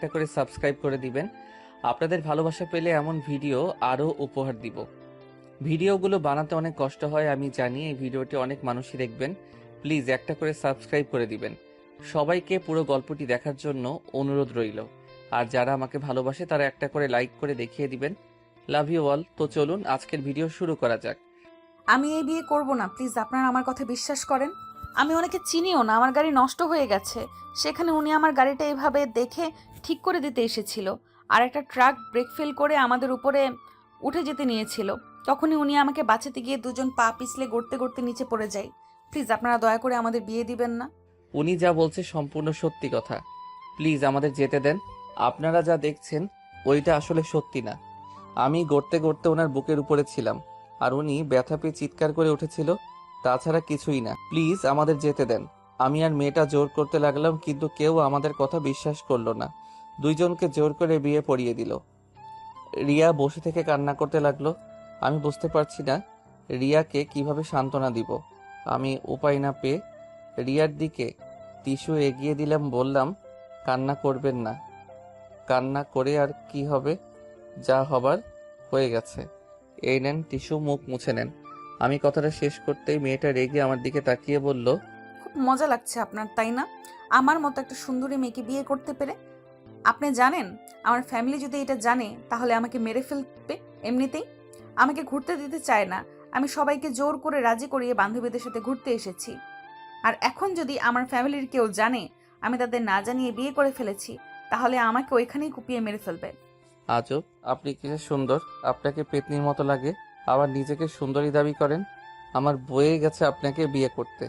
একটা করে সাবস্ক্রাইব করে দিবেন। আপনাদের ভালোবাসা পেলে এমন ভিডিও আরও উপহার দিব। ভিডিওগুলো বানাতে অনেক কষ্ট হয় আমি জানি, এই ভিডিওটি অনেক মানুষই দেখবেন। প্লিজ একটা করে সাবস্ক্রাইব করে দিবেন। সবাইকে পুরো গল্পটি দেখার জন্য অনুরোধ রইল। আর যারা আমাকে ভালোবাসে তারা একটা করে লাইক করে দেখিয়ে দিবেন। Love you all. তো চলুন আজকের ভিডিও শুরু করা যাক। আমি এই বিয়ে করব না, প্লিজ আপনারা আমার কথা বিশ্বাস করেন। আমি ওনাকে চিনিও না, আমার গাড়ি নষ্ট হয়ে গেছে, সেখানে উনি আমার গাড়িটা এভাবে দেখে ঠিক করে দিতে এসেছিল। আর একটা ট্রাক ব্রেক ফেল করে আমাদের উপরে উঠে যেতে নিয়েছিল, তখনই উনি আমাকে বাঁচাতে গিয়ে দুজন পা পিছলে গড়তে গড়তে নিচে পড়ে যায়। প্লিজ আপনারা দয়া করে আমাদের বিয়ে দিবেন না। উনি যা বলছে সম্পূর্ণ সত্যি কথা। প্লিজ আমাদের যেতে দেন। আপনারা যা দেখছেন ওইটা আসলে সত্যি না। আমি গড়তে গড়তে ওনার বুকের উপরে ছিলাম, আর উনি ব্যথা পেয়ে চিৎকার করে উঠেছিল। তাছাড়া কিছুই না। প্লিজ আমাদের যেতে দেন। আমি আর মেয়েটা জোর করতে লাগলাম, কিন্তু কেউ আমাদের কথা বিশ্বাস করলো না। দুইজনকে জোর করে বিয়ে পড়িয়ে দিল। রিয়া বসে থেকে কান্না করতে লাগলো। আমি বুঝতে পারছি না রিয়াকে কিভাবে সান্ত্বনা দিব। আমি উপায় না পেয়ে রিয়ার দিকে টিস্যু এগিয়ে দিলাম, বললাম, কান্না করবেন না। কান্না করে আর কি হবে, যা হবার হয়ে গেছে। এই নেন টিস্যু, মুখ মুছে নেন। আমি কথাটা শেষ করতেই মেয়েটা রেগে আমার দিকে তাকিয়ে বলল, খুব মজা লাগছে আপনার, তাই না? আমার মতো একটা সুন্দরী মেয়েকে বিয়ে করতে পেরে। আপনি জানেন, আমার ফ্যামিলি যদি এটা জানে তাহলে আমাকে মেরে ফেলবে এমনিতেই। আমাকে ঘুরতে দিতে চায় না। আমি সবাইকে জোর করে রাজি করিয়ে বান্ধবীদের সাথে ঘুরতে এসেছি। আর এখন যদি আমার ফ্যামিলির কেউ জানে আমি তাদের না জানিয়ে বিয়ে করে ফেলেছি, তাহলে আমাকে ওইখানেই কুপিয়ে মেরে ফেলবে। আজব, আপনি কি যে সুন্দর, আপনাকে পেতনির মতো লাগে, আবার নিজেকে সুন্দরী দাবি করেন। আমার বয়ে গেছে আপনাকে বিয়ে করতে।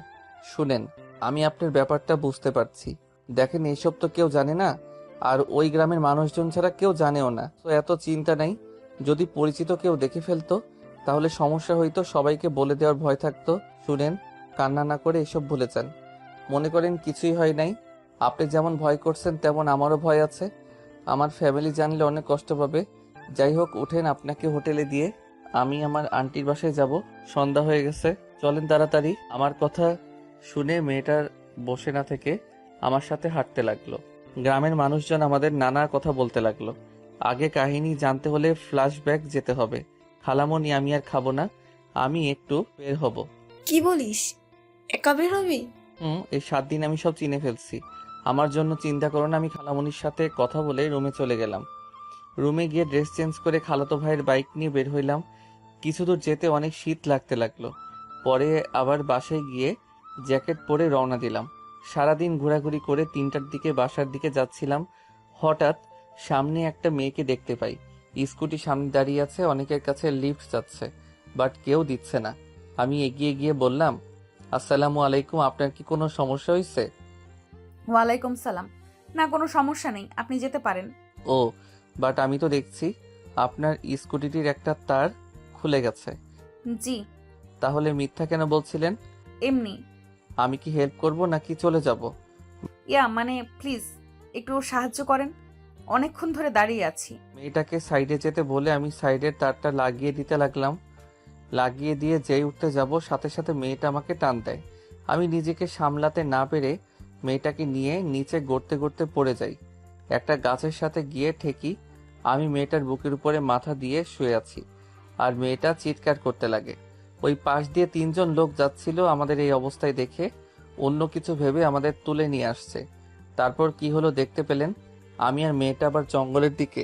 শুনেন, আমি আপনার ব্যাপারটা বুঝতে পারছি। দেখেন, এইসব তো কেউ জানে না, আর ওই গ্রামের মানুষজন ছাড়া কেউ জানেও না, তো এত চিন্তা নাই। যদি পরিচিত কেউ দেখে ফেলতো তাহলে সমস্যা হইতো, সবাইকে বলে দেওয়ার ভয় থাকতো। শুনেন, কান্না না করে এসব ভুলে যান। মনে করেন কিছুই হয় নাই। আপনি যেমন ভয় করছেন তেমন আমারও ভয় আছে। আমার ফ্যামিলি জানলে অনেক কষ্ট পাবে। যাই হোক, উঠেন, আপনাকে হোটেলে দিয়ে আমি আমার আন্টির বাসায় যাব। সন্ধ্যা হয়ে গেছে, চলেন তাড়াতাড়ি। আমার কথা শুনে মেয়েটার বসে না থেকে আমার সাথে হাঁটতে লাগলো। গ্রামের মানুষজন আমাদের নানা কথা বলতে লাগলো। আগে কাহিনী জানতে হলে ফ্ল্যাশব্যাক যেতে হবে। খালামণি, আমি আর খাবো না, আমি একটু বের হব। কি বলিস? একা বের হবি? এই 7 দিন আমি সব চিনে ফেলছি। আমার জন্য চিন্তা করো না। আমি খালামণির সাথে কথা বলে রুমে চলে গেলাম। রুমে গিয়ে ড্রেস চেঞ্জ করে খালাতো ভাইয়ের বাইক নিয়ে বের হইলাম। কিছু দূর যেতে অনেক শীত লাগতে লাগলো। পরে আবার বাসায় গিয়ে জ্যাকেট পরে রওনা দিলাম। সারাদিন ঘোরাঘুরি করে 3টার দিকে বাসার দিকে যাচ্ছিলাম। হঠাৎ সামনে একটা মেয়েকে দেখতে পাই। স্কুটি সামনে দাঁড়িয়ে আছে, অনেকের কাছে লিফট যাচ্ছে, বাট কেউ দিচ্ছে না। আমি এগিয়ে গিয়ে বললাম, আসসালামু আলাইকুম, আপনার কি কোনো সমস্যা হয়েছে? ওয়ালাইকুম সালাম। না, কোনো সমস্যা নেই, আপনি যেতে পারেন। ও, বাট আমি তো দেখছি আপনার স্কুটিটির একটা তার খুলে গেছে। জি। তাহলে মিথ্যা কেন বলছিলেন? এমনি। আমি কি হেল্প করব নাকি চলে যাব? মানে প্লিজ একটু সাহায্য করেন, অনেকক্ষণ ধরে দাঁড়িয়ে আছি। মেয়েটাকে সাইডে যেতে বলে আমি সাইডের তারটা লাগিয়ে দিতে লাগলাম। লাগিয়ে দিয়ে যেই উঠতে যাব, সাথে সাথে মেয়েটা আমাকে টান দেয়। আমি নিজেকে সামলাতে না পেরে মেয়েটাকে নিয়ে নিচে গড়তে গড়তে পড়ে যাই। একটা গাছের সাথে গিয়ে ঠেকি। আমি মেয়েটার বুকের উপরে মাথা দিয়ে শুয়ে আছি, আর মেয়েটা চিৎকার করতে লাগে। ওই পাশ দিয়ে 3জন লোক যাচ্ছিল। আমাদের এই অবস্থায় দেখে অন্য কিছু ভেবে আমাদের তুলে নিয়ে আসছে। তারপর কি হলো দেখতে পেলেন। আমি আর মেয়েটা আবার জঙ্গলের দিকে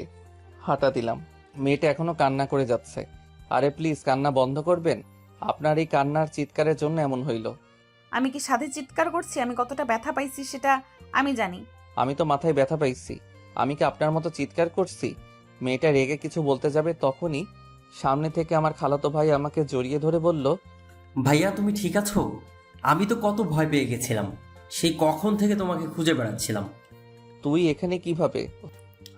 হাঁটা দিলাম। মেয়েটা এখনো কান্না করে যাচ্ছে। আরে প্লিজ, কান্না বন্ধ করবেন? আপনার এই কান্নার চিৎকারের জন্য এমন হইল। আমি কি সাধে চিৎকার করছি? আমি কতটা ব্যথা পাইছি সেটা আমি জানি। আমি তো মাথায় ব্যথা পাইছি। আমি কি আপনার মতো চিৎকার করছি? মেয়েটা রেগে কিছু বলতে যাবে, তখনই সামনে থেকে আমার খালাতো ভাই আমাকে জড়িয়ে ধরে বলল, ভাইয়া তুমি ঠিক আছো? আমি তো কত ভয় পেয়ে গেছিলাম, সেই কখন থেকে তোমাকে খুঁজে বেড়াচ্ছিলাম। তুই এখানে কিভাবে?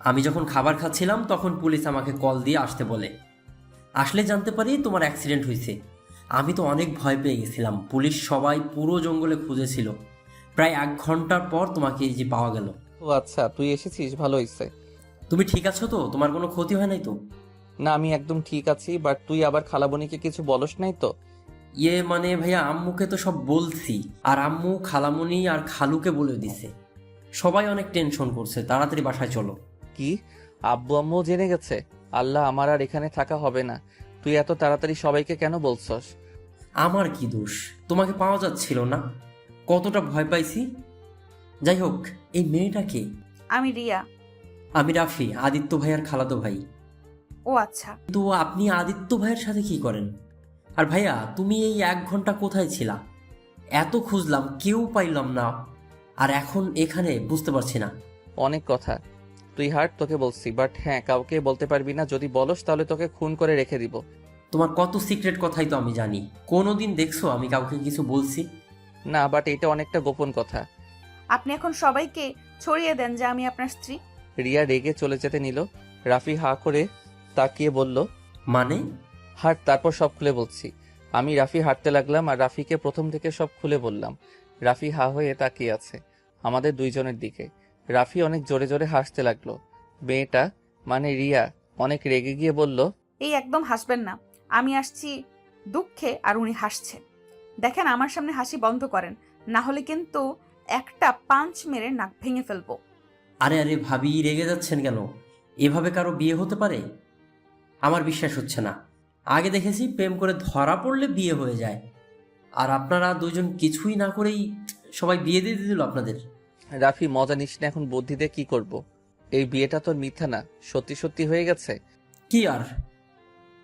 আমি যখন খাবার খাচ্ছিলাম তখন পুলিশ আমাকে কল দিয়ে আসতে বলে। আসলে জানতে পারি তোমার অ্যাক্সিডেন্ট হয়েছে। আমি তো অনেক ভয় পেয়ে গেছিলাম। পুলিশ সবাই পুরো জঙ্গলে খুঁজেছিল। প্রায় 1 ঘন্টার পর তোমাকে এই যে পাওয়া গেল। ও আচ্ছা, তুই এসেছিস, ভালো হয়েছে। তুমি ঠিক আছো তো? তোমার কোনো ক্ষতি হয় নাই তো? না, আমি একদম ঠিক আছি, বাট তুই আবার খালাবনিকে কিছু বলস নাই তো? মানে ভাইয়া, আম্মুকে তো সব বলছি, আর আম্মু খালামণি আর খালুকে বলে দিছে। সবাই অনেক টেনশন করছে, তাড়াতাড়ি বাসায় চলো। কি, আব্বু আম্মু জেনে গেছে? আল্লাহ, আমার আর এখানে থাকা হবে না। তুই এত তাড়াতাড়ি সবাইকে কেন বলছস? আমার কি দোষ? তোমাকে পাওয়া যাচ্ছিল না, কতটা ভয় পাইছি। যাই হোক, এই মেয়েটাকে। আমি রিয়া। আমি রাফি, আদিত্য ভাইয়ার খালাতো ভাই। ও আচ্ছা। তো আপনি আদিত্য ভাইয়ের সাথে কি করেন? আর ভাইয়া, তুমি এই 1 ঘন্টা কোথায় ছিলা? এত খুঁজলাম, কেউ পাইলাম না, আর এখন এখানে বুঝতে পারছি না। অনেক কথা, তুই হাট, তোকে বলছি। বাট হ্যাঁ, কাউকে বলতে পারবি না। যদি বলস তাহলে তোকে খুন করে রেখে দিব। তোমার কত সিক্রেট কথাই তো আমি জানি। কোনোদিন দেখছো আমি কাউকে কিছু বলছি? না, বাট এটা অনেকটা গোপন কথা। আপনি এখন সবাইকে ছড়িয়ে দেন যে আমি আপনার স্ত্রী। রিয়া রেগে চলে যেতে নিল। রাফি হা করে তাকিয়ে বলল, মানে? হাট, তারপর সব খুলে বলছি। আমি রাফি হাঁটতে লাগলাম আর রাফিকে প্রথম থেকে সব খুলে বললাম। রাফি হা হয়ে তাকিয়ে আছে আমাদের দুইজনের দিকে। রাফি অনেক জোরে জোরে হাসতে লাগলো। মেয়েটা মানে রিয়া অনেক রেগে গিয়ে বলল, এই একদম হাসবেন না। আমি আসছি দুঃখে আর উনি হাসছে। দেখেন, আমার সামনে হাসি বন্ধ করেন, না হলে কিন্তু একটা পাঞ্চ মেরে নাক ভেঙে ফেলবো। আরে আরে ভাবি, রেগে যাচ্ছেন কেন? এভাবে কারো বিয়ে হতে পারে? আমার বিশ্বাস হচ্ছে না। আগে দেখেছি প্রেম করে ধরা পড়লে বিয়ে হয়ে যায়, আর আপনারা দুজন কিছুই না করেই সবাই বিয়ে দিয়ে দিল আপনাদের। রাফি, মজা নিস না, এখন বুদ্ধি দিয়ে কি করব? এই বিয়েটা তোর মিথ্যা না, সত্যি সত্যি হয়ে গেছে। কি আর,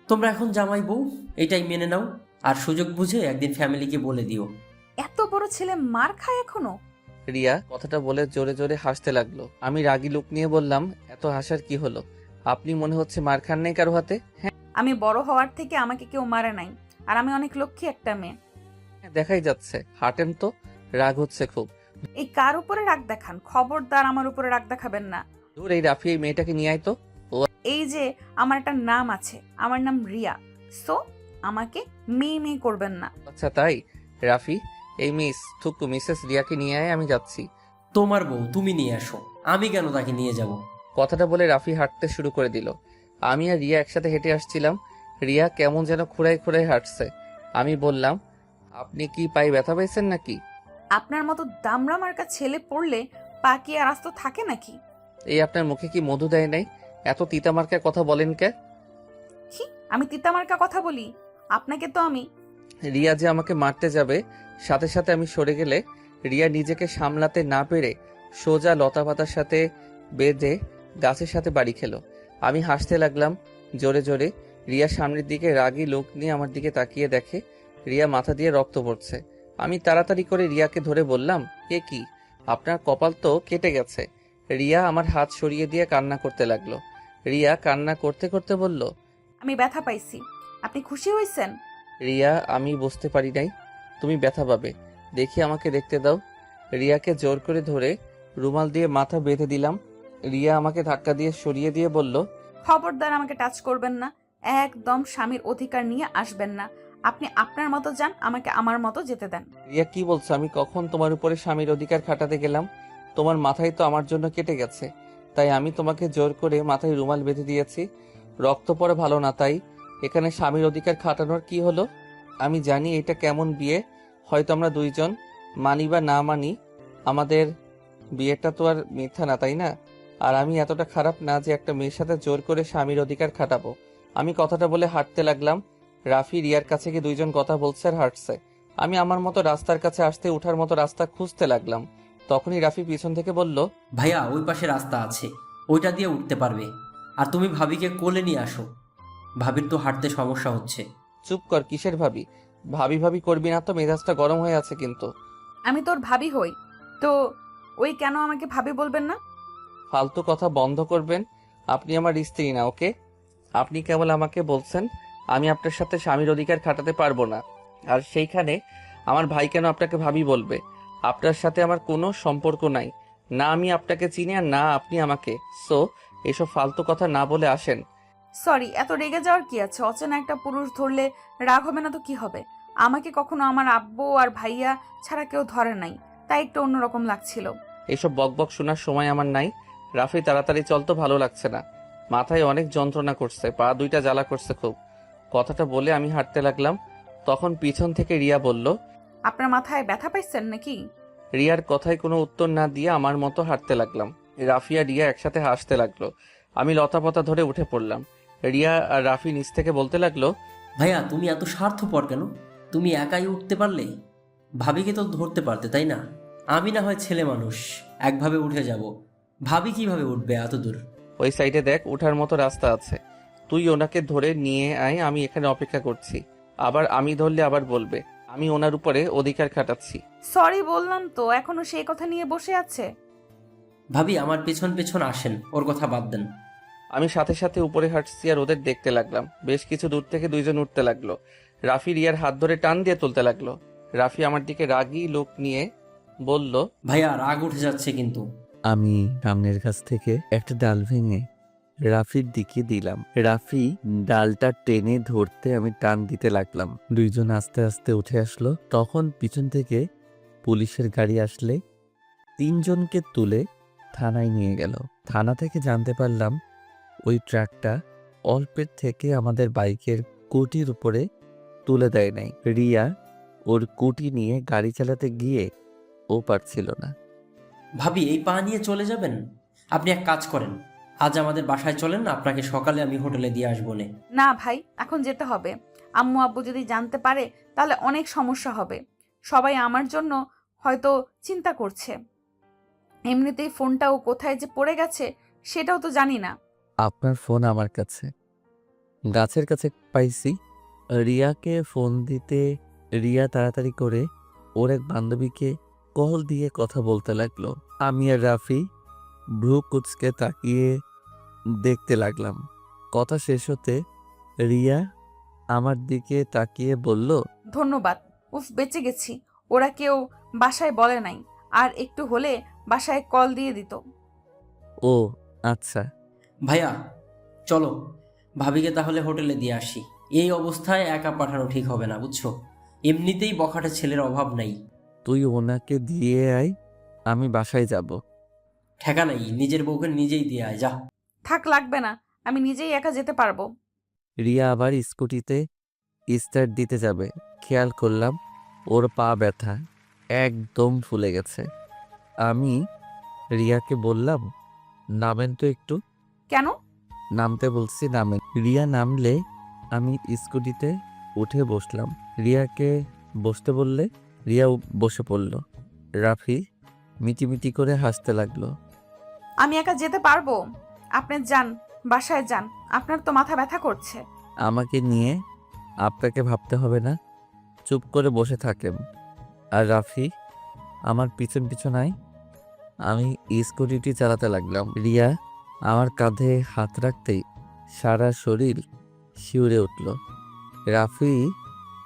তোমরা এখন জামাই বউ, এটাই মেনে নাও, আর সুযোগ বুঝে একদিন ফ্যামিলিকে বলে দিও। এত বড় ছেলে মার খায় এখনো? রিয়া কথাটা বলে জোরে জোরে হাসতে লাগলো। আমি রাগী লুক নিয়ে বললাম, এত হাসার কি হলো? আপনি মনে হচ্ছে মার খান নাই কারো হাতে? হ্যাঁ, আমি বড় হওয়ার থেকে আমাকে কেউ মারে নাই, আর আমি অনেক লক্ষ্মী একটা মেয়ে। দেখাই যাচ্ছে। হাঁটেন তো, রাগ হচ্ছে খুব। এই কার উপরে রাগ দেখান? খবরদার আমার উপরে রাগ দেখাবেন না। দূর, এই রাফি এই মেয়েটাকে নিয়ে আয় তো। এই যে আমার একটা নাম আছে, আমার নাম রিয়া। সো আমাকে মেয়ে মেয়ে করবেন না। আচ্ছা তাই? রাফি, এই মিসেস রিয়াকে নিয়ে আয়, আমি যাচ্ছি। তোমার বউ তুমি নিয়ে আসো, আমি কেন তাকে নিয়ে যাব? কথাটা বলে রাফি হাঁটতে শুরু করে দিল। আমি আর রিয়া একসাথে হেঁটে আসছিলাম। রিয়া কেমন যেন খুঁড়াই খুঁড়াই হাঁটছে। আমি বললাম, আপনি কি পায়ে ব্যথা পাইছেন নাকি? আপনার মতো দামড়া মার্কা ছেলে পড়লে পা কি আর আস্ত থাকে নাকি? এই আপনার মুখে কি মধু দেয় নাই? এত তিতামার্কার কথা বলেন কে? কি, আমি তিতামার্কা কথা বলি? আপনাকে তো আমি। রিয়া যে আমাকে মারতে যাবে, সাথে সাথে আমি সরে গেলে রিয়া নিজেকে সামলাতে না পেরে সোজা লতা পাতার সাথে বেঁধে গাছের সাথে বাড়ি খেলো। আমি হাসতে লাগলাম জোরে জোরে। রিয়া সামনের দিকে রাগী লোক নিয়ে আমার দিকে তাকিয়ে দেখে রিয়া মাথা দিয়ে রক্ত পড়ছে। আমি তাড়াতাড়ি করে রিয়াকে ধরে বললাম, এ কি, আপনার কপাল তো কেটে গেছে। রিয়া আমার হাত সরিয়ে দিয়ে কান্না করতে লাগলো। রিয়া কান্না করতে করতে বলল, আমি ব্যথা পাইছি। আপনি খুশি হয়েছেন? রিয়া, আমি বুঝতে পারি নাই তুমি ব্যথা পাবে। দেখি আমাকে দেখতে দাও। রিয়াকে জোর করে ধরে রুমাল দিয়ে মাথা বেঁধে দিলাম। রিয়া আমাকে ধাক্কা দিয়ে সরিয়ে দিয়ে বলল, খবরদার আমাকে টাচ করবেন না। একদম স্বামীর অধিকার নিয়ে আসবেন না। আপনি আপনার মতো যান, আমাকে আমার মতো যেতে দেন। রিয়া কি বলছো? আমি কখন তোমার উপরে স্বামীর অধিকার খাটাতে গেলাম? তোমার মাথায় তো আমার জন্য কেটে গেছে, তাই আমি তোমাকে জোর করে মাথায় রুমাল বেঁধে দিয়েছি। রক্ত পড়া ভালো না, তাই এখানে স্বামীর অধিকার খাটানোর কি হলো? আমি জানি এটা কেমন বিয়ে, হয়তো আমরা দুইজন মানি বা না মানি, আমাদের বিয়েটা তো আর মিথ্যা না, তাই না? আর আমি এতটা খারাপ না যে একটা মেয়ের সাথে জোর করে স্বামীর অধিকার খাটাবো। আমি কথাটা বলে হাঁটতে লাগলাম। রাফি রিয়ার কাছে গিয়ে দুইজন কথা বলছে আর হাঁটছে। আমি আমার মতো রাস্তার কাছে আসতে উঠার মতো রাস্তা খুঁজতে লাগলাম। তখনই রাফি পিছন থেকে বলল, ভাইয়া, ওই পাশে রাস্তা আছে, ওইটা দিয়ে উঠতে পারবে। আর তুমি ভাবিকে কোলে নিয়ে আসো, ভাবির তো হাঁটতে সমস্যা হচ্ছে। চুপ কর, কিসের ভাবি? ভাবি ভাবি করবি না তো, মেজাজটা গরম হয়ে আছে কিন্তু। আমি তোর ভাবি হই তো ওই কেন আমাকে ভাবি বলবেন না? ফালতু কথা বন্ধ করবেন। আপনি আমার স্ত্রী না, ওকে? আপনি কেবল আমাকে বলছেন আমি আপনার সাথে স্বামীর অধিকার খাটাতে পারবো না, আর সেইখানে আমার ভাই কেন আপনাকে ভাবি বলবে? আপনার সাথে আমার কোনো সম্পর্ক নাই, না আমি আপনাকে চিনি আর না আপনি আমাকে। সো এসব ফালতু কথা না বলে আসেন। সরি, এত রেগে যাওয়ার কি আছে? অচেনা একটা পুরুষ ধরলে রাগ হবে না তো কি হবে? আমাকে কখনো আমার আব্বু আর ভাইয়া ছাড়া কেউ ধরে নাই, তাই একটু অন্যরকম লাগছিল। এসব বকবক শোনার সময় আমার নাই। রাফি, তাড়াতাড়ি চল তো, ভালো লাগছে না। মাথায় অনেক যন্ত্রণা করছে, পা দুইটা জ্বালা করছে খুব। কথাটা বলে আমি হাঁটতে লাগলাম। তখন পিছন থেকে রিয়া বলল, আপনার মাথায় ব্যথা পাইছেন নাকি? রিয়ার কথায় কোনো উত্তর না দিয়ে আমার মতো হাঁটতে লাগলাম। রাফি আর রিয়া একসাথে হাসতে লাগলো। আমি লতাপাতা ধরে উঠে পড়লাম। রিয়া আর রাফি নিচ থেকে বলতে লাগলো, ভাইয়া তুমি এত স্বার্থপর কেন? তুমি একাই উঠতে পারলে, ভাবিকে তো ধরতে পারতে, তাই না? আমি না হয় ছেলে মানুষ, একভাবে উঠে যাব, ভাবি কিভাবে উঠবে এত দূর? ওই সাইডে দেখ, ওঠার মতো রাস্তা আছে। তুই ওনাকে ধরে নিয়ে আয়, আমি এখানে অপেক্ষা করছি। আবার আমি ধরলে আবার বলবে আমি ওনার উপরে অধিকার খাটাচ্ছি। সরি বললাম তো, এখনো সেই কথা নিয়ে বসে আছে। ভাবি আমার পেছন পেছন আসেন, ওর কথা বাদ দেন। আমি সাথে সাথে উপরে হাঁটছি আর ওদের দেখতে লাগলাম। বেশ কিছু দূর থেকে দুইজন উঠতে লাগলো। রাফি রিয়ার হাত ধরে টান দিয়ে তুলতে লাগলো। রাফি আমার দিকে রাগী লোক নিয়ে বলল, ভাইয়া রাগ উঠে যাচ্ছে কিন্তু। আমি সামনের কাছ থেকে একটা ডাল ভেঙে রাফির দিকে দিলাম। রাফি ডালটা টেনে ধরতে আমি টান দিতে লাগলাম। দুইজন আস্তে আস্তে উঠে আসলো। তখন পিছন থেকে পুলিশের গাড়ি আসলে তিনজনকে তুলে থানায় নিয়ে গেল। থানা থেকে জানতে পারলাম ওই ট্রাকটা অল্পের থেকে আমাদের বাইকের কোটির উপরে তুলে দেয় নাই। রিয়া ওর কোটি নিয়ে গাড়ি চালাতে গিয়ে ও পারছিল না। ভাবি এই পা নিয়ে চলে যাবেন? আপনি এক কাজ করেন, আজ আমাদের বাসায় চলেন, আপনাকে সকালে আমি হোটেলে দিয়ে আসবো নে। না ভাই, এখন যেতে হবে। আম্মু আব্বু যদি জানতে পারে তাহলে অনেক সমস্যা হবে। সবাই আমার জন্য হয়তো চিন্তা করছে। এমনিতেই ফোনটাও কোথায় যে পড়ে গেছে সেটাও তো জানি না। আপনার ফোন আমার কাছে, গাছের কাছে পাইছি। রিয়াকে ফোন দিতে রিয়া তাড়াতাড়ি করে ওর এক বান্ধবীকে কল দিয়ে কথা বলতে লাগলো। আমি আর রাফি ভ্রু কুচকে তাকিয়ে দেখতে লাগলাম। কথা শেষ হতে রিয়া আমার দিকে তাকিয়ে বলল, ধন্যবাদ। উফ, বেঁচে গেছি। ওরা কেউ বাসায় বলে নাই, আর একটু হলে বাসায় কল দিয়ে দিত। ও আচ্ছা। ভাইয়া চলো, ভাবিকে তাহলে হোটেলে দিয়ে আসি। এই অবস্থায় একা পাঠানো ঠিক হবে না, বুঝছো? এমনিতেই বখাটে ছেলের অভাব নাই। তুই ওনাকে দিয়ে আয়, আমি বাসায় যাব। ঠেকা নাই, নিজের বউকে নিজেই দিয়ে আয় যা। থাক, লাগবে না, আমি নিজেই একা যেতে পারবো। রিয়া আবার স্কুটিতে স্টার্ট দিতে যাবে, খেয়াল করলাম ওর পা ব্যথা একদম ফুলে গেছে। আমি রিয়াকে বললাম, নামেন তো একটু। কেন? নামতে বলছি, নামেন। রিয়া নামলে আমি স্কুটিতে উঠে বসলাম। রিয়াকে বসতে বললে রিয়া বসে পড়ল। রাফি মিটিমিটি করে হাসতে লাগলো। আমি একা যেতে পারবো। আপনি যান, বাসায় যান, আপনার তো মাথা ব্যথা করছে। আমাকে নিয়ে আপনাকে ভাবতে হবে না, চুপ করে বসে থাকেন। আর রাফি আমার পিছন পিছন আয়। আমি স্কুটিটি চালাতে লাগলাম। রিয়া আমার কাঁধে হাত রাখতেই সারা শরীর শিউরে উঠল। রাফি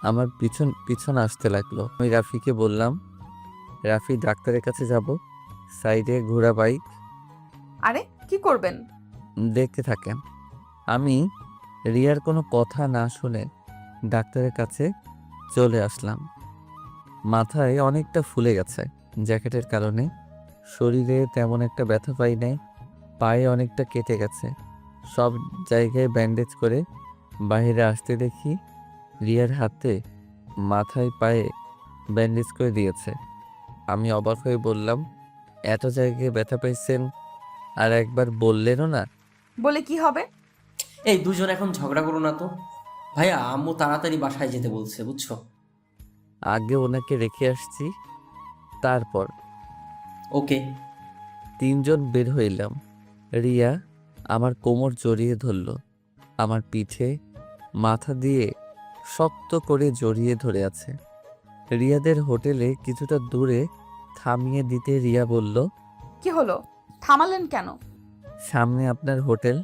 আমার পিছন পিছন আসতে লাগলো। আমি রাফিকে বললাম, রাফি ডাক্তারের কাছে যাব। সাইডে ঘোড়া বাইক, আরে কি করবেন? দেখতে থাকেন। আমি রিয়ার কোনো কথা না শুনে ডাক্তারের কাছে চলে আসলাম। মাথায় অনেকটা ফুলে গেছে জ্যাকেটের কারণে। শরীরে তেমন একটা ব্যথা পাই নাই। পায়ে অনেকটা কেটে গেছে। সব জায়গায় ব্যান্ডেজ করে বাইরে আসতে দেখি রিয়ার হাতে মাথায় পায়ে ব্যান্ডেজ করে দিয়েছে। আমি অবাক হয়ে বললাম, এত জায়গায় ব্যথা পাইছেন আর একবার বললেনও না? বলে কি হবে? এই দুজন এখন ঝগড়া করো না তো। ভাইয়া আম্মু তাড়াতাড়ি বাসায় যেতে বলছে, বুঝছো? আগে ওনাকে রেখে আসছি, তারপর। ওকে। তিনজন বের হইলাম। রিয়া আমার কোমর জড়িয়ে ধরল। আমার পিঠে মাথা দিয়ে শক্ত করে জড়িয়ে ধরে আছে। রিয়াদের হোটেলে কিছুটা দূরে থামিয়ে দিতে রিয়া বলল, কি হলো, থামালেন কেন? সামনে আপনার হোটেল,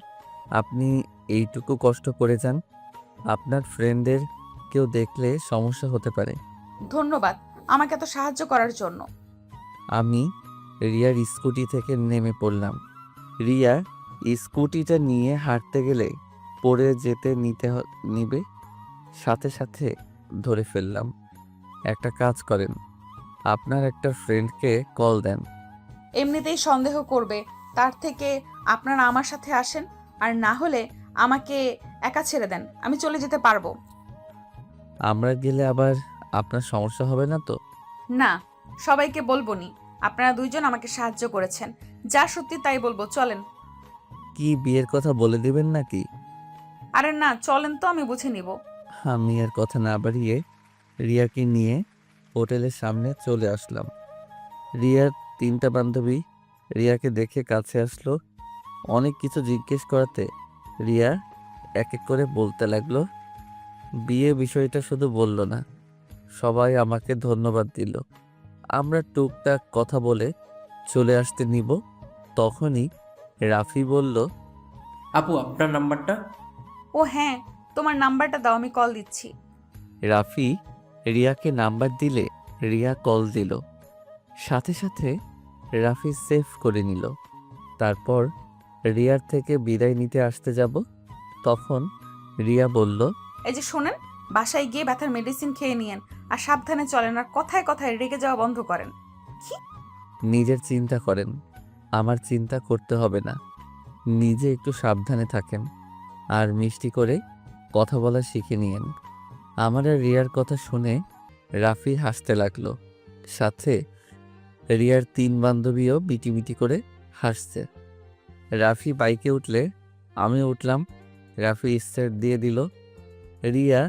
আপনি এইটুকু কষ্ট করে যান। আপনার ফ্রেন্ডদের কেউ দেখলে সমস্যা হতে পারে। ধন্যবাদ আমাকে এত সাহায্য করার জন্য। আমি রিয়ার স্কুটি থেকে নেমে পড়লাম। রিয়া স্কুটিটা নিয়ে হাঁটতে গেলে পড়ে যেতে নিবে, সাথে সাথে ধরে ফেললাম। একটা কাজ করেন, আপনার একটা ফ্রেন্ডকে কল দেন। এমনিতেই সন্দেহ করবে, তার থেকে আপনারা আমার সাথে আসেন, আর না হলে আমাকে একা ছেড়ে দেন, আমি চলে যেতে পারবো। আমরা গেলে আবার আপনার সমস্যা হবে না তো? না, সবাইকে বলবো নি। আপনারা দুইজন আমাকে সাহায্য করেছেন, যা সত্যি তাই বলবো, চলেন। কি বিয়ের কথা বলে দিবেন নাকি? আরে না, চলেন তো, আমি বুঝে নিব। আমি আর কথা না বাড়িয়ে রিয়াকে নিয়ে হোটেলের সামনে চলে আসলাম। রিয়ার 3টা বান্ধবী রিয়াকে দেখে কাছে আসলো। অনেক কিছু জিজ্ঞেস করাতে রিয়া এক এক করে বলতে লাগলো। বিয়ে বিষয়টা শুধু বলল না, সবাই আমাকে ধন্যবাদ দিল। আমরা টুকটাক কথা বলে চলে আসতে নিব, তখনই রাফি বলল, আপু আপনার নাম্বারটা। ও হ্যাঁ, তোমার নাম্বারটা দাও, আমি কল দিচ্ছি। রাফি রিয়াকে নাম্বার দিলে রিয়া কল দিল। সাথে সাথে রাফি সেভ করে নিল। তারপর রিয়ার থেকে বিদায় নিতে আসতে যাব, তখন রিয়া বলল, এই যে শোনেন, বাসায় গিয়ে ব্যথার মেডিসিন খেয়ে নিয়েন, আর সাবধানে চলেন, আর কথায় কথায় রেগে যাওয়া বন্ধ করেন। নিজের চিন্তা করেন, আমার চিন্তা করতে হবে না। নিজে একটু সাবধানে থাকেন আর মিষ্টি করে কথা বলা শিখে নিয়েন। আমার আর রিয়ার কথা শুনে রাফি হাসতে লাগলো। সাথে রিয়ার 3 বান্ধবীও বিটিবিটি করে হাসছে। রাফি বাইকে উঠলে আমি উঠলাম। রাফি স্টার্ট দিয়ে দিল। রিয়া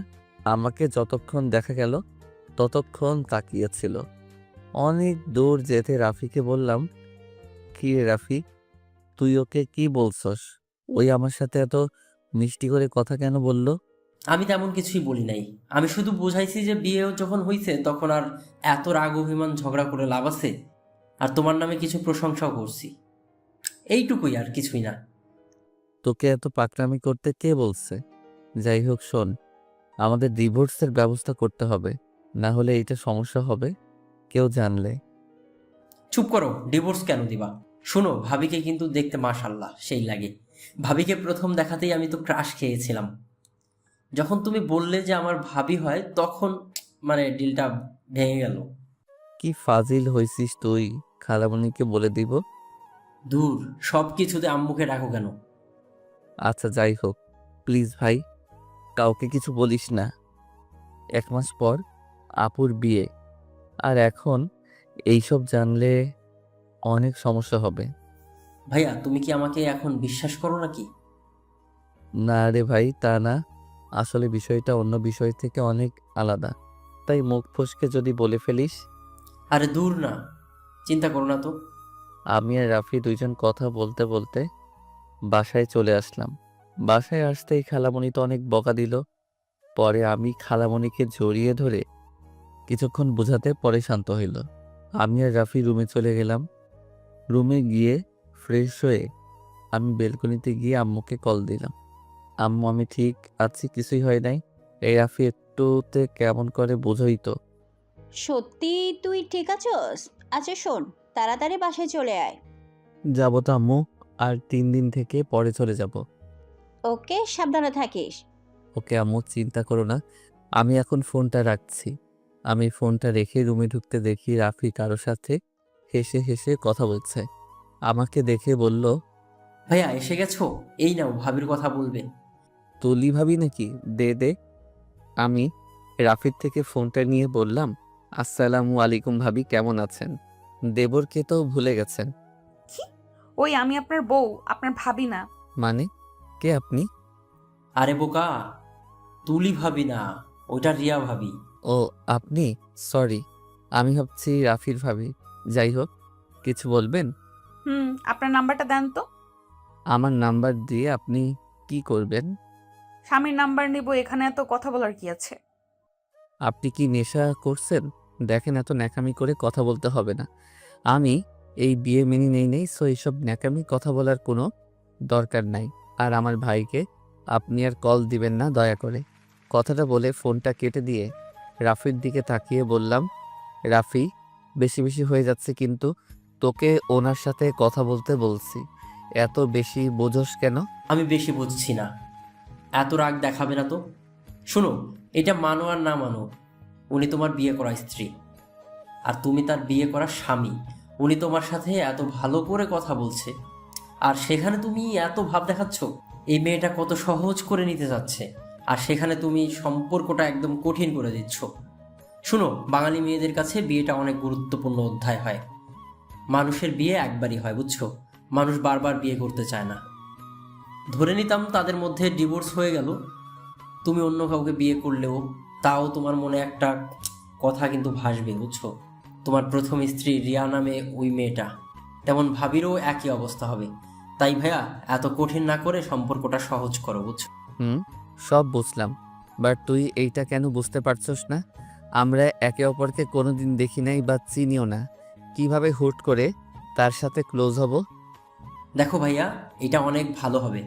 আমাকে যতক্ষণ দেখা গেল ততক্ষণ তাকিয়েছিল। অনেক দূর যেতে রাফিকে বললাম, কি রে রাফি, তুই ওকে কি বলছস? ওই আমার সাথে এত মিষ্টি করে কথা কেন বললো? আমি তেমন কিছুই বলি নাই, আমি শুধু বুঝাইছি যে বিয়ে যখন হইছে তখন আর এত রাগ অভিমান ঝগড়া করে লাভ আছে। আর তোমার নামে কিছু প্রশংসাও করছি, এইটুকুই, আর কিছুই না। তোকে এত পাকরামি করতে কে বলছে? যাই হোক শোন, আমাদের ডিভোর্সের ব্যবস্থা করতে হবে, না হলে এইটা সমস্যা হবে কেউ জানলে। চুপ করো, ডিভোর্স কেন দিবা? শোনো, ভাবিকে কিন্তু দেখতে মাশাল্লাহ সেই লাগে। ভাবিকে প্রথম দেখাতেই আমি তো ক্রাশ খেয়েছিলাম। যখন তুমি বললে যে আমার ভাবি হয় তখন মানে ডিলটা ভেঙে গেল। কি ফাজিল হইছিস তুই, খালামণিকে বলে দিব। দূর, সব কিছুতে আম্মুকে ডাকো কেন? আচ্ছা যাই হোক, প্লিজ ভাই, কাউকে কিছু বলিস না। 1 মাস পর আপুর বিয়ে, আর এখন এইসব জানলে অনেক সমস্যা হবে। ভাইয়া, তুমি কি আমাকে এখন বিশ্বাস করো নাকি? না রে ভাই, তা না। আসলে বিষয়টা অন্য বিষয় থেকে অনেক আলাদা, তাই মুখ ফসকে যদি বলে ফেলিস। আরে দূর না, চিন্তা করো না তো। আমি আর রাফি দুইজন কথা বলতে বলতে বাসায় চলে আসলাম। বাসায় আসতেই খালামণি তো অনেক বকা দিল। পরে আমি খালামণিকে জড়িয়ে ধরে কিছুক্ষণ বোঝাতে পরে শান্ত হইল। আমি আর রাফি রুমে চলে গেলাম। রুমে গিয়ে ফ্রেশ হয়ে আমি বেলকনিতে গিয়ে আম্মুকে কল দিলাম। আম্মু, আমি ঠিক আছি, কিছুই হয় নাই। এই রাফি একটুতে কেমন করে বোঝই তো। সত্যি তুই ঠিক আছস? আচ্ছা শোন, তাড়াতাড়ি বাসায় চলে আয়। যাবো তো আম্মু, আর 3 দিন থেকে পরে চলে যাব। ওকে, সাবধানে থাকিস। ওকে আম্মু, চিন্তা করো না। আমি এখন ফোনটা রাখছি। আমি ফোনটা রেখে রুমে ঢুকতে দেখি রাফি কারো সাথে হেসে হেসে কথা বলছে। আমাকে দেখে বলল, ভাইয়া এসে গেছো, এই নাও ভাবির কথা বলবে। তুলি ভাবি নাকি? দে দে। আমি রাফির থেকে ফোনটা নিয়ে বললাম, আসসালামু আলাইকুম ভাবি, কেমন আছেন? দেবরকে তো ভুলে গেছেন। কি? ওই আমি আপনার বউ, আপনার ভাবি না। মানে, কে আপনি? আরে বোকা, তুলি ভাবি না, ওইটা রিয়া ভাবি। ও আপনি? সরি, আমি ভাবছি রাফির ভাবি। যাই হোক, কিছু বলবেন? আপনার নাম্বারটা দেন তো। আমার নাম্বার দিয়ে আপনি কি করবেন? স্বামীর নাম্বার নিব, এখানে এত কথা বলার কি আছে? আপনি কি নেশা করছেন? দেখেন, এত ন্যাকামি করে কথা বলতে হবে না। আমি এই বিয়ে মেনে নেই, সো এইসব ন্যাকামি কথা বলার কোনো দরকার নাই। আর আমার ভাইকে আপনি আর কল দিবেন না দয়া করে। কথাটা বলে ফোনটা কেটে দিয়ে রাফির দিকে তাকিয়ে বললাম, রাফি, বেশি বেশি হয়ে যাচ্ছে কিন্তু। তোকে ওনার সাথে কথা বলতে বলছি, এত বেশি বোঝস কেন? আমি বেশি বুঝছি না, এত রাগ দেখাবে না তো। শোনো, এটা মানো আর না মানো, উনি তোমার বিয়ে করা স্ত্রী, আর তুমি তার বিয়ে করা স্বামী। উনি তোমার সাথে এত ভালো করে কথা বলছে, আর সেখানে তুমি এত ভাব দেখাচ্ছ। এই মেয়েটা কত সহজ করে নিতে যাচ্ছে, আর সেখানে তুমি সম্পর্কটা একদম কঠিন করে দিচ্ছ। শুনো, বাঙালি মেয়েদের কাছে বিয়েটা অনেক গুরুত্বপূর্ণ অধ্যায় হয়। মানুষের বিয়ে একবারই হয়, বুঝছো? মানুষ বারবার বিয়ে করতে চায় না। ধরে নিতাম তাদের মধ্যে ডিভোর্স হয়ে গেল, তুমি অন্য কাউকে বিয়ে করলেও তাও তোমার মনে একটা কথা কিন্তু ভাসবে, বুঝছো? তোমার প্রথম স্ত্রী রিয়া নামে ওই মেয়েটা, তেমন ভাবিরও একই অবস্থা হবে। তাই ভাইয়া, এত কঠিন না করে সম্পর্কটা সহজ করো, বুঝছো? সব বুঝলাম, বাট তুই এইটা কেন বুঝতে পারছস না? আমরা একে অপরকে কোনোদিন দেখি নাই বা চিনিও না, কিভাবে হুট করে তার সাথে ক্লোজ হব? দেখো ভাইয়া, এটা অনেক ভালো হবে।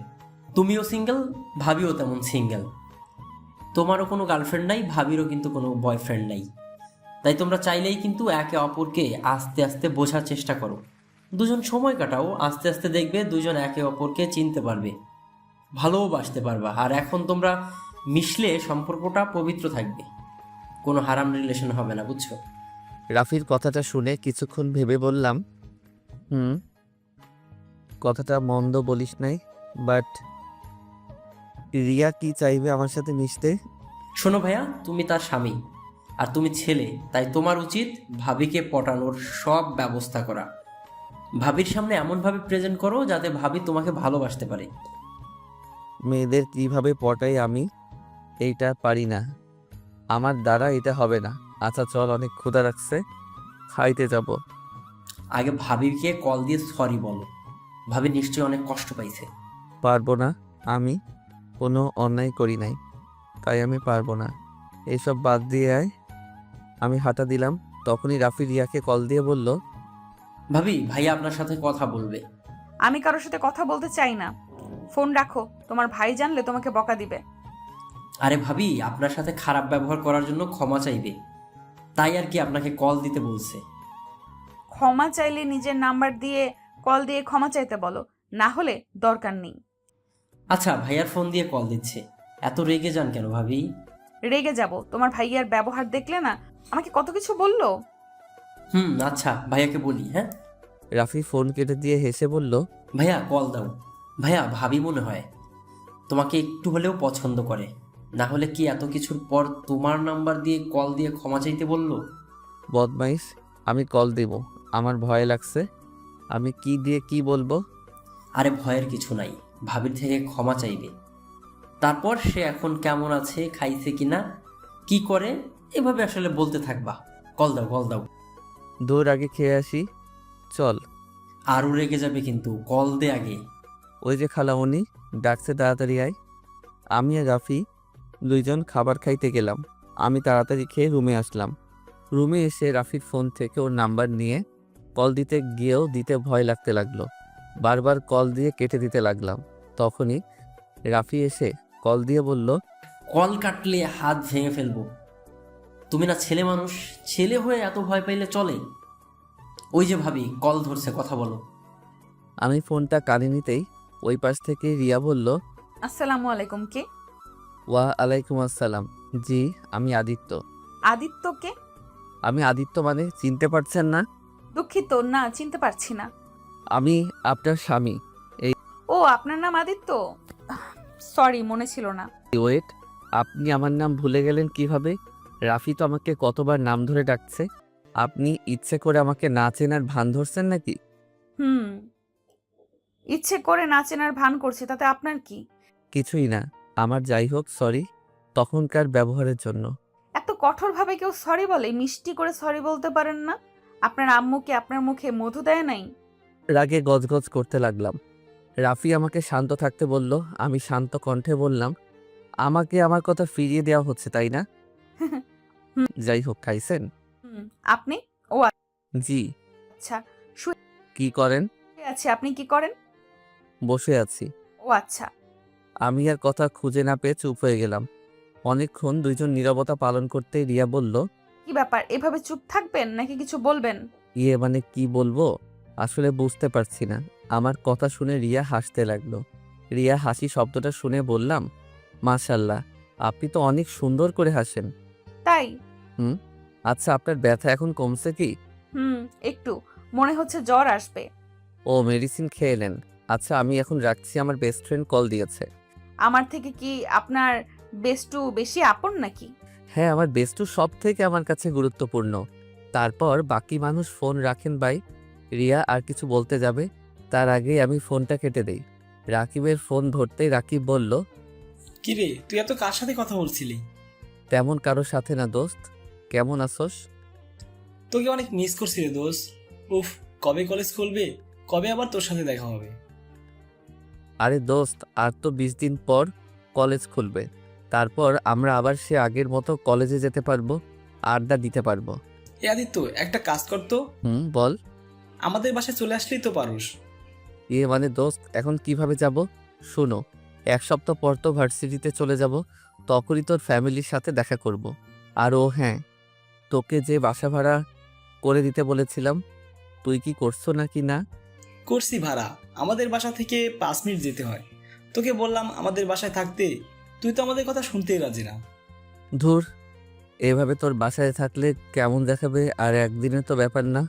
তুমিও সিঙ্গেল, ভাবিও তেমন সিঙ্গেল। তোমারও কোনো গার্লফ্রেন্ড নাই, ভাবিরও কিন্তু কোনো বয়ফ্রেন্ড নাই। তাই তোমরা চাইলেই কিন্তু একে অপরকে আস্তে আস্তে বোঝার চেষ্টা করো। দুজন সময় কাটাও, আস্তে আস্তে দেখবে দুজন একে অপরকে চিনতে পারবে, ভালোবাসতে পারবা। আর এখন তোমরা মিশলে সম্পর্কটা পবিত্র থাকবে, কোনো হারাম রিলেশন হবে না, বুঝছো? রাফির কথাটা শুনে কিছুক্ষণ ভেবে বললাম, কথাটা মন্দ বলিস নাই, বাট রিয়া কি চাইবে আমার সাথে মিশতে? শোনো ভাইয়া, তুমি তার স্বামী আর তুমি ছেলে, তাই তোমার উচিত ভাবিকে পটানোর সব ব্যবস্থা করা। ভাবির সামনে এমনভাবে প্রেজেন্ট করো যাতে ভাবি তোমাকে ভালোবাসতে পারে। মেয়েদের কিভাবে পটাই আমি এইটা পারি না, আমার দ্বারা এটা হবে না। আচ্ছা চল, অনেক ক্ষুধা লাগছে, খাইতে যাব। আগে ভাবিকে কল দিয়ে সরি বলো, ভাবি নিশ্চয়ই অনেক কষ্ট পাইছে। পারবো না, আমি কোনো অন্যায় করি নাই, তাই আমি পারবো না। এইসব বাদ দিয়ে আয়। আমি হাঁটা দিলাম, তখনই রাফি রিয়াকে কল দিয়ে বলল, ভাবি, ভাইয়া আপনার সাথে কথা বলবে। আমি কারোর সাথে কথা বলতে চাই না, ফোন রাখো, তোমার ভাই জানলে তোমাকে বকা দিবে। আরে ভাবি, আপনার সাথে খারাপ ব্যবহার করার জন্য ক্ষমা চাইবে, তাই আর কি আপনাকে কল দিতে বলছে। ক্ষমা চাইলে নিজের নাম্বার দিয়ে কল দিয়ে ক্ষমা চাইতে বলো, না হলে দরকার নেই। আচ্ছা, ভাইয়ার ফোন দিয়ে কল দিচ্ছে, এত রেগে যান কেন ভাবি? রেগে যাব? তোমার ভাইয়ার ব্যবহার দেখলে না, আমাকে কত কিছু বললো। আচ্ছা, ভাইয়াকে বলি। হ্যাঁ, রাফি ফোন কেটে দিয়ে হেসে বলল, ভাইয়া কল দাও। ভাইয়া, ভাবি মনে হয় তোমাকে একটু হলেও পছন্দ করে, না হলে কি এত কিছুর পর তোমার নাম্বার দিয়ে কল দিয়ে ক্ষমা চাইতে বললো? বদমাইশ, আমি কল দিব, আমার ভয় লাগছে, আমি কি দিয়ে কি বলবো? আরে ভয়ের কিছু নাই, ভাবির থেকে ক্ষমা চাইবে। তারপর সে এখন কেমন আছে, খাইছে কিনা, কি করে, এভাবে আসলে বলতে থাকবা। কল দাও, কল দাও। দূর আগে খেয়ে আসি, চল। আরও রেগে যাবে কিন্তু, কল দে আগে। ওই যে খালা উনি ডাকছে, তাড়াতাড়ি আয়। আমি আর রাফি দুইজন খাবার খাইতে গেলাম। আমি তাড়াতাড়ি খেয়ে রুমে আসলাম। রুমে এসে রাফির ফোন থেকে ওর নাম্বার নিয়ে কল দিতে গিয়েও দিতে ভয় লাগতে লাগলো। বারবার কল দিয়ে কেটে দিতে লাগলাম। তখনই রাফি এসে কল দিয়ে বলল, কল কাটলে হাত ভেঙে ফেলবো। তুমি না ছেলে মানুষ, ছেলে হয়ে এত ভয় পাইলে চলে? ওই যে ভাবি কল ধরছে, কথা বলো। আমি ফোনটা কানে নিতেই ওই পাশ থেকে রিয়া বলল, আসসালামু আলাইকুম। কে? ওয়া আলাইকুম আসসালাম। জি, আমি আদিত্য। আদিত্যকে? আমি আদিত্য মানে চিনতে পারছেন না? দুঃখিত, না চিনতে পারছি না। আমি আপনার স্বামী। ও, আপনার নাম আদিত্য? সরি, মনে ছিল না। ওয়েট, আপনি আমার নাম ভুলে গেলেন কিভাবে? রাফি তো আমাকে কতবার নাম ধরে ডাকছে। আপনি ইচ্ছে করে আমাকে না চেনার ভান ধরছেন নাকি? ইচ্ছে করে না চেনার ভান করছি, তাতে আপনার কি? কিছুই না, আমার যাই হোক, সরি তখনকার ব্যবহারের জন্য। এত কঠোরভাবে কেউ সরি বলে? মিষ্টি করে সরি বলতে পারেন না? আপনার আম্মুকে আপনার মুখে মধু দেয় নাই? রাগে গজগজ করতে লাগলাম। রাফি আমাকে শান্ত থাকতে বলল। আমি শান্ত কণ্ঠে বললাম, আমাকে আমার কথা ফিরিয়ে দেওয়া হচ্ছে তাই না? যাই হোক, খাইছেন? আপনি? ও জি। আচ্ছা, কি করেন? শুয়ে আছে। আপনি কি করেন? বসে আছি। ও আচ্ছা। আমি আর কথা খুঁজে না পেয়ে চুপ হয়ে গেলাম। অনেকক্ষণ দুইজন নীরবতা পালন করতে রিয়া বলল, কি ব্যাপার, এভাবে চুপ থাকবেন নাকি কিছু বলবেন? ইয়ে মানে কি বলবো আসলে বুঝতে পারছি না। আমার কথা শুনে রিয়া হাসতে লাগলো। রিয়া হাসি শব্দটা শুনে বললাম, মাশাল্লাহ, আপনি তো অনেক সুন্দর করে হাসেন। তাই? আচ্ছা, আপনার ব্যথা এখন কমছে কি? একটু, মনে হচ্ছে জ্বর আসবে। ও, মেডিসিন খেয়ে নেন। আচ্ছা, আমি এখন রাখছি, আমার বেস্ট ফ্রেন্ড কল দিয়েছে। আমার থেকে কি আপনার বেস্টু বেশি আপন নাকি? হ্যাঁ, আমার বেস্টু সব থেকে আমার কাছে গুরুত্বপূর্ণ। তারপর বাকি মানুষ ফোন রাখেন ভাই। রিয়া আর কিছু বলতে যাবে, তার আগেই আমি ফোনটা কেটে দেই। রাকিবের ফোন ধরতেই রাকিব বলল, কিরে, তুই এত কার সাথে কথা বলছিলি? তেমন কারোর সাথে না দোস্ত। কেমন আছোস? তোকে অনেক মিস করছি রে দোস্ত। উফ, কবে কলেজ খুলবে, কবে আবার তোর সাথে দেখা হবে? আরে দোস্ত, আর তো 20 দিন পর কলেজ খুলবে। তারপর আমরা আবার সে আগের মতো কলেজে যেতে পারবো, আড্ডা দিতে পারবো। এ আদিত্য, একটা কাজ করতো, বল। আমাদের বাসায় চলে আসলেই তো পারুস। মানে দোস্ত, এখন কিভাবে যাব? শোনো, 1 সপ্তাহ পর তো ভার্সিটিতে চলে যাব, তখনই তোর ফ্যামিলির সাথে দেখা করব। আর ও হ্যাঁ, তোকে যে বাসা ভাড়া করে দিতে বলেছিলাম, তুই কি করছো নাকি না? করছি ভাড়া, আমাদের বাসা থেকে 5 মিনিট যেতে হয়। তোকে বললাম আমাদের বাসায় থাকতে, তুই তো আমাদের কথা শুনতেই রাজি না। ধুর, এভাবে তোর বাসায় থাকলে কেমন দেখাবে? আর একদিনে তো ব্যাপার না,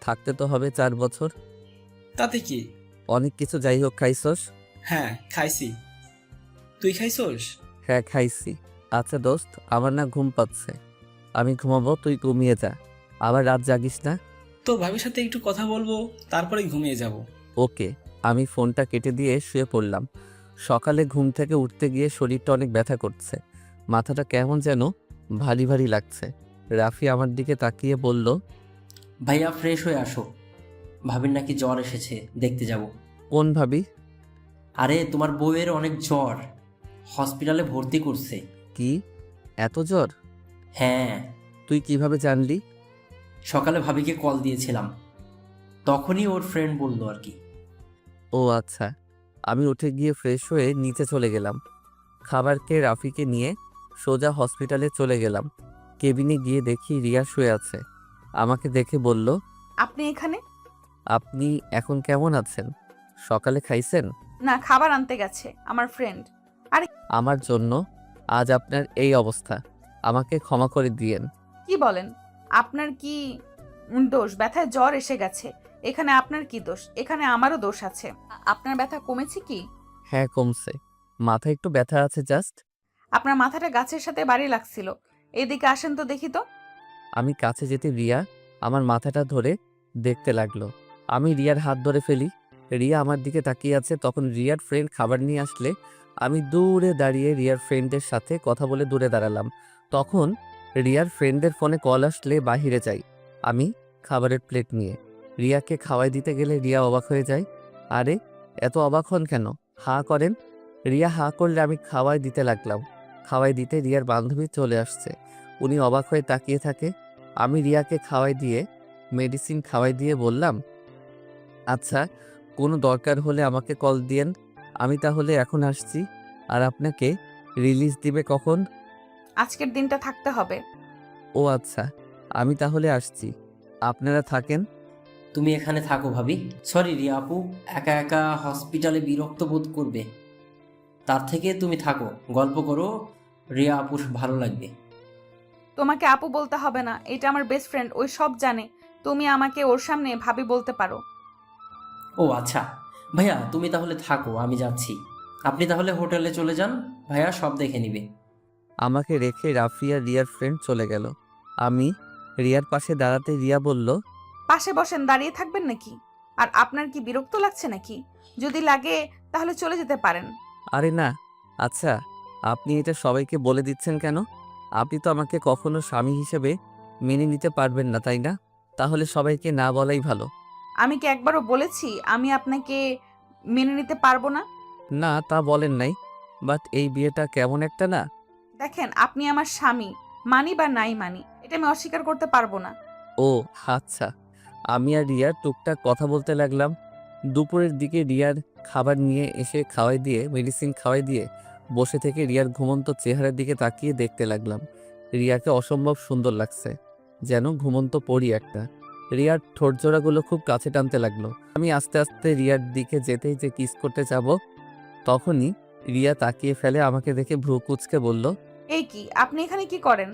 থাকতে তো হবে 4 বছর। তাতে কি? অনেক কিছু, যাই হোক, খাইছস? হ্যাঁ খাইছি, তুই খাইছোস? হ্যাঁ খাইছি। আচ্ছা দোস্ত, আমার না ঘুম পাচ্ছে, আমি ঘুমাবো, তুই ঘুমিয়ে যা, আবার রাত জাগিস না। তোর ভাবির সাথে একটু কথা বলবো, তারপরে ঘুমিয়ে যাব। ওকে। আমি ফোনটা কেটে দিয়ে শুয়ে পড়লাম। সকালে ঘুম থেকে উঠতে গিয়ে শরীরটা অনেক ব্যথা করছে, মাথাটা কেমন যেন ভারী ভারী লাগছে। রাফি আমার দিকে তাকিয়ে বলল, ভাইয়া ফ্রেশ হয়ে আসো, ভাবির নাকি জ্বর এসেছে, দেখতে যাব। কোন ভাবি? আরে তোমার বউয়ের অনেক জ্বর, হসপিটালে ভর্তি করছে। কি, এত জ্বর? হ্যাঁ, তুই কিভাবে জানলি? সকালে ভাবিকে কল দিয়েছিলাম, তখনই ওর ফ্রেন্ড বললো আর কি। ও আচ্ছা। আমি উঠে গিয়ে ফ্রেশ হয়ে নিচে চলে গেলাম। খাবার খেয়ে রাফিকে নিয়ে সোজা হসপিটালে চলে গেলাম। কেবিনে গিয়ে দেখি রিয়া শুয়ে আছে। আমাকে দেখে বলল, আপনি এখানে? আপনি এখন কেমন আছেন? সকালে খাইছেন? না, খাবার আনতে গেছে আমার ফ্রেন্ড। আমার জন্য আজ আপনার এই অবস্থা, আমাকে ক্ষমা করে দিয়েন। কি বলেন? আপনার কি দোষ? ব্যথায় জ্বর এসে গেছে, এখানে আপনার কি দোষ? এখানে আমারও দোষ আছে। আপনার ব্যথা কমেছে কি? হ্যাঁ কমছে, মাথায় একটু ব্যথা আছে জাস্ট। আপনার মাথাটা গাছের সাথে বাড়ি লাগছিল। এদিকে আসেন তো দেখি তো। আমি কাছে যেতে রিয়া আমার মাথাটা ধরে দেখতে লাগলো। আমি রিয়ার হাত ধরে ফেলি। রিয়া আমার দিকে তাকিয়ে আছে। তখন রিয়ার ফ্রেন্ড খাবার নিয়ে আসলে আমি দূরে দাঁড়িয়ে রিয়ার ফ্রেন্ডের সাথে কথা বলে দূরে দাঁড়ালাম। তখন রিয়ার ফ্রেন্ডের ফোনে কল আসলে বাহিরে যাই আমি খাবারের প্লেট নিয়ে। রিয়াকে খাওয়াই দিতে গেলে রিয়া অবাক হয়ে যায়। আরে এত অবাক হন কেন? হাঁ করেন। রিয়া হাঁ করলে আমি খাওয়াই দিতে লাগলাম। খাওয়াই দিতে রিয়ার বান্ধবী চলে আসছে। উনি অবাক হয়ে তাকিয়ে থাকে। আমি রিয়াকে খাওয়াই দিয়ে মেডিসিন খাওয়াই দিয়ে বললাম, আচ্ছা, কোনো দরকার হলে আমাকে কল দিয়েন, আমি তাহলে এখন আসছি। আর আপনাকে রিলিজ দিবে কখন? আজকের দিনটা থাকতে হবে। ও আচ্ছা, আমি তাহলে আসছি, আপনারা থাকেন। তুমি এখানে থাকো ভাবি। সরি রিয়া আপু, একা একা হসপিটালে বিরক্ত বোধ করবে, তার থেকে তুমি থাকো, গল্প করো, রিয়া আপুর ভালো লাগবে। তোমাকে আপু বলতে হবে না, এটা আমার বেস্ট ফ্রেন্ড, ওই সব জানে। তুমি আমাকে ওর সামনে ভাবি বলতে পারো। ও আচ্ছা ভাইয়া, তুমি তাহলে থাকো, আমি যাচ্ছি। আপনি তাহলে হোটেলে চলে যান, ভাইয়া সব দেখে নিবে। আমাকে রেখে রাফিয়া রিয়ার ফ্রেন্ড চলে গেল। আমি রিয়ার পাশে দাঁড়াতে রিয়া বলল, পাশে বসেন, দাঁড়িয়ে থাকবেন নাকি? আর আপনার কি বিরক্ত লাগছে নাকি? যদি লাগে তাহলে চলে যেতে পারেন। আরে না। আচ্ছা, আপনি এটা সবাইকে বলে দিচ্ছেন কেন? আপনি তো আমাকে কখনো স্বামী হিসেবে মেনে নিতে পারবেন না, তাই না? তাহলে সবাইকে না বলাই ভালো। আমি কি একবারও বলেছি আমি আপনাকে মেনে নিতে পারবো না? না, তা বলেন নাই, বাট এই বিয়েটা কেমন একটা না। দেখেন, আপনি আমার স্বামী, মানি বা নাই মানি, এটা আমি অস্বীকার করতে পারবো না। ও আচ্ছা। আমি আর রিয়ার টুকটাক কথা বলতে লাগলাম। দুপুরের দিকে রিয়ার খাবার নিয়ে এসে খাওয়াই দিয়ে মেডিসিন খাওয়াই দিয়ে বসে থেকে রিয়ার ঘুমন্ত চেহারার দিকে তাকিয়ে দেখতে লাগলাম। রিয়াকে অসম্ভব সুন্দর লাগছে, যেন ঘুমন্ত পরি একটা। রিয়ার ঠোঁটজোড়াগুলো খুব কাছে টানতে লাগলো। আমি আস্তে আস্তে রিয়ার দিকে যেতেই যে কিস করতে যাব, তখনই রিয়া তাকিয়ে ফেলে আমাকে দেখে ভ্রু কুঁচকে বলল, এই কি, আপনি এখানে কি করেন?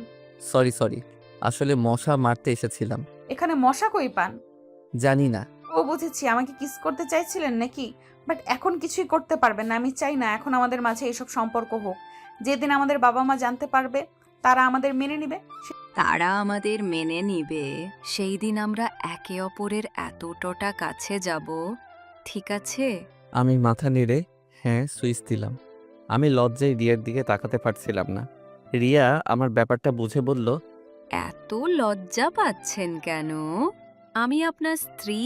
সরি, আসলে মশা মারতে এসেছিলাম। এখানে মশা কই পান? জানি না। ও বুঝেছি, আমাকে কিস করতে চাইছিলেন নাকি? বাট এখন কিছুই করতে পারবেন না। আমি চাই না এখন আমাদের মাঝে এইসব সম্পর্ক হোক। যেদিন আমাদের বাবা মা জানতে পারবে, তারা আমাদের মেনে নেবে। তারা আমাদের মেনে নিবে সেই দিন আমরা একে অপরের এতটা কাছে যাব, ঠিক আছে? আমি মাথা নেড়ে হ্যাঁ সুইচ দিলাম। আমি লজ্জায় রিয়ার দিকে তাকাতে পারছিলাম না। রিয়া আমার ব্যাপারটা বুঝে বলল, এত লজ্জা পাচ্ছেন কেন? আমি আপনার স্ত্রী।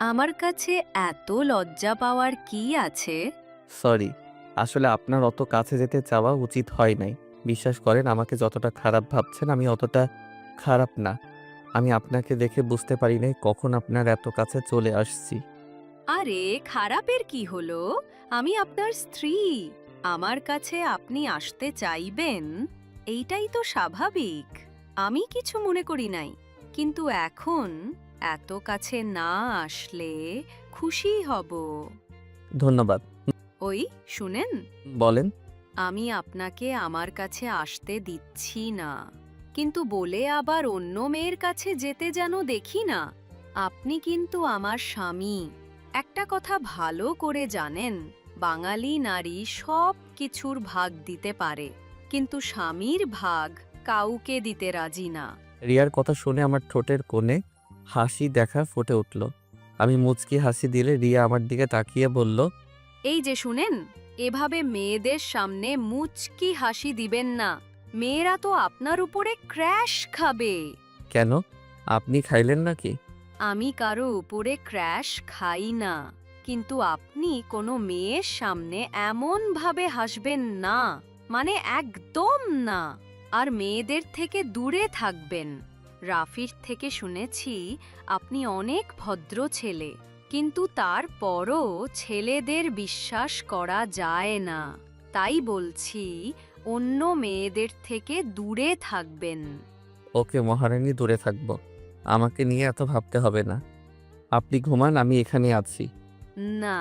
আমার কাছে এত লজ্জা পাওয়ার কি আছে? সরি, আসলে আপনার অত কাছে যেতে চাওয়া উচিত হয় নাই। বিশ্বাস করেন, আমাকে যতটা খারাপ ভাবছেন আমি অতটা খারাপ না। আমি আপনাকে দেখে বুঝতে পারি নাই কখন আপনার এত কাছে চলে আসছি। আরে খারাপের কি হলো? আমি আপনার স্ত্রী। আমার কাছে আপনি আসতে চাইবেন, এইটাই তো স্বাভাবিক। আমি কিছু মনে করি নাই, কিন্তু এখন এত কাছে না আসলে খুশি হব। ধন্যবাদ। ওই শুনেন, বলেন। আমি আপনাকে আমার কাছে আসতে দিচ্ছি না, কিন্তু বলে আবার অন্য মেয়ের কাছে যেতে যেন দেখি না। আপনি কিন্তু আমার স্বামী। একটা কথা ভালো করে জানেন, বাঙালি নারী সব কিছুর ভাগ দিতে পারে, কিন্তু স্বামীর ভাগ কাউকে দিতে রাজি না। রিয়ার কথা শুনে আমার ঠোঁটের কোণে হাসি দেখা ফুটে উঠল। আমি মুচকি হাসি দিলে রিয়া আমার দিকে তাকিয়ে বলল, এই যে শুনেন, এভাবে মেয়েদের সামনে মুচকি হাসি দিবেন না। মেয়েরা তো আপনার উপরে ক্র্যাশ খাবে। কেন? আপনি খাইলেন নাকি? আমি কারো উপরে ক্র্যাশ খাই না, কিন্তু আপনি কোনো মেয়ের সামনে এমন ভাবে হাসবেন না, মানে একদম না। আর মেয়েদের থেকে দূরে থাকবেন। রাফির থেকে শুনেছি আপনি অনেক ভদ্র ছেলে, কিন্তু তারপরও ছেলেদের বিশ্বাস করা যায় না। তাই বলছি, অন্য মেয়েদের থেকে দূরে থাকবেন। ওকে মহারানী, দূরে থাকবো। আমাকে নিয়ে এত ভাবতে হবে না। আপনি ঘুমান, আমি এখানে আছি। না,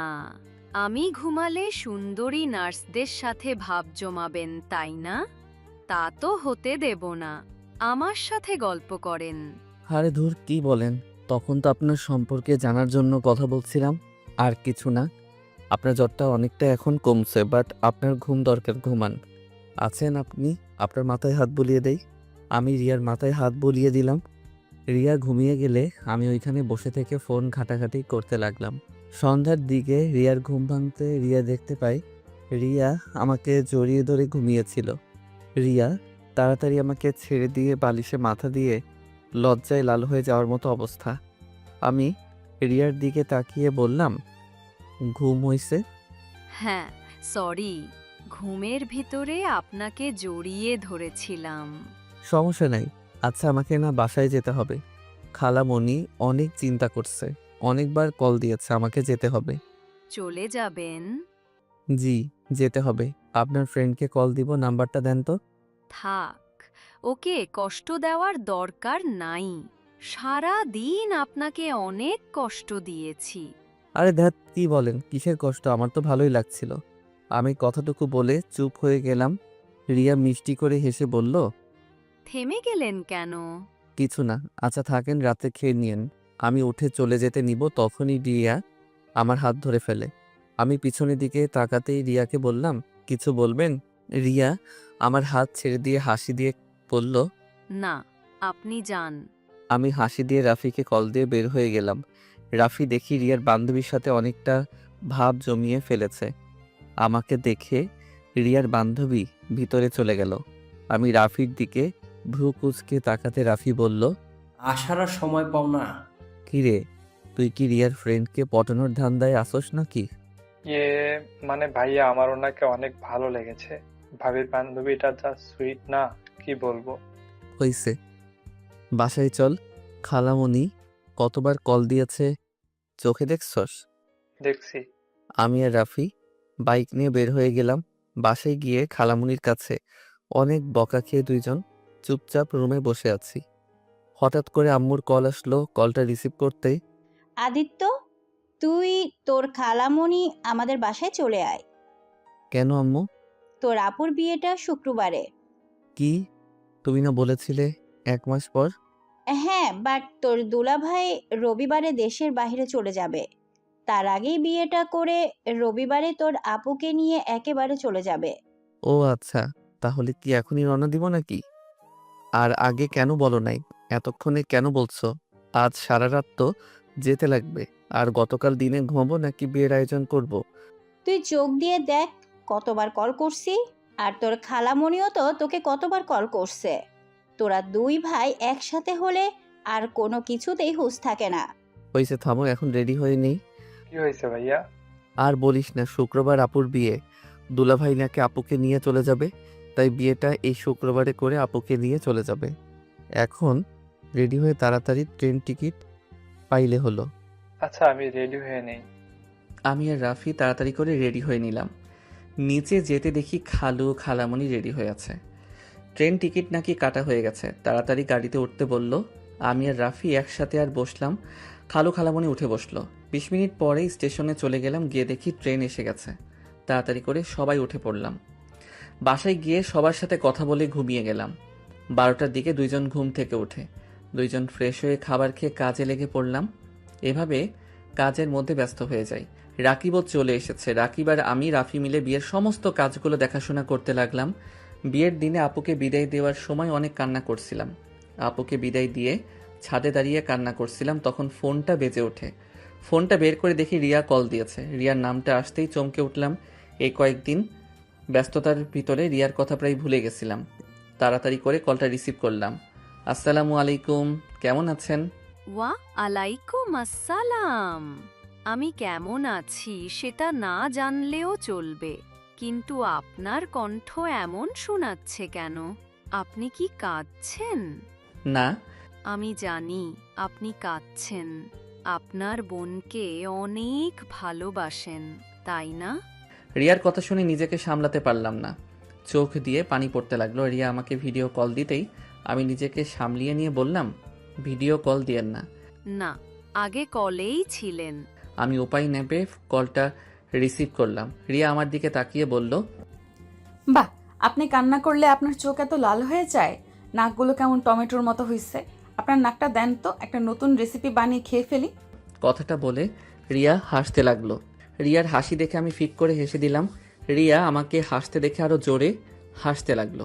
আমি ঘুমালে সুন্দরী নার্সদের সাথে ভাব জমাবেন, তাই না? তা তো হতে দেব না। আমার সাথে গল্প করেন। আরে ধুর, কি বলেন? তখন তো আপনার সম্পর্কে জানার জন্য কথা বলছিলাম, আর কিছু না। আপনার জ্বরটা অনেকটা এখন কমছে, বাট আপনার ঘুম দরকার, ঘুমান। আছেন আপনি? আপনার মাথায় হাত বুলিয়ে দেই। আমি রিয়ার মাথায় হাত বুলিয়ে দিলাম। রিয়া ঘুমিয়ে গেলে আমি ওইখানে বসে থেকে ফোন ঘাটাঘাটি করতে লাগলাম। সন্ধ্যার দিকে রিয়ার ঘুম ভাঙতে রিয়া দেখতে পাই রিয়া আমাকে জড়িয়ে ধরে ঘুমিয়েছিল। রিয়া তাড়াতাড়ি আমাকে ছেড়ে দিয়ে বালিশে মাথা দিয়ে লজ্জায় লাল হয়ে যাওয়ার মতো অবস্থা। আমি রিয়ার দিকে তাকিয়ে বললাম, ঘুম হইছে? হ্যাঁ, সরি, ঘুমের ভিতরে আপনাকে জড়িয়ে ধরেছিলাম। সমস্যা নাই। আচ্ছা, আমাকে না বাসায় যেতে হবে। খালামণি অনেক চিন্তা করছে, অনেকবার কল দিয়েছে, আমাকে যেতে হবে। চলে যাবেন? জি, যেতে হবে। আপনার ফ্রেন্ডকে কল দিব, নাম্বারটা দেন তো। থাক, ওকে কষ্ট দেওয়ার দরকার নাই। সারা দিন আপনাকে অনেক কষ্ট দিয়েছি। আরে ধ্যাত, কি বলেন? কিসের কষ্ট? আমার তো ভালোই লাগছিল। আমি কথাটুকু বলে চুপ হয়ে গেলাম। রিয়া মিষ্টি করে হেসে বলল, থেমে গেলেন কেন? কিছু না। আচ্ছা থাকেন, রাতে খেয়ে নিয়েন। আমি উঠে চলে যেতে নিব, তখনই রিয়া আমার হাত ধরে ফেলে। আমি পিছনের দিকে তাকাতেই রিয়াকে বললাম, কিছু বলবেন? রিয়া আমার হাত ছেড়ে দিয়ে হাসি দিয়ে বলল, না, আপনি যান। আমি হাসি দিয়ে রাফিকে কল দিয়ে বের হয়ে গেলাম। রাফি দেখি রিয়ার বান্ধবীর সাথে অনেকটা ভাব জমিয়ে ফেলেছে। আমাকে দেখে রিয়ার বান্ধবী ভিতরে চলে গেল। আমি রাফির দিকে ভ্রু কুঁচকে তাকাতে রাফি বলল, আসার আর সময় পাও না। কিরে, তুই কি রিয়ার ফ্রেন্ডকে পটানোর ধান্দায় আসোস নাকি? মানে ভাইয়া, আমার ওনাকে অনেক ভালো লেগেছে। ভাবির বান্ধবীটা যা সুইট না, কি বলবো। হইছে, বাসায় চল। খালামণি কতবার কল দিয়েছে চোখে দেখছস? দেখছি। আমি আর রাফি বাইক নিয়ে বের হয়ে গেলাম। বাসায় গিয়ে খালামণির কাছে অনেক বকা খেয়ে দুইজন চুপচাপ রুমে বসে আছি। হঠাৎ করে আম্মুর কল আসলো। কলটা রিসিভ করতেই, আদিত্য, তুই তোর খালামণি আমাদের বাসায় চলে আয়। কেন আম্মু? তোর আপুর বিয়েটা শুক্রবারে। কি? তুমি না বলেছিলে 1 মাস পর? হ্যাঁ, বাট তোর দুলাভাই রবিবারে দেশের বাইরে চলে যাবে। তার আগেই বিয়েটা করে রবিবারে তোর আপুকে নিয়ে একেবারে চলে যাবে। ও আচ্ছা, তাহলে কি এখনই রওনা দিব নাকি? আর আগে কেন বলো নাই? এতক্ষণে কেন বলছো? আজ সারা রাত তো যেতে লাগবে। আর গতকাল দিনে ঘুমাবো নাকি বিয়ের আয়োজন করব? তুই চোখ দিয়ে দেখ কতবার কল করছি, আর তোর খালামণিও তো তোকে কতবার কল করছে। তোরা দুই ভাই একসাথে হলে আর কোনো কিছুতেই হুঁশ থাকে না। হয়েছে, থামো, এখন রেডি হয়ে নেই। কি হয়েছে ভাইয়া? আর বলিস না, শুক্রবার আপুর বিয়ে। দুলাভাই নাকি আপুকে নিয়ে চলে যাবে, তাই বিয়েটা এই শুক্রবারে করে আপুকে নিয়ে চলে যাবে। এখন রেডি হয়ে তাড়াতাড়ি ট্রেন টিকিট পাইলে হলো। আচ্ছা আমি রেডি হয়ে নেই। আমি আর রাফি তাড়াতাড়ি করে রেডি হয়ে নিলাম। নিচে যেতে দেখি খালু খালামণি রেডি হয়ে আছে। ট্রেন টিকিট নাকি কাটা হয়ে গেছে, তাড়াতাড়ি গাড়িতে উঠতে বলল। আমি আর রাফি একসাথে আর বসলাম। খালু খালামণি উঠে বসলো। 20 মিনিট পরেই স্টেশনে চলে গেলাম, গিয়ে দেখি ট্রেন এসে গেছে। তাড়াতাড়ি করে সবাই উঠে পড়লাম। বাসায় গিয়ে সবার সাথে কথা বলে ঘুমিয়ে গেলাম। 12টার দিকে দুইজন ঘুম থেকে উঠে দুইজন ফ্রেশ হয়ে খাবার খেয়ে কাজে লেগে পড়লাম। এভাবে কাজের মধ্যে ব্যস্ত হয়ে যাই। রাকিবও চলে এসেছে। রাকিব আর আমি রাফি মিলে বিয়ের সমস্ত কাজগুলো দেখাশোনা করতে লাগলাম। বিয়ের দিনে আপুকে বিদায় দেওয়ার সময় অনেক কান্না করছিলাম। আপুকে বিদায় দিয়ে ছাদে দাঁড়িয়ে কান্না করছিলাম, তখন ফোনটা বেজে ওঠে। ফোনটা বের করে দেখি রিয়া কল দিয়েছে। রিয়ার নামটা আসতেই চমকে উঠলাম। এই কয়েকদিন ব্যস্ততার ভিতরে রিয়ার কথা প্রায় ভুলে গেছিলাম। তাড়াতাড়ি করে কলটা রিসিভ করলাম। আসসালামু আলাইকুম, কেমন আছেন? ওয়া আলাইকুম আসসালাম। আমি কেমন আছি সেটা না জানলেও চলবে, কিন্তু আপনার কণ্ঠ এমন শোনাচ্ছে কেন? আপনি কি কাঁদছেন? না। আমি জানি আপনি কাঁদছেন। আপনার বোনকে অনেক ভালোবাসেন, তাই না? রিয়ার কথা শুনে নিজেকে সামলাতে পারলাম না, চোখ দিয়ে পানি পড়তে লাগলো। রিয়া আমাকে ভিডিও কল দিতেই আমি নিজেকে সামলিয়ে নিয়ে বললাম, ভিডিও কল দিয়েন না। না, আগে কলেই ছিলেন। আমি উপায় নেবে কলটা রিসিভ করলাম। রিয়া আমার দিকে তাকিয়ে বলল, বাহ, আপনি কান্না করলে আপনার চোখ এত লাল হয়ে যায়? নাকগুলো কেমন টমেটোর মতো হয়েছে। আপনার নাকটা দেন তো, একটা নতুন রেসিপি বানিয়ে খেয়ে ফেলি। কথাটা বলে রিয়া হাসতে লাগলো। রিয়ার হাসি দেখে আমি ফিক করে হেসে দিলাম। রিয়া আমাকে হাসতে দেখে আরো জোরে হাসতে লাগলো।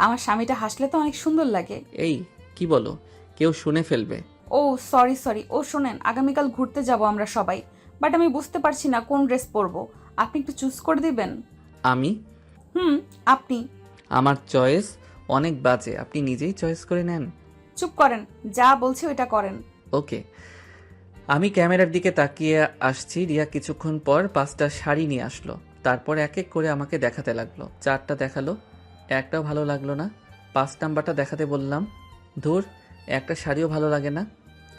আমার স্বামীটা হাসলে তো অনেক সুন্দর লাগে। এই কি বলো, কেউ শুনে ফেলবে। ও সরি। ও শোনেন, আগামীকাল ঘুরতে যাব আমরা সবাই, বাট আমি বুঝতে পারছি না কোন ড্রেস পরবো। আপনি একটু চুজ করে দিবেন? আমি? আপনি। আমার চয়েস অনেক বাজে, আপনি নিজেই চয়েস করে নেন। চুপ করেন, যা বলছি ওইটা করেন। ওকে। আমি ক্যামেরার দিকে তাকিয়ে আসছি। রিয়া কিছুক্ষণ পর 5টা শাড়ি নিয়ে আসলো। তারপর এক এক করে আমাকে দেখাতে লাগলো। 4টা দেখালো, একটাও ভালো লাগলো না। 5 নাম্বারটা দেখাতে বললাম। ধুর, একটা শাড়িও ভালো লাগে না।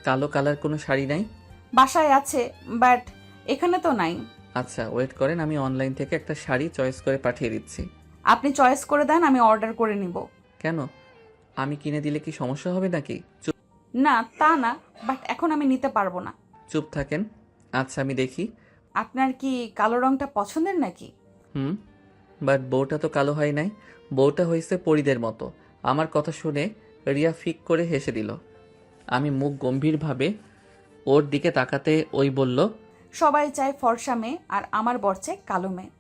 কালো কালার কোনো শাড়ি নাই? বাসায় আছে, বাট এখানে তো নাই। আচ্ছা ওয়েট করেন, আমি অনলাইন থেকে একটা শাড়ি চয়েস করে পাঠিয়ে দিচ্ছি। আপনি চয়েস করে দেন, আমি অর্ডার করে নিব। কেন, আমি কিনে দিলে কি সমস্যা হবে নাকি? চুপ না তা না, বাট এখন আমি নিতে পারবো না। চুপ থাকেন। আচ্ছা আমি দেখি। আপনার কি কালো রংটা পছন্দের নাকি? বাট বউটা তো কালো হয় নাই, বউটা হয়েছে পরীদের মতো। আমার কথা শুনে রিয়া ফিক করে হেসে দিল। আমি মুখ গম্ভীরভাবে ওর দিকে তাকাতে ওই বলল, সবাই চায় ফর্সা মেয়ে, আর আমার বর চায় কালো মেয়ে।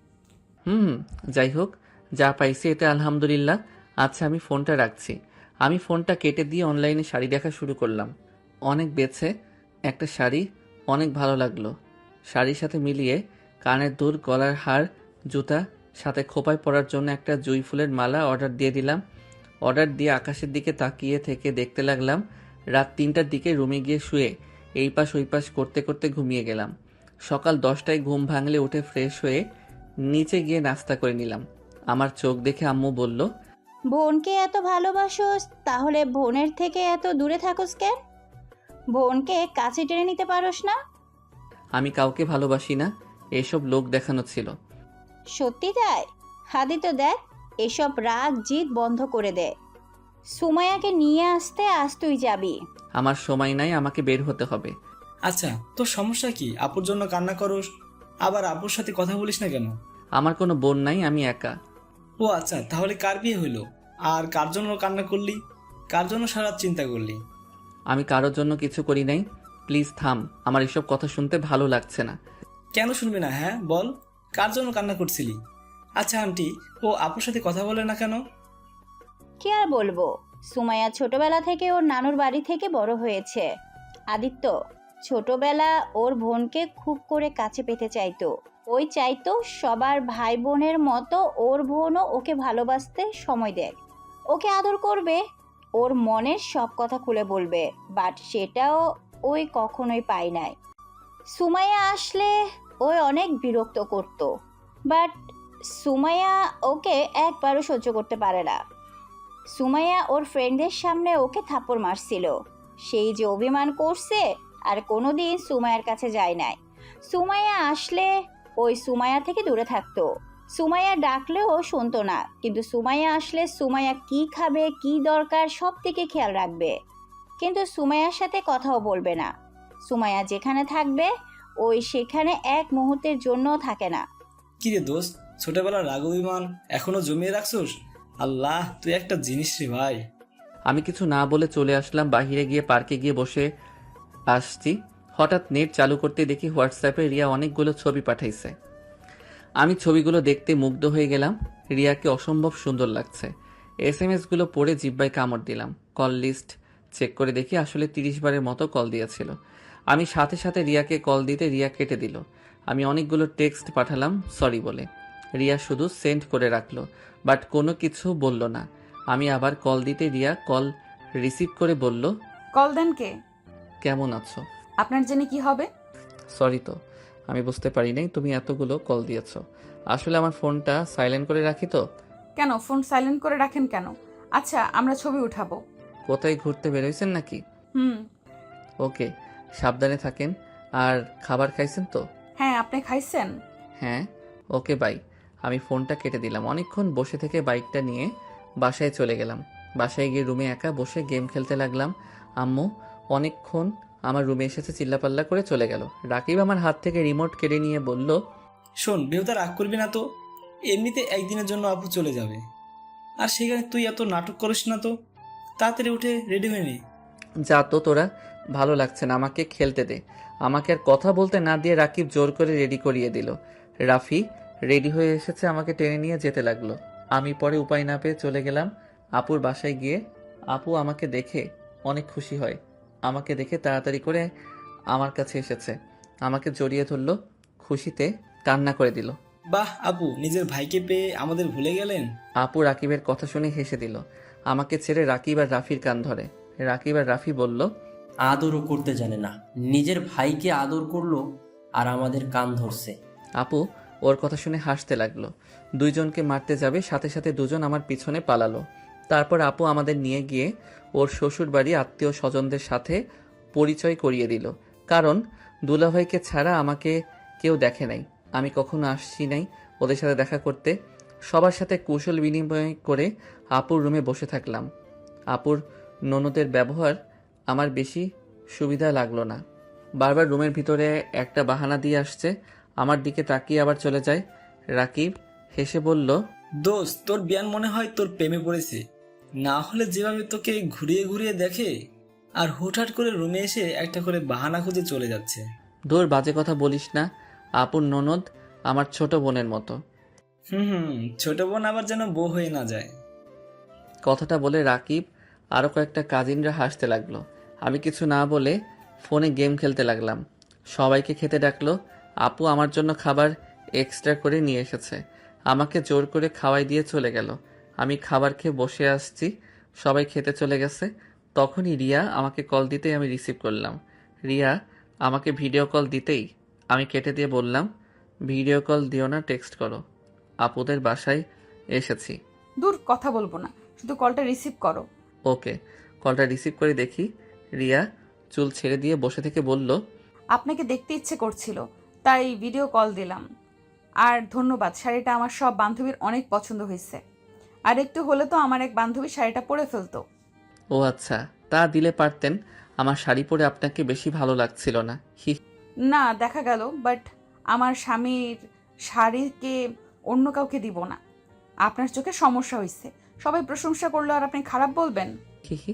যাই হোক, যা পাইছি এতে আলহামদুলিল্লাহ। আচ্ছা আমি ফোনটা রাখছি। আমি ফোনটা কেটে দিয়ে অনলাইনে শাড়ি দেখা শুরু করলাম। অনেক বেছে একটা শাড়ি অনেক ভালো লাগলো। শাড়ির সাথে মিলিয়ে কানের দুল, গলার হার, জুতা, সাথে খোপায় পরার জন্য একটা জুঁই ফুলের মালা অর্ডার দিয়ে দিলাম। অর্ডার দিয়ে আকাশের দিকে তাকিয়ে থেকে দেখতে লাগলাম। রাত 3টার দিকে রুমে গিয়ে শুয়ে এই পাশ ওই পাশ করতে করতে ঘুমিয়ে গেলাম। সকাল 10টায় ঘুম ভাঙলে উঠে ফ্রেশ হয়ে নিচে গিয়ে নাস্তা করে নিলাম। আমার চোখ দেখে আম্মু বলল, বোনকে এত ভালোবাসোস, তাহলে বোনের থেকে এত দূরে থাকোস কেন? বোনকে কাছে টেনে নিতে পারোস না? আমি কাউকে ভালোবাসি না, এসব লোক দেখানো ছিল। সত্যি তাই? হাদি তো দেখ, এসব রাগ জিদ বন্ধ করে দে। সুমাইয়াকে নিয়ে আসতে আজ তুই যাবি। আমার সময় নাই, আমাকে বের হতে হবে। আচ্ছা তোর সমস্যা কি? আপুর জন্য কান্না করস, আবার আপুর সাথে কথা বলিস না কেন? আমার কোনো বোন নাই, আমি একা। ও আচ্ছা, তাহলে কার বিয়ে হইলো? আর কার জন্য কান্না করলি? কার জন্য সারা রাত চিন্তা করলি? আমি কারোর জন্য কিছু করি নাই। প্লিজ থাম, আমার এসব কথা শুনতে ভালো লাগছে না। কেন শুনবি না? হ্যাঁ বল, কার জন্য কান্না করছিলি? আচ্ছা আন্টি, ও আপুর সাথে কথা বলে না কেন? কি আর বলবো, সুমাইয়া ছোটবেলা থেকে ওর নানুর বাড়ি থেকে বড় হয়েছে। আদিত্য ছোটবেলা ওর বোনকে খুব করে কাছে পেতে চাইতো। ওই চাইতো সবার ভাই বোনের মতো ওর বোনও ওকে ভালোবাসতে সময় দেয়, ওকে আদর করবে, ওর মনের সব কথা খুলে বলবে। বাট সেটাও ওই কখনোই পায় নাই। সুমাইয়া আসলে ওই অনেক বিরক্ত করতো, বাট সুমাইয়া ওকে একবারও সহ্য করতে পারে না। সুমাইয়া ওর ফ্রেন্ডদের সামনে ওকে থাপ্পড় মারছিল। সেই যে অভিমান করছে আর কোনোদিন সুমাইয়ার কাছে যায় নাই। সুমাইয়া আসলে ওই সুমাইয়া থেকে দূরে থাকতো। সুমাইয়া ডাকলেও শুনতো না, কিন্তু সুমাইয়া আসলে সুমাইয়া কি খাবে কি দরকার সব দিকে খেয়াল রাখবে, কিন্তু সুমাইয়ার সাথে কথাও বলবে না। সুমাইয়া যেখানে থাকবে ওই সেখানে এক মুহূর্তের জন্যও থাকে না। কিরে দোস্ত, ছোটবেলার রাগ অভিমান এখনো জমিয়ে রাখছোস? আল্লাহ, তুই একটা জিনিস রে ভাই। আমি কিছু না বলে চলে আসলাম। বাইরে গিয়ে পার্কে গিয়ে বসে আসছি। হঠাৎ নেট চালু করতে দেখি হোয়াটসঅ্যাপে রিয়া অনেকগুলো ছবি পাঠাইছে। আমি ছবিগুলো দেখতে মুগ্ধ হয়ে গেলাম। রিয়াকে অসম্ভব সুন্দর লাগছে। এসএমএসগুলো পড়ে জিব্বায় কামড় দিলাম। কল লিস্ট চেক করে দেখি আসলে 30 বারের মতো কল দিয়েছিল। আমি সাথে সাথে রিয়াকে কল দিতে রিয়া কেটে দিল। আমি অনেকগুলো টেক্সট পাঠালাম সরি বলে। রিয়া শুধু সেন্ড করে রাখলো, বাট কোনো কিছু বলল না। আমি আবার কল দিতে রিয়া কল রিসিভ করে বলল, কল দেন কে? কেমন আছো? আপনার জেনে কি হবে? সরি তো, আমি বুঝতে পারি নাই তুমি এতগুলো কল দিয়েছো। আসলে আমার ফোনটা সাইলেন্ট করে রাখি তো। কেন ফোন সাইলেন্ট করে রাখেন কেন? আচ্ছা, আমরা ছবি উঠাবো। কোথায় ঘুরতে বেরোইছেন নাকি? হুম। ওকে, সাবধানে থাকেন। আর খাবার খাইছেন তো? হ্যাঁ, আপনি খাইছেন? হ্যাঁ। Okay bye. আমি ফোনটা কেটে দিলাম। অনেকক্ষণ বসে থেকে বাইকটা নিয়ে বাসায় চলে গেলাম। বাসায় গিয়ে রুমে একা বসে গেম খেলতে লাগলাম। আম্মু অনেকক্ষণ আমার রুমে এসেছে, চিল্লাপাল্লা করে চলে গেল। রাকিব আমার হাত থেকে রিমোট কেড়ে নিয়ে বলল, শোন বেহুদা, রাগ করবি না তো। এমনিতে একদিনের জন্য আপু চলে যাবে, আর সেখানে তুই এত নাটক করিস না তো। তাড়াতাড়ি উঠে রেডি হয়ে নে। যা তো তোরা, ভালো লাগছে না, আমাকে খেলতে দে। আমাকে আর কথা বলতে না দিয়ে রাকিব জোর করে রেডি করিয়ে দিল। রাফি রেডি হয়ে এসেছে, আমাকে টেনে নিয়ে যেতে লাগলো। আমি পরে উপায় না পেয়ে চলে গেলাম আপুর বাসায়। গিয়ে আপু আমাকে দেখে অনেক খুশি হয়। আমাকে দেখে তাড়াতাড়ি করে আমার কাছে এসেছে, আমাকে জড়িয়ে ধরলো, খুশিতে কান্না করে দিল। বাহ আপু, নিজের ভাইকে পেয়ে আমাদের ভুলে গেলেন। আপু রাকিবের কথা শুনে হেসে দিল। আমাকে ছেড়ে রাকিব আর রাফির কান ধরে। রাকিব আর রাফি বলল, আদরও করতে জানে না, নিজের ভাইকে আদর করলো আর আমাদের কান ধরছে। আপু ওর কথা শুনে হাসতে লাগলো। দুইজনকে মারতে যাবে, সাথে সাথে দুজন আমার পিছনে পালালো। তারপর আপু আমাদের নিয়ে গিয়ে ওর শ্বশুর বাড়ি আত্মীয় স্বজনদের সাথে পরিচয় করিয়ে দিল। কারণ দুলাভাইকে ছাড়া আমাকে কেউ দেখে নাই, আমি কখনো আসছি নাই ওদের সাথে দেখা করতে। সবার সাথে কুশল বিনিময় করে আপুর রুমে বসে থাকলাম। আপুর ননদের ব্যবহার আমার বেশি সুবিধা লাগলো না। বারবার রুমের ভিতরে একটা বাহানা দিয়ে আসছে, আমার দিকে তাকিয়ে আবার চলে যায়। রাকিব হেসে বলল, দোস্ত, তোর বিয়ান মনে হয় তোর প্রেমে পড়েছে। না হলে যেভাবে তোকে ঘুরিয়ে ঘুরিয়ে দেখে আর হুটহাট করে রুমে এসে একটা করে বাহানা খুঁজে চলে যাচ্ছে। দূর, বাজে কথা বলিস না। আপুর ননদ আমার ছোট বোনের মতো। ছোট বোন আবার যেন বউ হয়ে না যায়। কথাটা বলে রাকিব আরও কয়েকটা কাজিনরা হাসতে লাগলো। আমি কিছু না বলে ফোনে গেম খেলতে লাগলাম। সবাইকে খেতে ডাকলো। আপু আমার জন্য খাবার এক্সট্রা করে নিয়ে এসেছে, আমাকে জোর করে খাওয়াই দিয়ে চলে গেল। আমি খাবার খেয়ে বসে আসছি, সবাই খেতে চলে গেছে। তখনই রিয়া আমাকে কল দিতেই আমি রিসিভ করলাম। রিয়া আমাকে ভিডিও কল দিতেই আমি কেটে দিয়ে বললাম, ভিডিও কল দিও না, টেক্সট করো। আপুদের বাসায় এসেছি। দূর, কথা বলবো না, শুধু কলটা রিসিভ করো। ওকে। কলটা রিসিভ করে দেখি রিয়া চুল ছেড়ে দিয়ে বসে থেকে বলল, আপনাকে দেখতে ইচ্ছে করছিল তাই ভিডিও কল দিলাম। আর ধন্যবাদ, শাড়িটা আমার সব বান্ধবীর অনেক পছন্দ হয়েছে। আর একটু হলে তো আমার এক বান্ধবী শাড়িটা পরে ফেলতো। ও আচ্ছা, তা দিলে পারতেন, আমার শাড়ি পরে আপনাকে বেশি ভালো লাগছিল না। হি। না, দেখা গেল, বাট আমার স্বামীর শাড়িকে অন্য কাউকে দিব না। আপনার চোখে সমস্যা হয়েছে, সবাই প্রশংসা করলো আর আপনি খারাপ বলবেন? হি হি।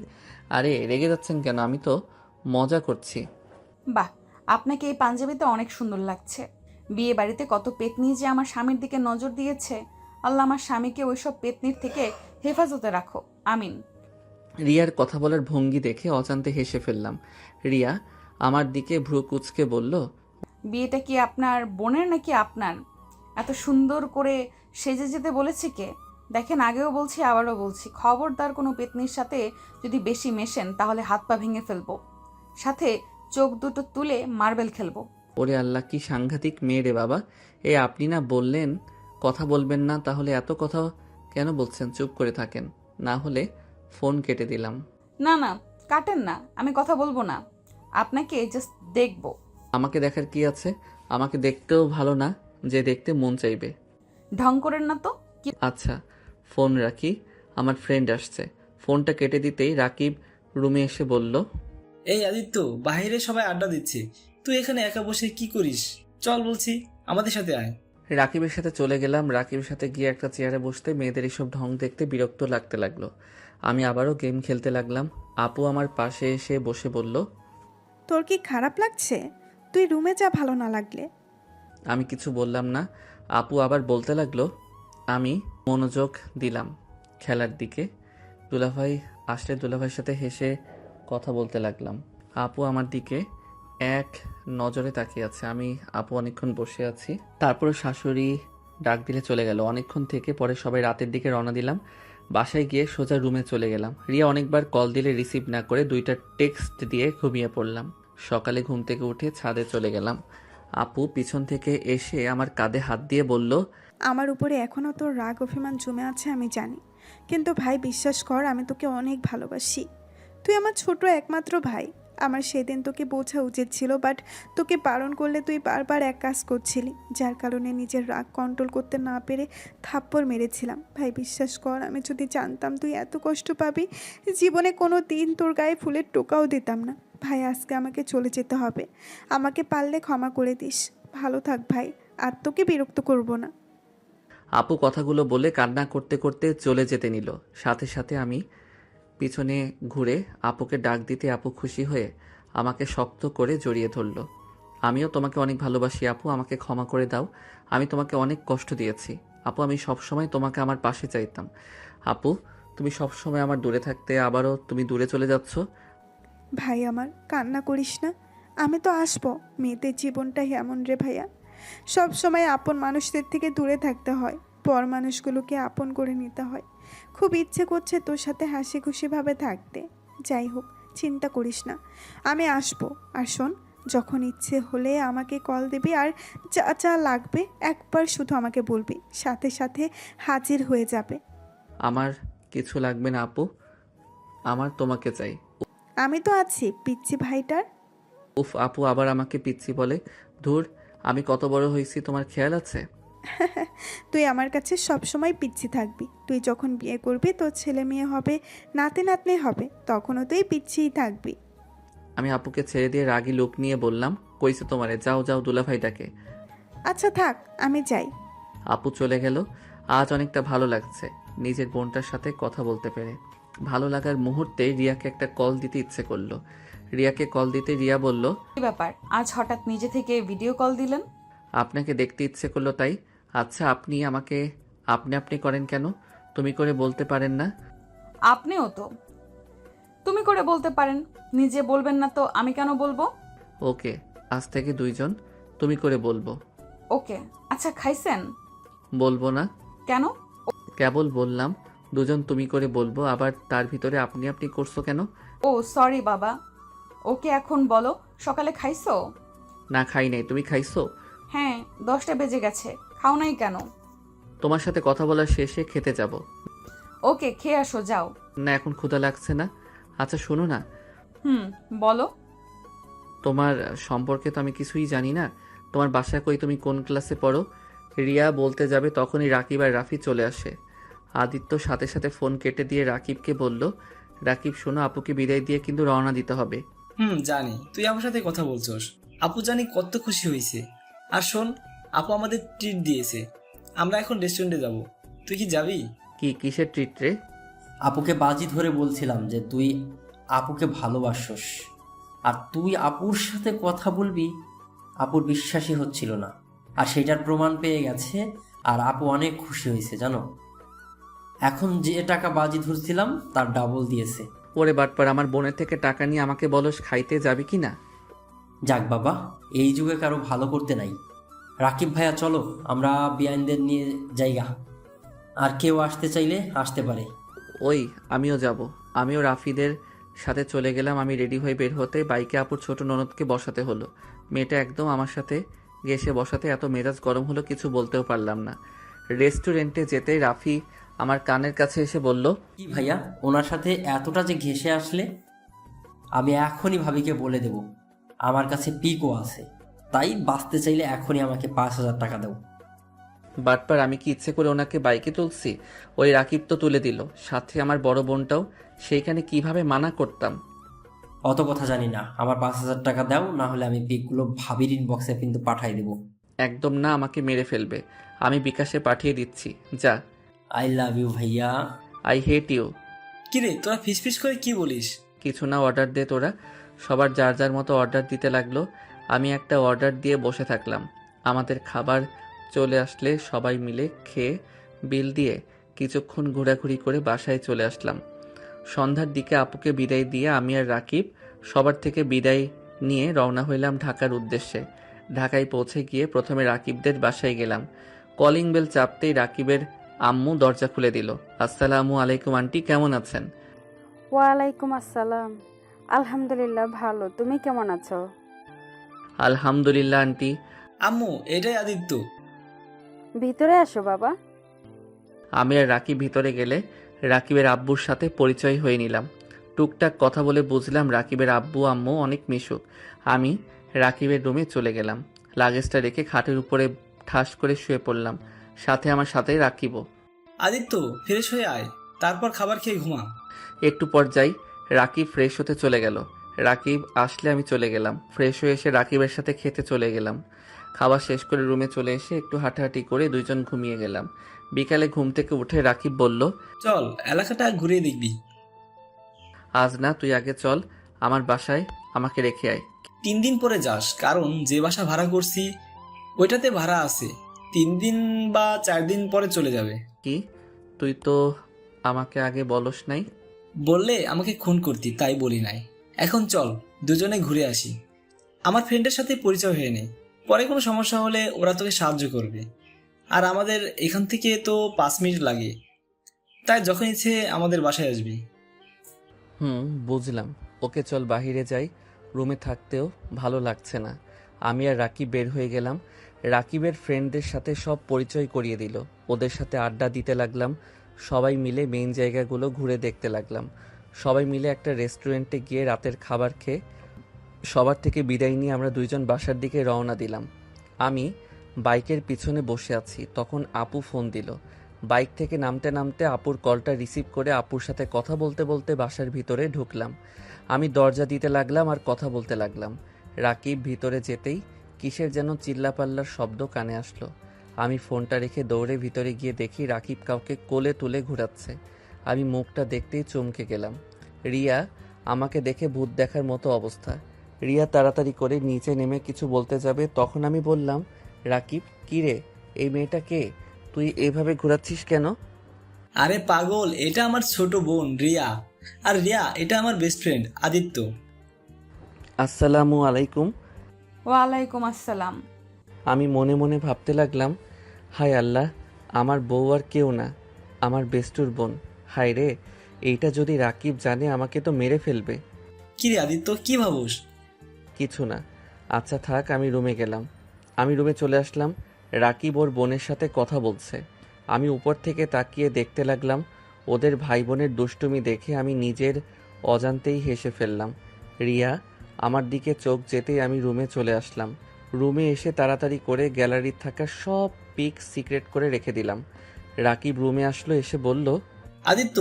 আরে রেগে যাচ্ছেন কেন, আমি তো মজা করছি। বাহ, আপনাকে এই পাঞ্জাবিতে অনেক সুন্দর লাগছে। বিয়ে বাড়িতে কত পেতনি যে আমার স্বামীর দিকে নজর দিয়েছে। আল্লাহ আমার স্বামীকে ওইসব পেতনির থেকে হেফাজতে রাখো, আমিন। রিয়ার কথা বলার ভঙ্গি দেখে অজান্তে হেসে ফেললাম। রিয়া আমার দিকে ভ্রু কুঁচকে বলল, বিয়েটা কি আপনার বোনের নাকি আপনার? এত সুন্দর করে সেজে যেতে বলেছে কে? দেখেন, আগেও বলছি আবারও বলছি, খবরদার কোনো পেতনির সাথে যদি বেশি মেশেন তাহলে হাত পা ভেঙে ফেলবো, সাথে চোখ দুটো তুলে মার্বেল খেলবো। ওরে আল্লাহ, কি সাংঘাতিক মেয়ে রে বাবা! আপনি না বললেন কথা বলবেন না, তাহলে এত কথা কেন বলছেন? চুপ করে থাকেন, না হলে ফোন কেটে দিলাম। না না, কাটেন না, আমি কথা বলবো না, আপনাকে জাস্ট দেখবো। আমাকে দেখার কি আছে? আমাকে দেখতেও ভালো না যে দেখতে মন চাইবে। ঢং করেন না তো। কি আচ্ছা, ফোন রাখি, আমার ফ্রেন্ড আসছে। ফোনটা কেটে দিতেই রাকিব রুমে এসে বলল, এই আদিত্য, বাইরে সবাই আড্ডা দিচ্ছে, তুই এখানে একা বসে কি করিস? চল বলছি, আমাদের সাথে আয়। রাকিবের সাথে চলে গেলাম। রাকিবের সাথে গিয়ে একটা চেয়ারে বসতে মেয়েদের এসব ঢং দেখতে বিরক্ত লাগতে লাগলো। আমি আবারও গেম খেলতে লাগলাম। আপু আমার পাশে এসে বসে বলল, তোর কি খারাপ লাগছে? তুই রুমে যা, ভালো না লাগলে। আমি কিছু বললাম না। আপু আবার বলতে লাগলো। আমি মনোযোগ দিলাম খেলার দিকে। দুলাভাই আসলে দুলাভাইয়ের সাথে হেসে কথা বলতে লাগলাম। আপু আমার দিকে এক নজরে তাকিয়ে আছে। আমি আপু অনেকক্ষণ বসে আছি। তারপরে শাশুড়ি ডাক দিলে চলে গেল। অনেকক্ষণ থেকে পরে সবাই রাতের দিকে রওনা দিলাম। বাসায় গিয়ে সোজা রুমে চলে গেলাম। রিয়া অনেকবার কল দিলে রিসিভ না করে 2টা টেক্সট দিয়ে ঘুমিয়ে পড়লাম। সকালে ঘুম থেকে উঠে ছাদে চলে গেলাম। আপু পিছন থেকে এসে আমার কাঁধে হাত দিয়ে বলল, আমার উপরে এখনও তোর রাগ অভিমান জমে আছে আমি জানি, কিন্তু ভাই বিশ্বাস কর, আমি তোকে অনেক ভালোবাসি। তুই আমার ছোট একমাত্র ভাই। আমার সেদিন তোকে বোঝা উচিত ছিল, বাট তোকে বারণ করলে তুই বারবার এক কাজ করছিলি, যার কারণে নিজের রাগ কন্ট্রোল করতে না পেরে থাপ্পড় মেরেছিলাম। ভাই বিশ্বাস কর, আমি যদি জানতাম তুই এত কষ্ট পাবি, জীবনে কোনো দিন তোর গায়ে ফুলের টোকাও দিতাম না। ভাই আজকে আমাকে চলে যেতে হবে, আমাকে পারলে ক্ষমা করে দিস। ভালো থাক ভাই, আর তোকে বিরক্ত করব না। আপু কথাগুলো বলে কান্না করতে করতে চলে যেতে নিল। সাথে সাথে আমি পিছনে ঘুরে আপুকে ডাক দিতে আপু খুশি হয়ে আমাকে শক্ত করে জড়িয়ে ধরল। আমিও তোমাকে অনেক ভালোবাসি আপু, আমাকে ক্ষমা করে দাও। আমি তোমাকে অনেক কষ্ট দিয়েছি আপু। আমি সবসময় তোমাকে আমার পাশে চাইতাম আপু। তুমি সবসময় আমার দূরে থাকতে, আবারও তুমি দূরে চলে যাচ্ছ। ভাই আমার, কান্না করিস না, আমি তো আসবো। মেয়েদের জীবনটাই এমন রে ভাইয়া, সব সময় আপন মানুষদের থেকে দূরে থাকতে হয়, পর মানুষগুলোকে আপন করে নিতে হয়। খুব ইচ্ছে করছে তোর সাথে হাসি খুশিভাবে থাকতে। যাই হোক, চিন্তা করিস না, আমি আসবো। আর শোন, যখন ইচ্ছে হলে আমাকে কল দিবি, আর যা যা লাগবে একবার শুধু আমাকে বলবি, সাথে সাথে হাজির হয়ে যাবে। আমার কিছু লাগবে না আপু, আমার তোমাকে চাই। আমি তো আছি পিচ্ছি ভাইটার। উফ, আপু আবার আমাকে পিচ্ছি বলে। ধুর, আমি কত বড় হয়েছি তোমার খেয়াল আছে? তুই আমার কাছে সবসময় পিচ্ছি থাকবি। তুই যখন বিয়ে করবি, তোর ছেলে মেয়ে হবে, নাতি নাতনি হবে, তখনও তুই পিচ্ছিই থাকবি। আমি আপুকে ছেড়ে দিয়ে রাগী লোক নিয়ে বললাম, কইছে তোমারে, যাও যাও দুলাভাইটাকে। আচ্ছা থাক, আমি যাই। আপু চলে গেল। আজ অনেকটা ভালো লাগছে নিজের বোনটার সাথে কথা বলতে পেরে। ভালো লাগার মুহূর্তে রিয়াকে একটা কল দিতে ইচ্ছে করলো। রিয়াকে কল দিতে রিয়া বলল, কি ব্যাপার, আজ হঠাৎ নিজে থেকে ভিডিও কল দিলেন? আপনাকে দেখতে ইচ্ছে করলো তাই। আচ্ছা, আপনি আমাকে আপনি আপনি করেন কেন? তুমি করে বলতে পারেন না? আপনিও তো তুমি করে বলতে পারেন, নিজে বলবেন না তো আমি কেন বলবো? ওকে, আজ থেকে 2জন তুমি করে বলবো। ওকে। আচ্ছা, খাইছেন? বলবো না। কেন? কেবল বললাম 2জন তুমি করে বলবো, আবার তার ভিতরে আপনি আপনি করছো কেন? ও সরি বাবা। ওকে, এখন বলো, সকালে খাইছো? না, খাই নাই। তুমি খাইছো? হ্যাঁ, 10টা বেজে গেছে, খাও নাই কেন? তোমার সাথে কথা বলা শেষে খেতে যাব। ওকে, খেয়ে আসো, যাও। না, এখন ক্ষুধা লাগছে না। আচ্ছা শোনো না, বলো। তোমার সম্পর্কে তো আমি কিছুই জানি না। তোমার বাসা কই, তুমি কোন ক্লাসে পড়ো? রিয়া বলতে যাবে তখনই রাকিব আর রাফি চলে আসে। আদিত্য সাথে সাথে ফোন কেটে দিয়ে রাকিবকে বলল, রাকিব শোনো, আপুকে বিদায় দিয়ে কিন্তু রওনা দিতে হবে। জানি তুই আমার সাথে কথা বলছস। আপু জানি কত খুশি হয়েছে। আর শোন, আপু আমাদের ট্রিট দিয়েছে, আমরা এখন রেস্টুরেন্টে যাব। তুই কি যাবি? কিসের ট্রিট রে? আপুকে বাজি ধরে বলছিলাম যে তুই আপুকে ভালোবাসস, আর তুই আপুর সাথে কথা বলবি। আপুর বিশ্বাসই হচ্ছিল না, আর সেটার প্রমাণ পেয়ে গেছে। আর আপু অনেক খুশি হয়েছে জানো। এখন যে টাকা বাজি ধরছিলাম তার ডাবল দিয়েছে। ওরে বাটপার, আমার বোনের থেকে টাকা নিয়ে আমাকে বলস খাইতে যাবি কি না? যাক বাবা, এই যুগে কারো ভালো করতে নাই। রাকিব ভাইয়া চলো আমরা বিয়াইনদের নিয়ে যাইগা, আর কেউ আসতে চাইলে আসতে পারে। ওই আমিও যাব। আমিও রাফিদের সাথে চলে গেলাম। আমি রেডি হয়ে বের হতে বাইকে আপুর ছোট ননদকে বসাতে হলো। মেয়েটা একদম আমার সাথে গেসে বসাতে এত মেজাজ গরম হলো কিছু বলতেও পারলাম না। রেস্টুরেন্টে যেতেই রাফি আমার কানের কাছে এসে বলল, কি ভাইয়া, ওনার সাথে এতটা যে ঘেঁষে আসলে? আমি এখনই ভাবিকে বলে দেব, আমার কাছে পিকও আছে, তাই বাঁচতে চাইলে এখনই আমাকে 5,000 টাকা দাও। বাটপার, আমি কি ইচ্ছে করে ওনাকে বাইকে তুলছি? ওই রাকিব তো তুলে দিল, সাথে আমার বড় বোনটাও। সেইখানে কিভাবে মানা করতাম? অত কথা জানি না, আমার 5,000 টাকা দাও, না হলে আমি পিকগুলো ভাবির ইনবক্সে কিন্তু পাঠাই দেবো। একদম না, আমাকে মেরে ফেলবে। আমি বিকাশে পাঠিয়ে দিচ্ছি, যা। আই লাভ ইউ ভাইয়া। I hate you. কিরে তোরা ফিসফিস করে কি বলিস? কিছু না, অর্ডার দে তোরা। সবার যার যার মতো অর্ডার দিতে লাগলো। আমি একটা অর্ডার দিয়ে বসে থাকলাম। আমাদের খাবার চলে আসলে সবাই মিলে খেয়ে বিল দিয়ে কিছুক্ষণ ঘোরাঘুরি করে বাসায় চলে আসলাম। সন্ধ্যার দিকে আপুকে বিদায় দিয়ে আমি আর রাকিব সবার থেকে বিদায় নিয়ে রওনা হইলাম ঢাকার উদ্দেশ্যে। ঢাকায় পৌঁছে গিয়ে প্রথমে রাকিবদের বাসায় গেলাম। কলিং বেল চাপতেই রাকিবের আম্মু দরজা খুলে দিল। আসসালামু আলাইকুম আন্টি, কেমন আছেন? ওয়ালাইকুম আসসালাম। আলহামদুলিল্লাহ ভালো, তুমি কেমন আছো? আলহামদুলিল্লাহ আন্টি। আম্মু, এটাই আদিত্য। ভিতরে আসো বাবা। আমি আর রাকিব ভিতরে গেলে রাকিবের আব্বুর সাথে পরিচয় হয়ে নিলাম। টুকটাক কথা বলে বুঝলাম রাকিবের আব্বু আম্মু অনেক মিশুক। আমি রাকিবের রুমে চলে গেলাম। লাগেজটা রেখে খাটের উপরে ঠাস করে শুয়ে পড়লাম। সাথে আমার সাথেই রাকিবও। আদিত্য, ফ্রেশ হয়ে আয়, তারপর খাবার খেয়ে ঘুমা। একটু পর যাই, রাকিব ফ্রেশ হতে চলে গেল। রাকিব আসলে আমি চলে গেলাম। ফ্রেশ হয়ে এসে রাকিবের সাথে খেতে চলে গেলাম। খাবার শেষ করে রুমে চলে এসে একটু হাঁটাহাঁটি করে দুইজন ঘুমিয়ে গেলাম। বিকালে ঘুম থেকে উঠে রাকিব বলল, চল এলাকাটা ঘুরিয়ে দেখবি। আজ না, তুই আগে চল আমার বাসায়, আমাকে রেখে আয়। 3 দিন পরে যাস, কারণ যে বাসা ভাড়া করছি ওইটাতে ভাড়া আছে। 3 দিন বা 4 দিন পরে চলে যাবে। কি, তুই তো আমাকে আগে বলস নাই? বললে আমাকে খুন করতি, তাই বলি নাই। এখন চল দুজনে ঘুরে আসি। আমার ফ্রেন্ডের সাথে পরিচয় হয়ে নেই, পরে কোনো সমস্যা হলে ওরা তোকে সাহায্য করবে। আর আমাদের এখান থেকে তো 5 মিনিট লাগে, তাই যখন ইচ্ছে আমাদের বাসায় আসবি। বুঝলাম। ওকে চল বাহিরে যাই, রুমে থাকতেও ভালো লাগছে না। আমি আর রাকিব বের হয়ে গেলাম। রাকিবের ফ্রেন্ডদের সাথে সব পরিচয় করিয়ে দিল। ওদের সাথে আড্ডা দিতে লাগলাম। সবাই মিলে মেইন জায়গাগুলো ঘুরে দেখতে লাগলাম। সবাই মিলে একটা রেস্টুরেন্টে গিয়ে রাতের খাবার খেয়ে সবার থেকে বিদায় নিয়ে আমরা দুইজন বাসার দিকে রওনা দিলাম। আমি বাইকের পিছনে বসে আছি, তখন আপু ফোন দিল। বাইক থেকে নামতে নামতে আপুর কলটা রিসিভ করে আপুর সাথে কথা বলতে বলতে বাসার ভিতরে ঢুকলাম। আমি দরজা দিতে লাগলাম আর কথা বলতে লাগলাম। রাকিব ভিতরে যেতেই কিসের যেন চিল্লাপাল্লার শব্দ কানে আসলো। আমি ফোনটা রেখে দৌড়ে ভিতরে গিয়ে দেখি রাকিব কাউকে কোলে তুলে ঘোরাচ্ছে। আমি মুখটা দেখতেই চমকে গেলাম। রিয়া আমাকে দেখে ভূত দেখার মতো অবস্থা। রিয়া তাড়াতাড়ি করে নিচে নেমে কিছু বলতে যাবে, তখন আমি বললাম, রাকিব, কি রে, এই মেয়েটা কে? তুই এভাবে ঘোরাচ্ছিস কেন? আরে পাগল, এটা আমার ছোট বোন রিয়া। আর রিয়া, এটা আমার বেস্ট ফ্রেন্ড আদিত্য। আসসালামু আলাইকুম। ওয়ালাইকুম আসসালাম। আমি মনে মনে ভাবতে লাগলাম, হায় আল্লাহ, আমার বউ আর কেউ না, আমার বেস্টুর বোন। হায় রে, এইটা যদি রাকিব জানে আমাকে তো মেরে ফেলবে। কি রে আদিত্য, কি ভাবুস? কিছু না। আচ্ছা থাক, আমি রুমে গেলাম। আমি রুমে চলে আসলাম। রাকিব ওর বোনের সাথে কথা বলছে। আমি উপর থেকে তাকিয়ে দেখতে লাগলাম। ওদের ভাই বোনের দুষ্টুমি দেখে আমি নিজের অজান্তেই হেসে ফেললাম। রিয়া আমার দিকে চোখ যেতেই আমি রুমে চলে আসলাম। রুমে এসে তাড়াতাড়ি করে গ্যালারির থাকা সব পিক সিক্রেট করে রেখে দিলাম। রাকিব রুমে আসলো, এসে বলল, আদিত্য,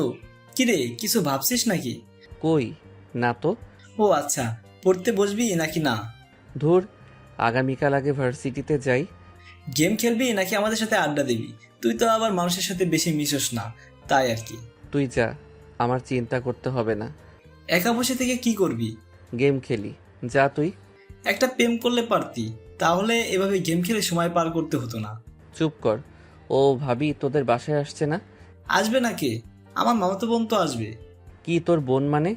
কি রে, কিছু ভাবছিস নাকি? কই না তো। ও আচ্ছা, পড়তে বসবি নাকি না? ধুর, আগামীকাল আগে ভার্সিটিতে যাই। গেম খেলবি নাকি আমাদের সাথে আড্ডা দিবি? তুই তো আবার মানুষের সাথে বেশি মিশোস না, তাই আর কি। তুই যা, আমার চিন্তা করতে হবে না। একা বসে থেকে কি করবি? গেম খেলি, যা তুই। একটা প্রেম করলে পারতি, তাহলে এভাবে গেম খেলে সময় পার করতে হতো না। চুপ কর। ও ভাবি তোদের বাসায় আসছে না? আসবে না কে? আমার মামাতো বোন তো আসবে। কি তোর বোন মানে?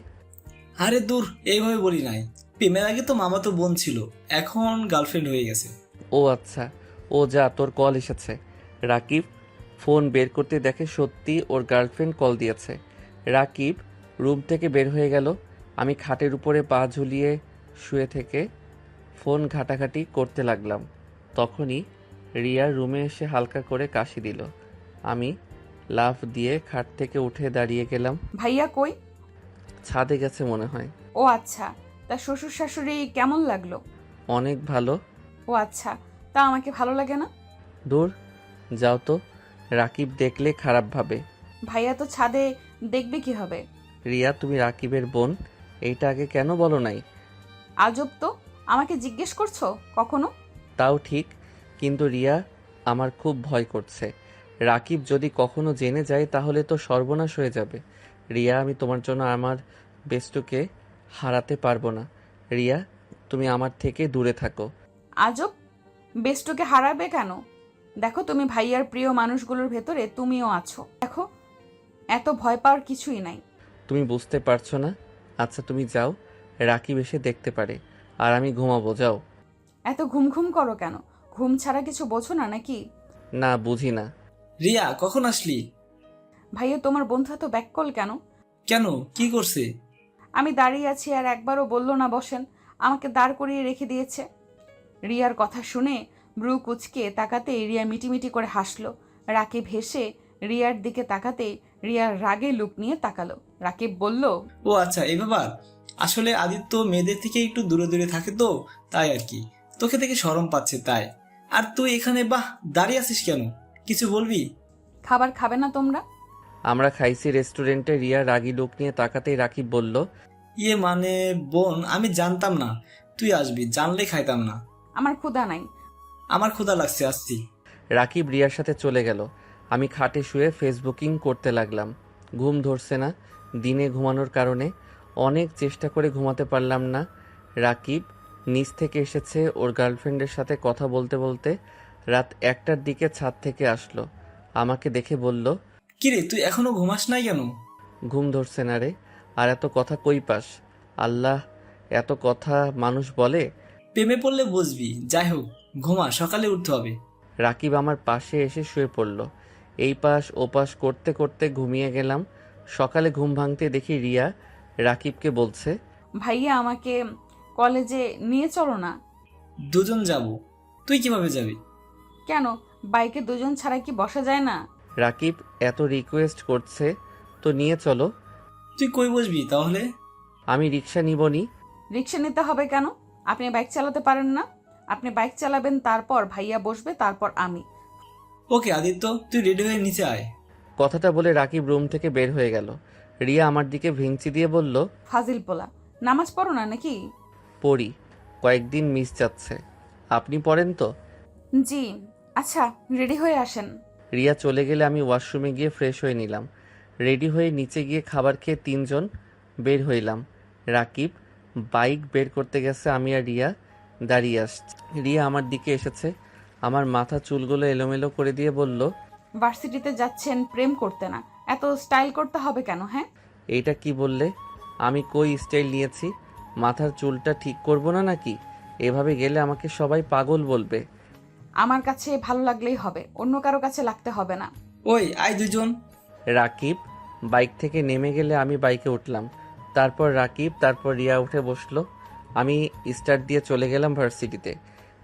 আরে দূর, এইভাবে বলি নাই। প্রেমের আগে তো মামাতো বোন ছিল, এখন গার্লফ্রেন্ড হয়ে গেছে। ও আচ্ছা, ও যা, তোর কল এসেছে। রাকিব ফোন বের করতে দেখে সত্যি ওর গার্লফ্রেন্ড কল দিয়েছে। রাকিব রুম থেকে বের হয়ে গেল। আমি খাটের উপরে পা ঝুলিয়ে শুয়ে থেকে ফোন ঘাটাঘাটি করতে লাগলাম। তখনই রিয়ার রুমে এসে হালকা করে কাশি দিল। আমি লাফ দিয়ে খাট থেকে উঠে দাঁড়িয়ে গেলাম। ভাইয়া কই? ছাদে গেছে মনে হয়। ও আচ্ছা, তা শ্বশুর শাশুড়ি কেমন লাগলো? অনেক ভালো। ও আচ্ছা, তা আমাকে ভালো লাগে না? দূর, যাও তো। রাকিব দেখলে খারাপ ভাবে। ভাইয়া তো ছাদে দেখবে কি হবে? রিয়া, তুমি রাকিবের বোন, এইটা আগে কেন বলো নাই? আজব তো, আমাকে জিজ্ঞেস করছো কখনো? তাও ঠিক, কিন্তু রিয়া, আমার খুব ভয় করছে। রাকিব যদি কখনো জেনে যায় তাহলে তো সর্বনাশ হয়ে যাবে। রিয়া, আমি তোমার জন্য আমার বেস্টুকে হারাতে পারবো না। রিয়া, তুমি আমার থেকে দূরে থাকো। আজব, বেস্টুকে হারাবে কেন? দেখো, তুমি ভাইয়ার প্রিয় মানুষগুলোর ভেতরে তুমিও আছো। দেখো, এত ভয় পাওয়ার কিছুই নাই। তুমি বুঝতে পারছো না? আচ্ছা তুমি যাও, রাকিব এসে দেখতে পারে। আর আমি ঘুমাবো, যাও। এত ঘুম ঘুম করো কেন? ঘুম ছাড়া কিছু বোঝো না নাকি? না, বুঝি না। রিয়া, কখন আসলি? ভাইয়া, তোমার বন্ধু এত ব্যাককল কেন? কেন, কি করছে? আমি দাঁড়িয়ে আছি আর একবারও বললো না বসেন, আমাকে দাঁড় করিয়ে রেখে দিয়েছে। রিয়ার কথা শুনে ব্রু কুচকে তাকাতেই রিয়া মিটিমিটি করে হাসলো। রাকিব হেসে রিয়ার দিকে তাকাতেই রিয়ার রাগে লুক নিয়ে তাকালো। রাকিব বলল, ও আচ্ছা, এই ব্যাপার। আসলে আদিত্য মেয়েদের থেকে একটু দূরে দূরে থাকে তো, তাই আর কি। তোকে দেখে শরম পাচ্ছে তাই। আর তুই এখানে বাহ দাঁড়িয়ে আছিস কেন? কিছু বলবি? খাবার খাবে না তোমরা? আমরা খাইছি রেস্টুরেন্টে। রিয়া রাগী লোক নিয়ে তাকাতেই রাকিব বলল, ইয়ে মানে বোন, আমি জানতাম না তুই আসবি, জানলে খাইতাম না। আমার ক্ষুধা নাই। আমার ক্ষুধা লাগছে, আসছি। রাকিব রিয়ার সাথে চলে গেল। আমি খাটে শুয়ে ফেসবুকিং করতে লাগলাম। ঘুম ধরছে না। দিনে ঘুমানোর কারণে অনেক চেষ্টা করে ঘুমাতে পারলাম না। রাকিব নিচ থেকে এসেছে, ওর গার্লফ্রেন্ডের সাথে কথা বলতে বলতে রাত 1টার দিকে ছাদ থেকে আসলো। আমাকে দেখে বলল, কিরে, তুই এখনো ঘুমাস নাই কেন? ঘুম ধরছে না রে। আর এত কথা কই পাস? আল্লাহ, এত কথা মানুষ বলে? প্রেমে পড়লে বুঝবি। যাই হোক, ঘুমা, সকালে উঠতে হবে। রাকিব আমার পাশে এসে শুয়ে পড়ল। এই পাশ ও পাশ করতে করতে ঘুমিয়ে গেলাম। সকালে ঘুম ভাঙতে দেখি রিয়া রাকিবকে বলছে, ভাইয়া, আমাকে কলেজে নিয়ে চলো না। দুজন যাব। তুই কিভাবে যাবি? কেন, বাইকে দুজন ছাড়া কি বসা যায় না? রাকিব এত রিকোয়েস্ট করছে তো নিয়ে চলো। তুই কই বসবি তাহলে? আমি রিক্সা নিবনি। রিক্সা নিতে হবে কেন? আপনি বাইক চালাতে পারেন না? আপনি বাইক চালাবেন, তারপর ভাইয়া বসবে, তারপর আমি। ওকে আদিত্য, তুই রেডি হয়ে নিচে আয়। কথাটা বলে রাকিব রুম থেকে বের হয়ে গেল। রিয়া আমার দিকে ভেঙচি দিয়ে বলল, ফাজিল পোলা, নামাজ পড়ো না নাকি? পড়ি, কয়েকদিন মিস যাচ্ছে। আপনি পড়েন তো? জি। আচ্ছা, রেডি হয়ে আসেন। রিয়া চলে গেলে আমি ওয়াশরুমে গিয়ে ফ্রেশ হয়ে নিলাম। রেডি হয়ে নিচে গিয়ে খাবার খেয়ে 3জন বের হইলাম। রাকিব বাইক বের করতে গেছে, আমি আর রিয়া দাঁড়িয়ে আসছি। রিয়া আমার দিকে এসেছে, আমার মাথা চুলগুলো এলোমেলো করে দিয়ে বলল, ভার্সিটিতে যাচ্ছেন প্রেম করতে না, এত স্টাইল করতে হবে কেন? হ্যাঁ, এইটা কি বললে? আমি কই স্টাইল নিয়েছি? মাথার চুলটা ঠিক করব না নাকি? এভাবে গেলে আমাকে সবাই পাগল বলবে। আমার কাছে ভালো লাগলেই হবে, অন্য কারো কাছে লাগতে হবে না। ওই আয় দুজন। রাকিব বাইক থেকে নেমে গেলে আমি বাইকে উঠলাম। তারপর রাকিব, তারপর রিয়া উঠে বসলো। আমি স্টার্ট দিয়ে চলে গেলাম ভার্সিটিতে।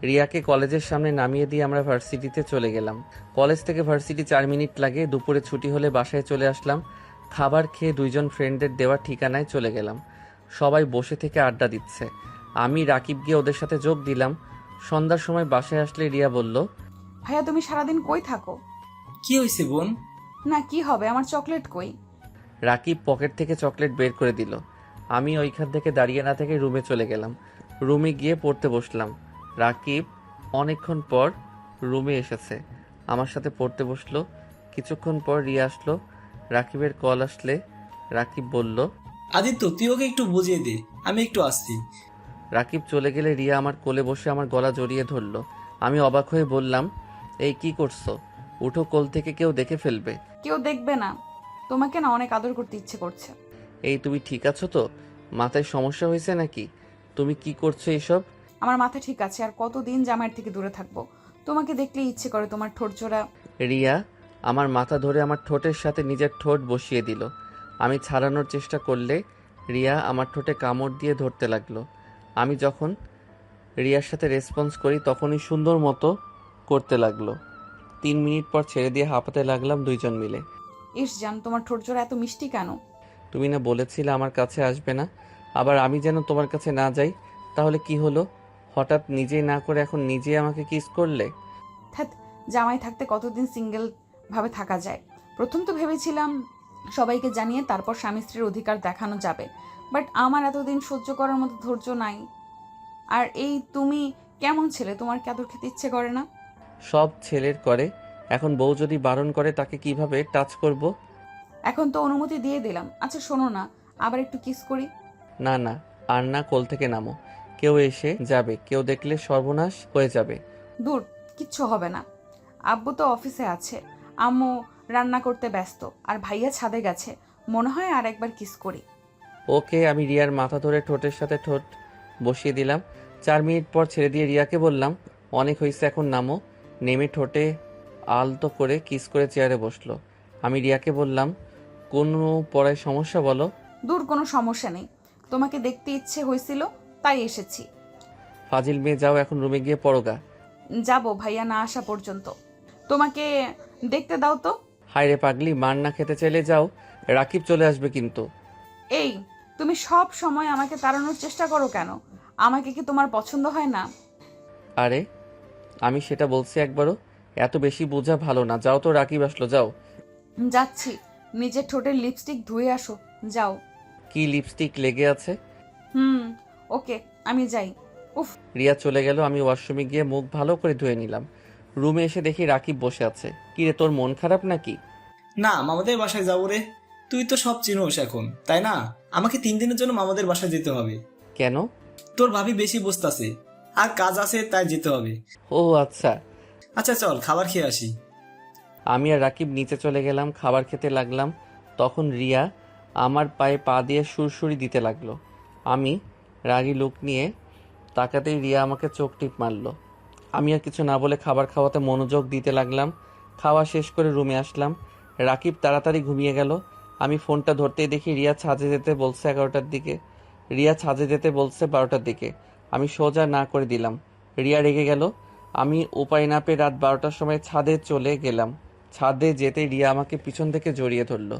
রিয়াকে কলেজের সামনে নামিয়ে দিয়ে আমরা ভার্সিটিতে চলে গেলাম। কলেজ থেকে ভার্সিটি 4 মিনিট লাগে। দুপুরে ছুটি হলে বাসায় চলে আসলাম। খাবার খেয়ে 2জন ফ্রেন্ডের দেওয়া ঠিকানায় চলে গেলাম। সবাই বসে থেকে আড্ডা দিচ্ছে। আমি রাকিব গিয়ে ওদের সাথে যোগ দিলাম। সন্ধ্যার সময় বাসায় আসলে রিয়া বলল, ভাইয়া, তুমি সারাদিন কই থাকো? কি হয়েছে বোন? না, কি হবে, আমার চকলেট কই? রাকিব পকেট থেকে চকলেট বের করে দিল। আমি ওইখান থেকে দাঁড়িয়ে না থেকে রুমে চলে গেলাম। রুমে গিয়ে পড়তে বসলাম। রাকিব অনেকক্ষণ পর রুমে এসেছে, আমার সাথে পড়তে বসলো। কিছুক্ষণ পর রিয়া আসলো। রাকিবের কল আসলে রাকিব বলল, আদিত্য, তুই ওকে একটু বুঝিয়ে দে, আমি একটু আসছি। রাকিব চলে গেলে রিয়া আমার কোলে বসে আমার গলা জড়িয়ে ধরলো। আমি অবাক হয়ে বললাম, এই কি করছো? উঠো, কোল থেকে কেউ দেখে ফেলবে। কেউ দেখবে না, তোমাকে না অনেক আদর করতে ইচ্ছে করছে। এই তুমি ঠিক আছো তো? মাথায় সমস্যা হয়েছে নাকি? তুমি কি করছো এসব? আমার মাথা ঠিক আছে, আর কতদিন জামাইয়ের থেকে দূরে থাকবো? তোমাকে দেখলেই ইচ্ছে করে তোমার ঠোঁট জোড়া। রিয়া আমার মাথা ধরে আমার ঠোঁটের সাথে নিজের ঠোঁট বসিয়ে দিল। আমি ছাড়ানোর চেষ্টা করলে রিয়া আমার ঠোঁটে কামড় দিয়ে ধরতে লাগলো। আমি যখন রিয়ার সাথে রেসপন্স করি তখনই সুন্দর মতো করতে লাগলো। 3 মিনিট পর ছেড়ে দিয়ে হাঁপাতে লাগলাম দুইজন মিলে। ইস জান, তোমার ঠোঁট জোড়া এত মিষ্টি কেন? তুমি না বলেছিলে আমার কাছে আসবে না, আবার আমি যেন তোমার কাছে না যাই। তাহলে কি হলো? হঠাৎ নিজেই না করে এখন নিজেই আমাকে কিস করলে। ধ্যাৎ, জামাই থাকতে কতদিন সিঙ্গেল ভাবে থাকা যায়। প্রথম তো ভেবেছিলাম সবাইকে জানিয়ে তারপর স্বামী স্ত্রীর অধিকার দেখানো যাবে, বাট আমার এতদিন সহ্য করার মতো ধৈর্য নাই। আর এই তুমি কেমন ছেলে, তোমার কি আদর খেতে ইচ্ছে করে না? সব ছেলের করে। এখন বউ যদি বারণ করে তাকে কিভাবে টাচ করব? এখন তো অনুমতি দিয়ে দিলাম। আচ্ছা শোনো না, আবার একটু কিস করি। না না, আর না, কোল থেকে নামো। কেউ এসে যাবে, কেউ দেখলে সর্বনাশ হয়ে যাবে। দূর, কিচ্ছু হবে না। আব্বু তো অফিসে আছে, আম্মু রান্না করতে ব্যস্ত, আর ভাইয়া ছাদে গেছে। মনে হয় আর একবার কিস করি। ওকে। আমি রিয়ার মাথা ধরে ঠোঁটের সাথে ঠোঁট বসিয়ে দিলাম। 4 মিনিট পর ছেড়ে দিয়ে রিয়াকে বললাম, অনেক হয়েছে, এখন নামো। নেমে ঠোঁটে আলতো করে কিস করে চেয়ারে বসলো। আমি রিয়াকে বললাম, কোনো পড়ায় সমস্যা বলো? দূর, কোনো সমস্যা নেই। তোমাকে দেখতে ইচ্ছে হয়েছিল তাই এসেছি। ফাজিল মেয়ে, যাও এখন রুমে গিয়ে পড়োগা। যাব ভাইয়া না আসা পর্যন্ত। তোমাকে দেখতে দাও তো। হায় রে পাগলি, মার না খেতে চাইলে যাও, রাকিব চলে আসবে কিন্তু। এই, তুমি সব সময় আমাকে তাড়ানোর চেষ্টা করো কেন? আমাকে কি তোমার পছন্দ হয় না? আরে আমি সেটা বলছি একবারও? এত বেশি বোঝা ভালো না। যাও তো, রাকিব আসলো, যাও। যাচ্ছি। নিজের ঠোঁটের লিপস্টিক ধুয়ে আসো, যাও। কি লিপস্টিক লেগে আছে? ওকে, আমি যাই। উফ। রিয়া চলে গেল। আমি ওয়াশরুমে গিয়ে মুখ ভালো করে ধুয়ে নিলাম। রুমে এসে দেখি রাকিব বসে আছে। কি রে, তোর মন খারাপ নাকি? না, মামাদের বাসায় যাবো রে। তুই তো সব চিনোস এখন, তাই না? আমাকে 3 দিনের জন্য মামাদের বাসায় যেতে হবে। কেন? তোর ভাবি বেশি বসতাছে, আর কাজ আছে, তাই যেতে হবে। ও আচ্ছা। আচ্ছা চল, খাবার খেয়ে আসি। আমি আর রাকিব নিচে চলে গেলাম, খাবার খেতে লাগলাম। তখন রিয়া আমার পায়ে পা দিয়ে সুরসুরি দিতে লাগলো। আমি রাগী লুক নিয়ে তাকাতেই রিয়া আমাকে চোখ টিপ মারলো। আমি আর কিছু না বলে খাবার খাওয়াতে মনোযোগ দিতে লাগলাম। খাওয়া শেষ করে রুমে আসলাম। রাকিব তাড়াতাড়ি ঘুমিয়ে গেল। আমি ফোনটা ধরতেই দেখি রিয়া ছাদে যেতে বলছে 11টার দিকে। রিয়া ছাদে যেতে বলছে 12টার দিকে। আমি সোজা না করে দিলাম। রিয়া রেগে গেল। আমি উপায় না পেয়ে রাত 12টার সময় ছাদে চলে গেলাম। ছাদে যেতে রিয়া আমাকে পিছন থেকে জড়িয়ে ধরলো।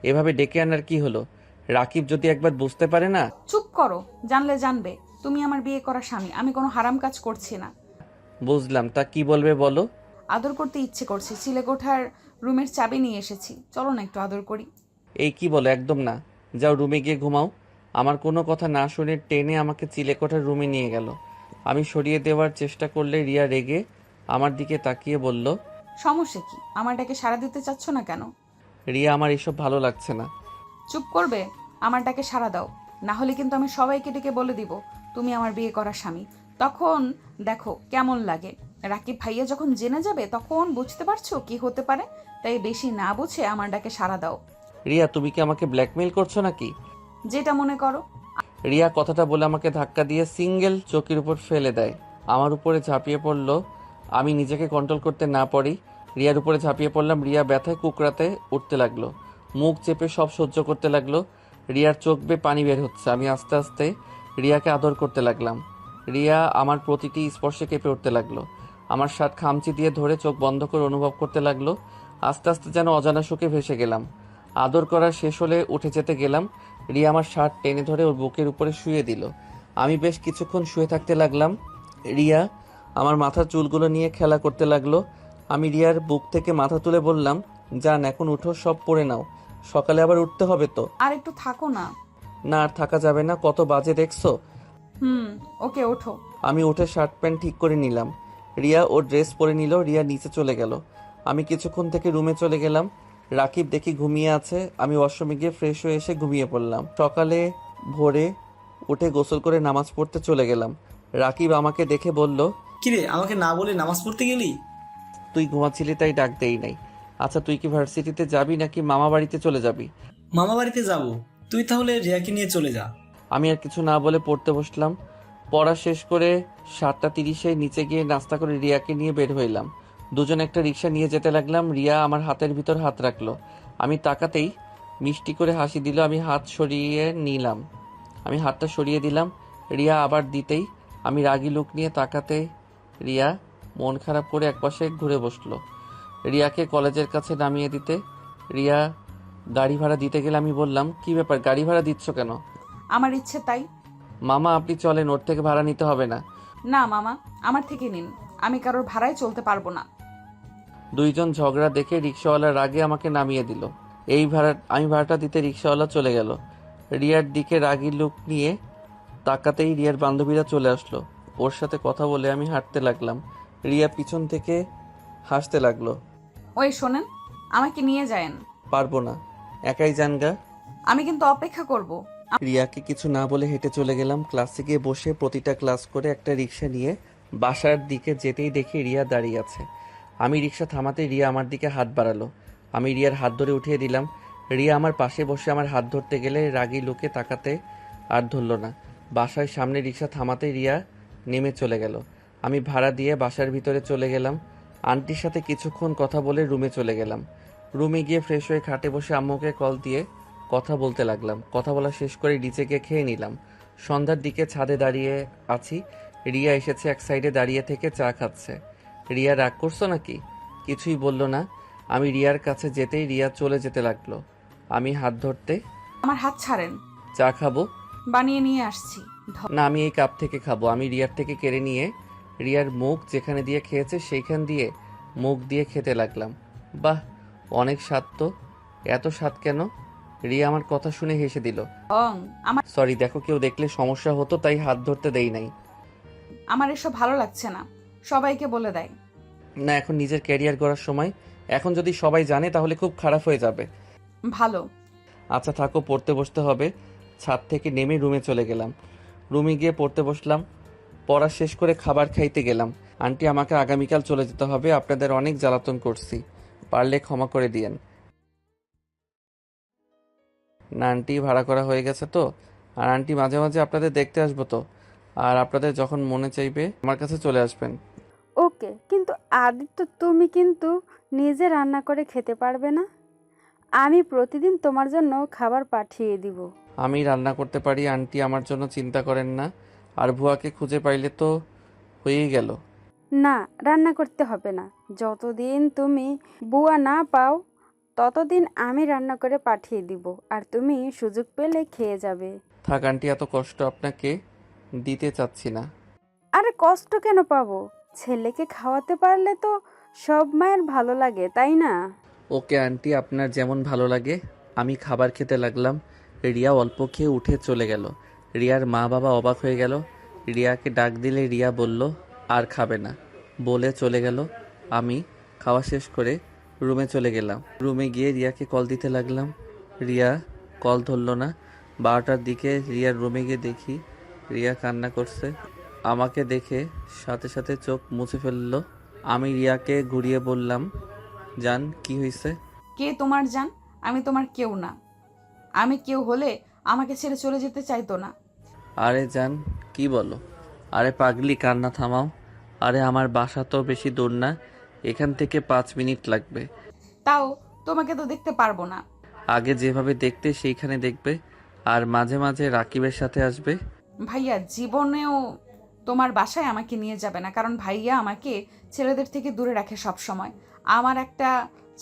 এভাবে ডেকে আনার কি হলো? রাকিব যদি একবার বুঝতে পারে না। চুপ করো, জানলে জানবে। তুমি আমার বিয়ে করা স্বামী, আমি কোনো হারাম কাজ করছি না। বুঝলাম, তা কি বলবে বলো? আদর করতে ইচ্ছে করছে, চিলেকোঠার রুমের চাবি নিয়ে এসেছি, চলো না একটু আদর করি। এই কি বলো? একদম না। যাও রুমে গিয়ে ঘুমাও। আমার কোনো কথা না শুনে টেনে আমাকে চিলেকোঠার রুমে নিয়ে গেল। আমি সরিয়ে দেওয়ার চেষ্টা করলে রিয়া রেগে আমার দিকে তাকিয়ে বলল, সমস্যা কি? আমার ডাকে সাড়া দিতে চাচ্ছ না কেন? রিয়া, আমার এসব ভালো লাগছে না। চুপ করবে? আমার ডাকে সাড়া দাও, না হলে কিন্তু আমি সবাইকে ডেকে বলে দিব তুমি আমার বিয়ে করা স্বামী। তখন দেখো কেমন লাগে। রাকিব ভাইয়া যখন জেনে যাবে তখন বুঝতে পারছো কি হতে পারে। তাই বেশি না বুঝে আমার ডাকে সাড়া দাও। রিয়া, তুমি কি আমাকে ব্ল্যাকমেইল করছো নাকি? যেটা মনে করো। রিয়া কথাটা বলে আমাকে ধাক্কা দিয়ে সিঙ্গেল চৌকির উপর ফেলে দেয়। আমার উপরে ঝাঁপিয়ে পড়লো। আমি নিজেকে কন্ট্রোল করতে না পারি রিয়ার উপরে ঝাঁপিয়ে পড়লাম। রিয়া ব্যথায় কুকড়াতে উঠতে লাগলো, মুখ চেপে সব সহ্য করতে লাগলো। রিয়ার চোখ বেয়ে পানি বের হচ্ছে। আমি আস্তে আস্তে রিয়াকে আদর করতে লাগলাম। রিয়া আমার প্রতিটি স্পর্শে কেঁপে উঠতে লাগলো। আমার শার্ট খামচি দিয়ে ধরে চোখ বন্ধ করে অনুভব করতে লাগলো। আস্তে আস্তে যেন অজানা সুখে ভেসে গেলাম। আদর করা শেষ হলে উঠে যেতে গেলাম। রিয়া আমার শার্ট টেনে ধরে ওর বুকের উপরে শুয়ে দিল। আমি বেশ কিছুক্ষণ শুয়ে থাকতে লাগলাম। রিয়া আমার মাথার চুলগুলো নিয়ে খেলা করতে লাগলো। আমি রিয়ার বুক থেকে মাথা তুলে বললাম, যান এখন উঠো, সব পরে নাও, সকালে আবার উঠতে হবে তো। আর একটু থাকো না। না, আর থাকা যাবে না, কত বাজে দেখছো। ওকে, ওঠো। আমি উঠে শার্ট প্যান্ট ঠিক করে নিলাম। রিয়া ওর ড্রেস পরে নিল। রিয়া নিচে চলে গেল। আমি কিছুক্ষণ থেকে রুমে চলে গেলাম। রাকিব দেখি ঘুমিয়ে আছে। আমি ওয়াশরুমে গিয়ে ফ্রেশ হয়ে এসে ঘুমিয়ে পড়লাম। সকালে ভোরে উঠে গোসল করে নামাজ পড়তে চলে গেলাম। রাকিব আমাকে দেখে বলল, কিরে, আমাকে না বলে নামাজ পড়তে গেলি? তুই ঘুমাচ্ছিলি তাই ডাক দেই নাই। আচ্ছা তুই কি ভার্সিটিতে যাবি নাকি মামা বাড়িতে চলে যাবি? মামা বাড়িতে যাব। তুই তাহলে রিয়াকে নিয়ে চলে যা। আমি আর কিছু না বলে পড়তে বসলাম। পড়া শেষ করে 7:30 নিচে গিয়ে নাস্তা করে রিয়াকে নিয়ে বের হইলাম। দুজন একটা রিক্সা নিয়ে যেতে লাগলাম। রিয়া আমার হাতের ভিতর হাত রাখলো। আমি তাকাতেই মিষ্টি করে হাসি দিল। আমি হাতটা সরিয়ে দিলাম। রিয়া আবার দিতেই আমি রাগী লুক নিয়ে তাকাতে রিয়া মন খারাপ করে একপাশে ঘুরে বসলো। রিয়াকে কলেজের কাছে নামিয়ে দিতে রিয়া গাড়ি ভাড়া দিতে গেলে আমি বললাম, কি ব্যাপার, গাড়ি ভাড়া দিচ্ছ কেন? আমার ইচ্ছে তাই। মামা আপনি চলেন, ওর থেকে ভাড়া নিতে হবে না। না মামা, আমার থেকে নিন, আমি কারোর ভাড়ায় চলতে পারবো না। দুইজন ঝগড়া দেখে রিক্সাওয়ালা রাগে আমাকে নামিয়ে দিল। আমি ভাড়াটা দিতে রিক্সাওয়ালা চলে গেল। রিয়ার দিকে রাগী লুক নিয়ে তাকাতেই রিয়ার বান্ধবীরা চলে আসলো। ওর সাথে কথা বলে আমি হাঁটতে লাগলাম। রিয়া পিছন থেকে হাসতে লাগলো। ওই শোনেন, আমাকে নিয়ে যায়েন। পারবো না, একাই যানগা। আমি কিন্তু অপেক্ষা করব। রিয়াকে কিছু না বলে হেঁটে চলে গেলাম। ক্লাসে গিয়ে বসে প্রতিটা ক্লাস করে একটা রিক্সা নিয়ে বাসার দিকে যেতেই দেখি রিয়া দাঁড়িয়ে আছে। আমি রিক্সা থামাতে রিয়া আমার দিকে হাত বাড়ালো। আমি রিয়ার হাত ধরে উঠিয়ে দিলাম। রিয়া আমার পাশে বসে আমার হাত ধরতে গেলে রাগী লোকে তাকাতে আর ধরল না। বাসার সামনে রিক্সা থামাতে রিয়া নেমে চলে গেল। আমি ভাড়া দিয়ে বাসার ভিতরে চলে গেলাম। আন্টির সাথে কিছুক্ষণ কথা বলে রুমে চলে গেলাম। রুমে গিয়ে ফ্রেশ হয়ে খাটে বসে আম্মুকে কল দিয়ে কথা বলতে লাগলাম। কথা বলা শেষ করে নিচে গিয়ে খেয়ে নিলাম। সন্ধ্যার দিকে ছাদে দাঁড়িয়ে আছি। রিয়া এসেছে, এক সাইডে দাঁড়িয়ে থেকে চা খাচ্ছে। রিয়া রাগ করছো নাকি? কিছুই বলল না। আমি রিয়ার কাছে যেতেই রিয়া চলে যেতে লাগলো। আমি হাত ধরতে, আমার হাত ছাড়েন। চা খাবো? বানিয়ে নিয়ে আসছি। না, আমি এই কাপ থেকে খাবো। আমি রিয়ার থেকে কেড়ে নিয়ে রিয়ার মুখ যেখানে দিয়ে খেয়েছে সেইখান দিয়ে মুখ দিয়ে খেতে লাগলাম। বাহ, অনেক স্বাদ তো। এত স্বাদ কেন? রিয়া আমার কথা শুনে হেসে দিল। আমার সরি, দেখো কেউ দেখলে সমস্যা হতো তাই হাত ধরতে দেই নাই। আমার এসব ভালো লাগছে না, সবাইকে বলে দেয়। না, এখন নিজের ক্যারিয়ার গড়ার সময়। এখন যদি সবাই জানে তাহলে খুব খারাপ হয়ে যাবে। ভালো। আচ্ছা থাকো, পড়তে বসতে হবে। ছাদ থেকে নেমে রুমে চলে গেলাম। রুমে গিয়ে পড়তে বসলাম। পড়া শেষ করে খাবার খাইতে গেলাম। আন্টি, আমাকে আগামীকাল চলে যেতে হবে। আপনাদের অনেক জ্বালাতন করছি, পারলে ক্ষমা করে দিয়েন। না আন্টি, ভাড়া করা হয়ে গেছে তো। আর আন্টি, মাঝে মাঝে আপনাদের দেখতে আসবো তো। আর আপনাদের যখন মনে চাইবে আমার কাছে চলে আসবেন। ওকে, কিন্তু আদিত্য তুমি কিন্তু নিজে রান্না করে খেতে পারবে না? আমি প্রতিদিন তোমার জন্য খাবার পাঠিয়ে দিব। আমি রান্না করতে পারি আন্টি, আমার জন্য চিন্তা করেন না। আর ভুয়াকে খুঁজে পাইলে তো হয়েই গেল। না, রান্না করতে হবে না। যতদিন তুমি বুয়া না পাও ততদিন আমি রান্না করে পাঠিয়ে দিব, আর তুমি সুযোগ পেলে খেয়ে যাবে। থাক আন্টি, এত কষ্ট আপনাকে দিতে চাচ্ছি না। আরে কষ্ট কেন পাবো? ছেলেকে খাওয়াতে পারলে তো সব মায়ের ভালো লাগে, তাই না? ওকে আন্টি, আপনার যেমন ভালো লাগে। আমি খাবার খেতে লাগলাম। রিয়া অল্প খেয়ে উঠে চলে গেল। রিয়ার মা বাবা অবাক হয়ে গেল। রিয়াকে ডাক দিলে রিয়া বলল আর খাবে না, বলে চলে গেল। আমি খাওয়া শেষ করে রুমে চলে গেলাম। রুমে গিয়ে রিয়াকে কল দিতে লাগলাম। রিয়া কল ধরল না। 12টার দিকে রিয়ার রুমে গিয়ে দেখি রিয়া কান্না করছে। আমাকে দেখে সাথে সাথে চোখ মুছে ফেললো। আমি রিয়াকে ঘুরিয়ে বললাম, জান কি হয়েছে? কে তোমার জান? আমি তোমার কেউ না। আমি কেউ হলে আমাকে ছেড়ে চলে যেতে চাইতো না। আরে জান, কি বলো? আরে পাগলি, কান্না থামাও। আরে আমার বাসা তো বেশি দূর না, এখান থেকে 5 মিনিট লাগবে। তাও তোমাকে তো দেখতে পারবো না। আগে যেভাবে দেখতে সেইখানে দেখবে, আর মাঝে মাঝে রাকিবের সাথে আসবে। ভাইয়া জীবনেও তোমার বাসায় আমাকে নিয়ে যাবে না, কারণ ভাইয়া আমাকে ছেলেদের থেকে দূরে রাখে সব সময়। আমার একটা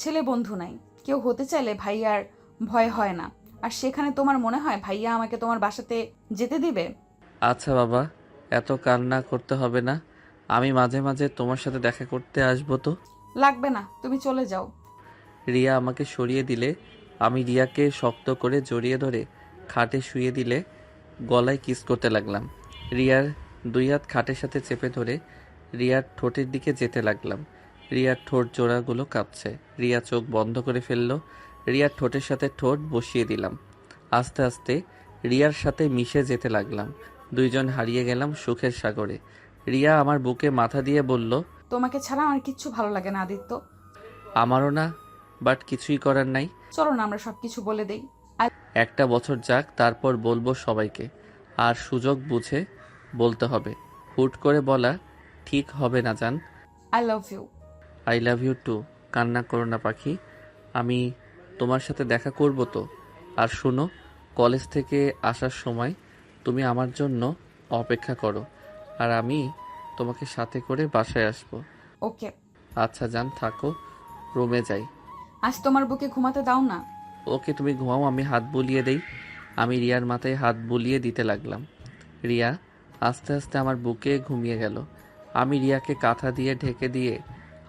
ছেলে বন্ধু নাই। কেউ হতে চাইলে ভাইয়ার ভয় হয় না। আর সেখানে তোমার মনে হয় ভাইয়া আমাকে তোমার বাসাতে যেতে দিবে? আচ্ছা বাবা, এত কান্না করতে হবে না। আমি মাঝে মাঝে তোমার সাথে দেখা করতে আসবো তো। লাগবে না, তুমি চলে যাও। রিয়া আমাকে সরিয়ে দিলে আমি রিয়াকে শক্ত করে জড়িয়ে ধরে খাটে শুয়ে দিলে গলায় কিস করতে লাগলাম। রিয়ার 2 হাত খাটের সাথে চেপে ধরে রিয়ার ঠোঁটের দিকে যেতে লাগলাম। রিয়ার ঠোঁট জোড়াগুলো কাঁপছে। রিয়া চোখ বন্ধ করে ফেললো। রিয়ার ঠোঁটের সাথে ঠোঁট বসিয়ে দিলাম। আস্তে আস্তে রিয়ার সাথে মিশে যেতে লাগলাম। দুইজন হারিয়ে গেলাম সুখের সাগরে। রিয়া আমার বুকে মাথা দিয়ে বলল, তোমাকে ছাড়া আমার কিচ্ছু ভালো লাগে না আদিত্য। আমারও না, বাট কিছুই করার নাই। চলো না আমরা সবকিছু বলে দেই। একটা বছর যাক, তারপর বলবো সবাইকে। আর সুযোগ বুঝে বলতে হবে। হুট করে বলা ঠিক হবে না জান। I love you. I love you too. কান্না করো না পাখি, আমি তোমার সাথে দেখা করব তো। আর শোনো, কলেজ থেকে আসার সময় তুমি আমার জন্য অপেক্ষা করো, আর আমি তোমাকে সাথে করে বাসায় আসবো। ওকে। আচ্ছা জান, থাকো, রুমে যাই। আজ তোমার বুকে ঘুমাতে দাও না। ওকে, তুমি ঘুমাও, আমি হাত বুলিয়ে দেই। আমি রিয়ার মাথায় হাত বুলিয়ে দিতে লাগলাম। রিয়া আস্তে আস্তে আমার বুকে ঘুমিয়ে গেল। আমি রিয়াকে কাঁথা দিয়ে ঢেকে দিয়ে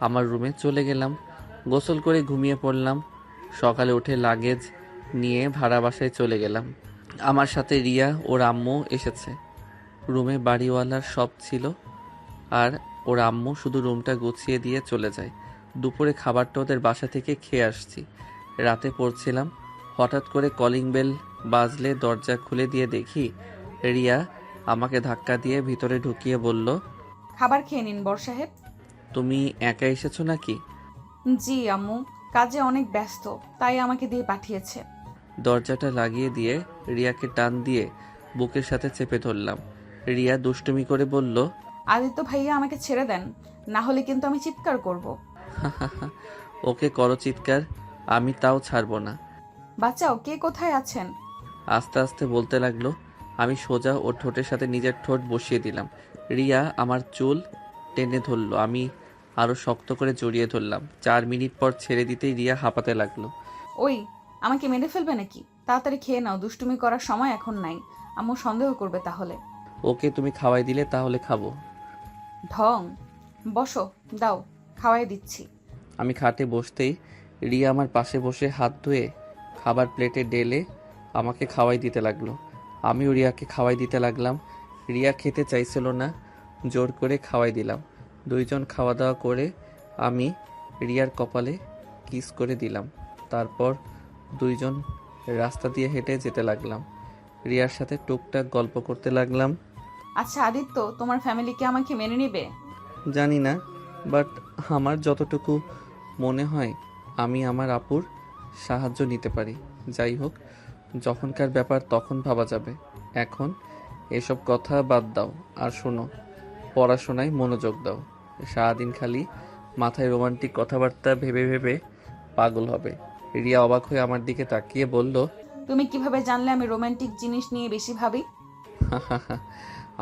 আমার রুমে চলে গেলাম। গোসল করে ঘুমিয়ে পড়লাম। সকালে উঠে লাগেজ নিয়ে ভাড়া বাসায় চলে গেলাম। আমার সাথে রিয়া ওর আম্মু এসেছে। রুমে বাড়িওয়ালার সব ছিল, আর ওর আম্মু শুধু রুমটা গুছিয়ে দিয়ে চলে যায়। দুপুরে খাবারটা ওদের বাসা থেকে খেয়ে আসছি। রাতে পড়ছিলাম, হঠাৎ করে কলিং বেল বাজলে দরজা খুলে দিয়ে দেখি রিয়া আমাকে ধাক্কা দিয়ে ভিতরে ঢুকিয়ে বলল, খাবার খেয়ে নিন বড় সাহেব। তুমি একা এসেছো নাকি? জি আম্মু, কাজে অনেক ব্যস্ত, তাই আমাকে দিয়ে পাঠিয়েছে। দরজাটা লাগিয়ে দিয়ে রিয়াকে টান দিয়ে বুকের সাথে চেপে ধরলাম। রিয়া দুষ্টুমি করে বলল, আদিত্য ভাইয়া আমাকে ছেড়ে দেন, না হলে কিন্তু আমি চিৎকার করব। ওকে করো চিৎকার, আমি তাও ছাড়বো না। বাচ্চাও, কে কোথায় আছেন? আস্তে আস্তে বলতে লাগলো। আমি সোজা ওর ঠোঁটের সাথে নিজের ঠোঁট বসিয়ে দিলাম। রিয়া আমার চুল টেনে ধরলো, আমি আরো শক্ত করে জড়িয়ে ধরলাম। 4 মিনিট পর ছেড়ে দিতেই রিয়া হাঁপাতে লাগলো। ওই, আমাকে মেরে ফেলবে নাকি? তাড়াতাড়ি খেয়ে নাও, দুষ্টুমি করার সময় এখন নাই। আম্মু সন্দেহ করবে তাহলে। ওকে, তুমি খাওয়াই দিলে তাহলে খাবো। ঢং। বসো, দাও, খাওয়াই দিচ্ছি। আমি খাটে বসতেই রিয়া আমার পাশে বসে হাত ধুয়ে খাবার প্লেটে ঢেলে আমাকে খাওয়াই দিতে লাগলো। আমিও রিয়াকে খাওয়াই দিতে লাগলাম। রিয়া খেতে চাইছিল না, জোর করে খাওয়াই দিলাম। দুইজন খাওয়া দাওয়া করে আমি রিয়ার কপালে কিস করে দিলাম। তারপর দুইজন রাস্তা দিয়ে হেঁটে যেতে লাগলাম। রিয়ার সাথে টুকটাক গল্প করতে লাগলাম। আচ্ছা আদিত্য, তোমার ফ্যামিলি কি আমাকে মেনে নেবে? জানি না, বাট আমার যতটুকু মনে হয় আমি আমার আপুর সাহায্য নিতে পারি। যাই হোক, যখনকার ব্যাপার তখন ভাবা যাবে। এখন এসব কথা বাদ দাও, আর শোনো, পড়াশোনায় মনোযোগ দাও। সারাদিন খালি মাথায় রোমান্টিক কথাবার্তা ভেবে ভেবে পাগল হবে। রিয়া অবাক হয়ে আমার দিকে তাকিয়ে বলল, তুমি কিভাবে জানলে আমি রোমান্টিক জিনিস নিয়ে বেশি ভাবি?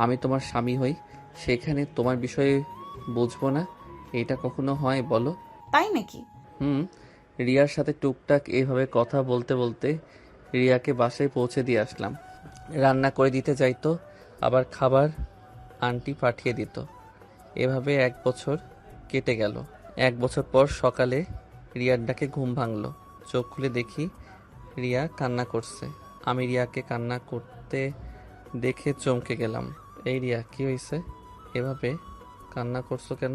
আমি তোমার স্বামী হই, সেখানে তোমার বিষয়ে বুঝবো না? এটা কখনো হয় বলো? তাই নাকি? রিয়ার সাথে টুকটাক এইভাবে কথা বলতে বলতে রিয়াকে বাসায় পৌঁছে দিয়ে আসলাম। রান্না করে দিতে যাইতো, আবার খাবার আন্টি পাঠিয়ে দিত। এভাবে 1 বছর কেটে গেল। 1 বছর পর সকালে রিয়ার ডাকে ঘুম ভাঙলো। চোখ খুলে দেখি রিয়া কান্না করছে। আমি রিয়াকে কান্না করতে দেখে চমকে গেলাম। এই রিয়া, কি হয়েছে? এভাবে কান্না করছো কেন?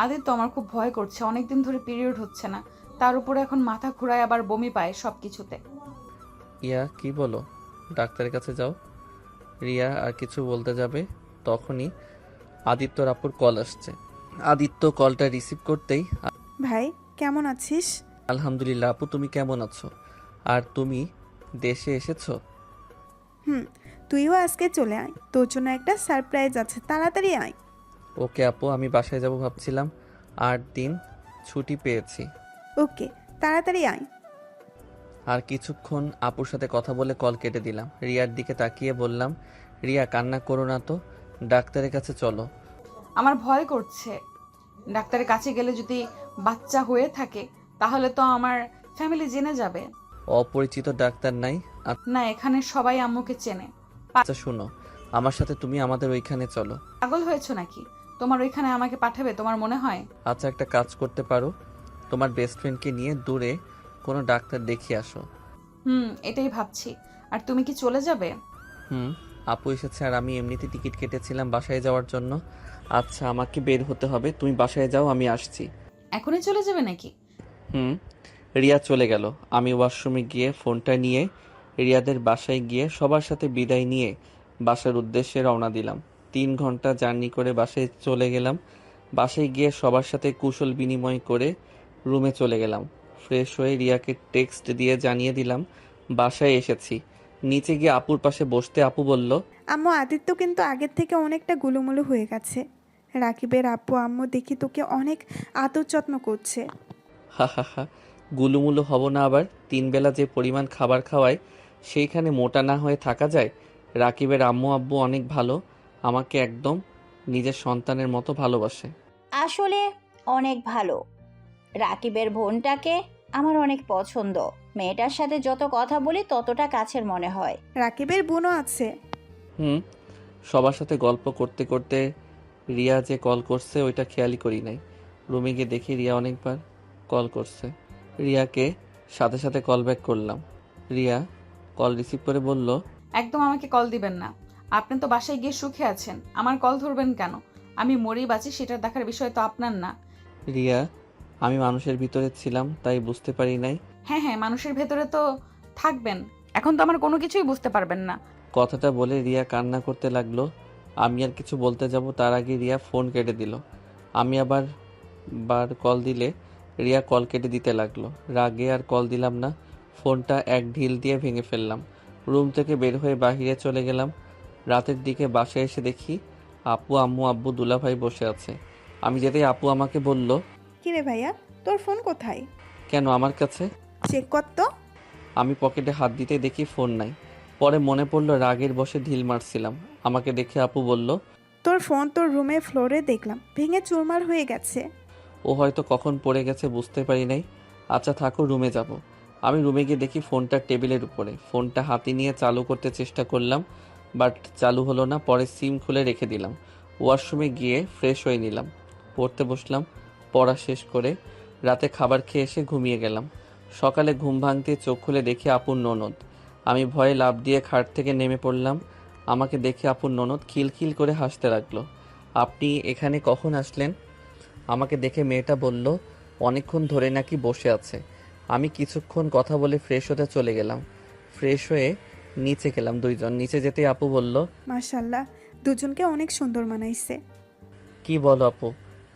আদিত্য, আমার খুব ভয় করছে, অনেকদিন ধরে পিরিয়ড হচ্ছে না, তার উপরে এখন মাথা ঘুরায়, আবার বমি পায় সবকিছুতে। ইয়া, কি বলো? ডাক্তারের কাছে যাও। রিয়া আর কিছু বলতে যাবে, তখনই আদিত্যর আপুর কল আসছে। আদিত্য কলটা রিসিভ করতেই, ভাই কেমন আছিস? আলহামদুলিল্লাহ আপু, তুমি কেমন আছো? আর তুমি দেশে এসেছো? তুইও আজকে চলে আয়, তোর জন্য একটা সারপ্রাইজ আছে, তাড়াতাড়ি আয়। ওকে আপু, আমি বাসায় যাব ভাবছিলাম, 8 দিন ছুটি পেয়েছি। ওকে, তাড়াতাড়ি আয়। আর কিছুক্ষণ আপুর সাথে কথা বলে কল কেটে দিলাম। রিয়ার দিকে তাকিয়ে বললাম, রিয়া কান্না করো না তো, ডাক্তারের কাছে চলো। আমার ভয় করছে, ডাক্তারের কাছে গেলে যদি বাচ্চা হয়ে থাকে তাহলে তো আমার ফ্যামিলি জেনে যাবে। অপরিচিত ডাক্তার নাই? না, এখানে সবাই আম্মুকে চেনে। আচ্ছা শোনো, আমার সাথে তুমি আমাদের ওইখানে চলো। পাগল হয়েছো নাকি? তোমার ওইখানে আমাকে পাঠাবে তোমার মনে হয়? আচ্ছা, একটা কাজ করতে পারো, তোমার বেস্ট ফ্রেন্ডকে নিয়ে দূরে কোনো ডাক্তার দেখিয়ে আসো। এটাই ভাবছি। আর তুমি কি চলে যাবে? আপু এসেছে, আর আমি এমনিতে টিকিট কেটেছিলাম বাসায় যাওয়ার জন্য। আচ্ছা, আমাকে বের হতে হবে, তুমি বাসায় যাও, আমি আসছি। এখনই চলে যাবে নাকি? রিয়া চলে গেল। আমি ওয়াশরুমে গিয়ে ফোনটা নিয়ে রিয়াদের বাসায় গিয়ে সবার সাথে বিদায় নিয়ে বাসার উদ্দেশ্যে রওনা দিলাম। 3 ঘন্টা জার্নি করে বাসায় চলে গেলাম। বাসায় গিয়ে সবার সাথে কুশল বিনিময় করে রুমে চলে গেলাম। ফ্রেশ হয়ে রিয়াকে টেক্সট দিয়ে জানিয়ে দিলাম বাসায় এসেছি। নিচে গিয়ে আপুর পাশে বসতে আপু বলল, আম্মু আদিত্য কিন্তু আগের থেকে অনেকটা গুলুমুলু হয়ে গেছে। রাকিবের আব্বু আম্মু দেখি তোকে অনেক আদর যত্ন করছে। হা হা হা, গুলুমুলু হব না আবার? 3 বেলা যে পরিমাণ খাবার খাওয়ায় সেইখানে মোটা না হয়ে থাকা যায়? রাকিবের আম্মু আব্বু অনেক ভালো, আমাকে একদম নিজের সন্তানের মতো ভালোবাসে। আসলে অনেক ভালো। রাকিবের বোনটাকে আমার অনেক পছন্দ। মেয়েটার সাথে যত কথা বলি ততটা কাছের মনে হয়। রাকিবের বোনও আছে। হুম, সবার সাথে গল্প করতে করতে রিয়া যে কল করছে ওইটা খেয়ালই করি নাই। রুমে গিয়ে দেখি রিয়া অনেকবার কল করছে। রিয়াকে সাথে সাথে কল ব্যাক করলাম। রিয়া কল রিসিভ করে বলল, একদম আমাকে কল দিবেন না। আপনি তো বাসায় গিয়ে সুখে আছেন, আমার কল ধরবেন কেন? আমি মরি বাঁচি সেটা দেখার বিষয় তো আপনার না। রিয়া আমি মানুষের ভিতরে ছিলাম তাই বুঝতে পারি নাই। হ্যাঁ হ্যাঁ, মানুষের ভেতরে তো থাকবেন, এখন তো আমার কোনো কিছুই বুঝতে পারবেন না। কথাটা বলে রিয়া কান্না করতে লাগলো। আমি আর কিছু বলতে যাব তার আগে রিয়া ফোন কেটে দিল। আমি আবার কল দিলে রিয়া কল কেটে দিতে লাগলো। রাগে আর কল দিলাম না, ফোনটা এক ঢিল দিয়ে ভেঙে ফেললাম। রুম থেকে বের হয়ে বাইরে চলে গেলাম। রাতের দিকে বাসায় এসে দেখি আপু আম্মু আব্বু দুলাভাই বসে আছে। আমি যেতেই আপু আমাকে বলল, কিরে ভাইয়া, তোর ফোন কোথায়? কেন আমার কাছে? চেক কর তো। আমি পকেটে হাত দিতে দেখি ফোন নাই। পরে মনে পড়লো রাগের বশে ঢিল মারছিলাম। আমাকে দেখে আপু বলল, তোর ফোন তোর রুমে ফ্লোরে দেখলাম ভেঙে চুরমার হয়ে গেছে। ও হয়তো কখন পড়ে গেছে বুঝতে পারি নাই। আচ্ছা থাকো, রুমে যাব। আমি রুমে গিয়ে দেখি ফোনটা টেবিলের উপরে। ফোনটা হাতে নিয়ে চালু করতে চেষ্টা করলাম, বাট চালু হলো না। পরে সিম খুলে রেখে দিলাম। ওয়াশরুমে গিয়ে ফ্রেশ হয়ে নিলাম, পড়তে বসলাম। পড়া শেষ করে রাতে খাবার খেয়ে এসে ঘুমিয়ে গেলাম। সকালে ঘুম ভাঙতে চোখ খুলে দেখি আপুর ননদ। আমি ভয়ে লাফ দিয়ে খাট থেকে নেমে পড়লাম। আমাকে দেখে আপুর ননদ খিলখিল করে হাসতে লাগলো। আপনি এখানে কখন আসলেন? আমাকে দেখে মেয়েটা বলল, অনেকক্ষণ ধরে নাকি বসে আছে। আমি কিছুক্ষণ কথা বলে ফ্রেশ হতে চলে গেলাম। ফ্রেশ হয়ে নিচে গেলাম। দুইজন নিচে যেতেই আপু বলল, মাশাল্লাহ, দুজনকে অনেক সুন্দর মানাইছে। কি বলো আপু,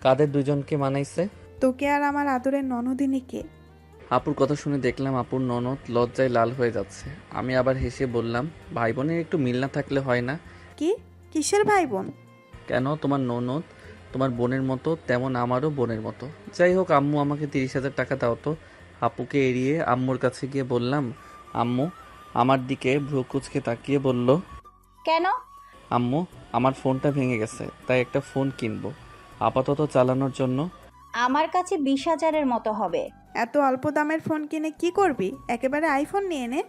কাদের দুজনকে মানাইছে? তোকে আর আমার আদরের ননদিনীকে। আপুর কথা শুনে দেখলাম আপুর ননদ লজ্জায় লাল হয়ে যাচ্ছে। আমি আবার হেসে বললাম, ভাই বোনের একটু মিল না থাকলে হয় না? কি? কিসের ভাই বোন? কেন, তোমার ননদ তোমার বোনের মতো, তেমন আমারও বোনের মতো। যাই হোক, আম্মু আমাকে 30,000 টাকা দাও তো। আপুকে এড়িয়ে আম্মুর কাছে গিয়ে বললাম। আম্মু আমার দিকে ভ্রু কুঁচকে তাকিয়ে বলল, কেন? আম্মু আমার ফোনটা ভেঙে গেছে, তাই একটা ফোন কিনবো আপাতত চালানোর জন্য। আমার কাছে 20,000-এর মতো হবে। এত অল্প দামের ফোন কিনে কি করবি? একেবারে আইফোন নিয়ে নে।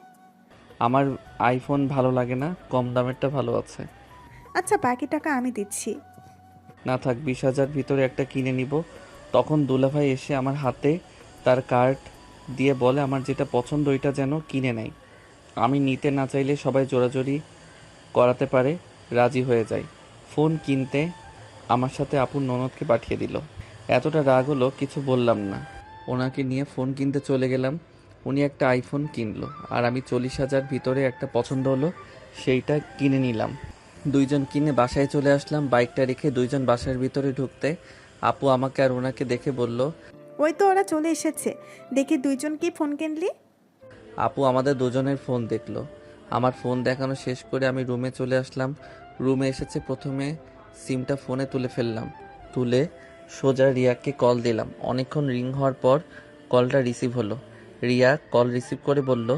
আমার আইফোন ভালো লাগে না, কম দামেরটা ভালো আছে। আচ্ছা, বাকি টাকা আমি দিচ্ছি। না থাক, 20,000 ভিতরে একটা কিনে নিব। তখন দুলাভাই এসে আমার হাতে তার কার্ড দিয়ে বলে আমার যেটা পছন্দ ওইটা যেন কিনে নেয়। আমি নিতে না চাইলে সবাই জোরাজোরি করাতে পারে, রাজি হয়ে যায়। ফোন কিনতে আমার সাথে আপুর ননদকে পাঠিয়ে দিল। এতটা রাগ হলো কিছু বললাম না। ওনাকে নিয়ে ফোন কিনতে চলে গেলাম। উনি একটা আইফোন কিনলো আর আমি 40,000 ভিতরে একটা পছন্দ হলো সেইটা কিনে নিলাম। দুইজন কিনে বাসায় চলে আসলাম। বাইকটা রেখে দুইজন বাসার ভিতরে ঢুকতে আপু আমাকে আর ওনাকে দেখে বলল, ওই তো ওরা চলে এসেছে। দেখি দুইজন কি ফোন কিনলি? আপু আমাদের দুজনের ফোন দেখলো। আমার ফোন দেখানো শেষ করে আমি রুমে চলে আসলাম। রুমে এসেছে প্রথমে সিমটা ফোনে তুলে ফেললাম। তুলে সোজা রিয়াকে কল দিলাম। অনেকক্ষণ রিং হওয়ার পর কলটা রিসিভ হলো। রিয়া কল রিসিভ করে বলল,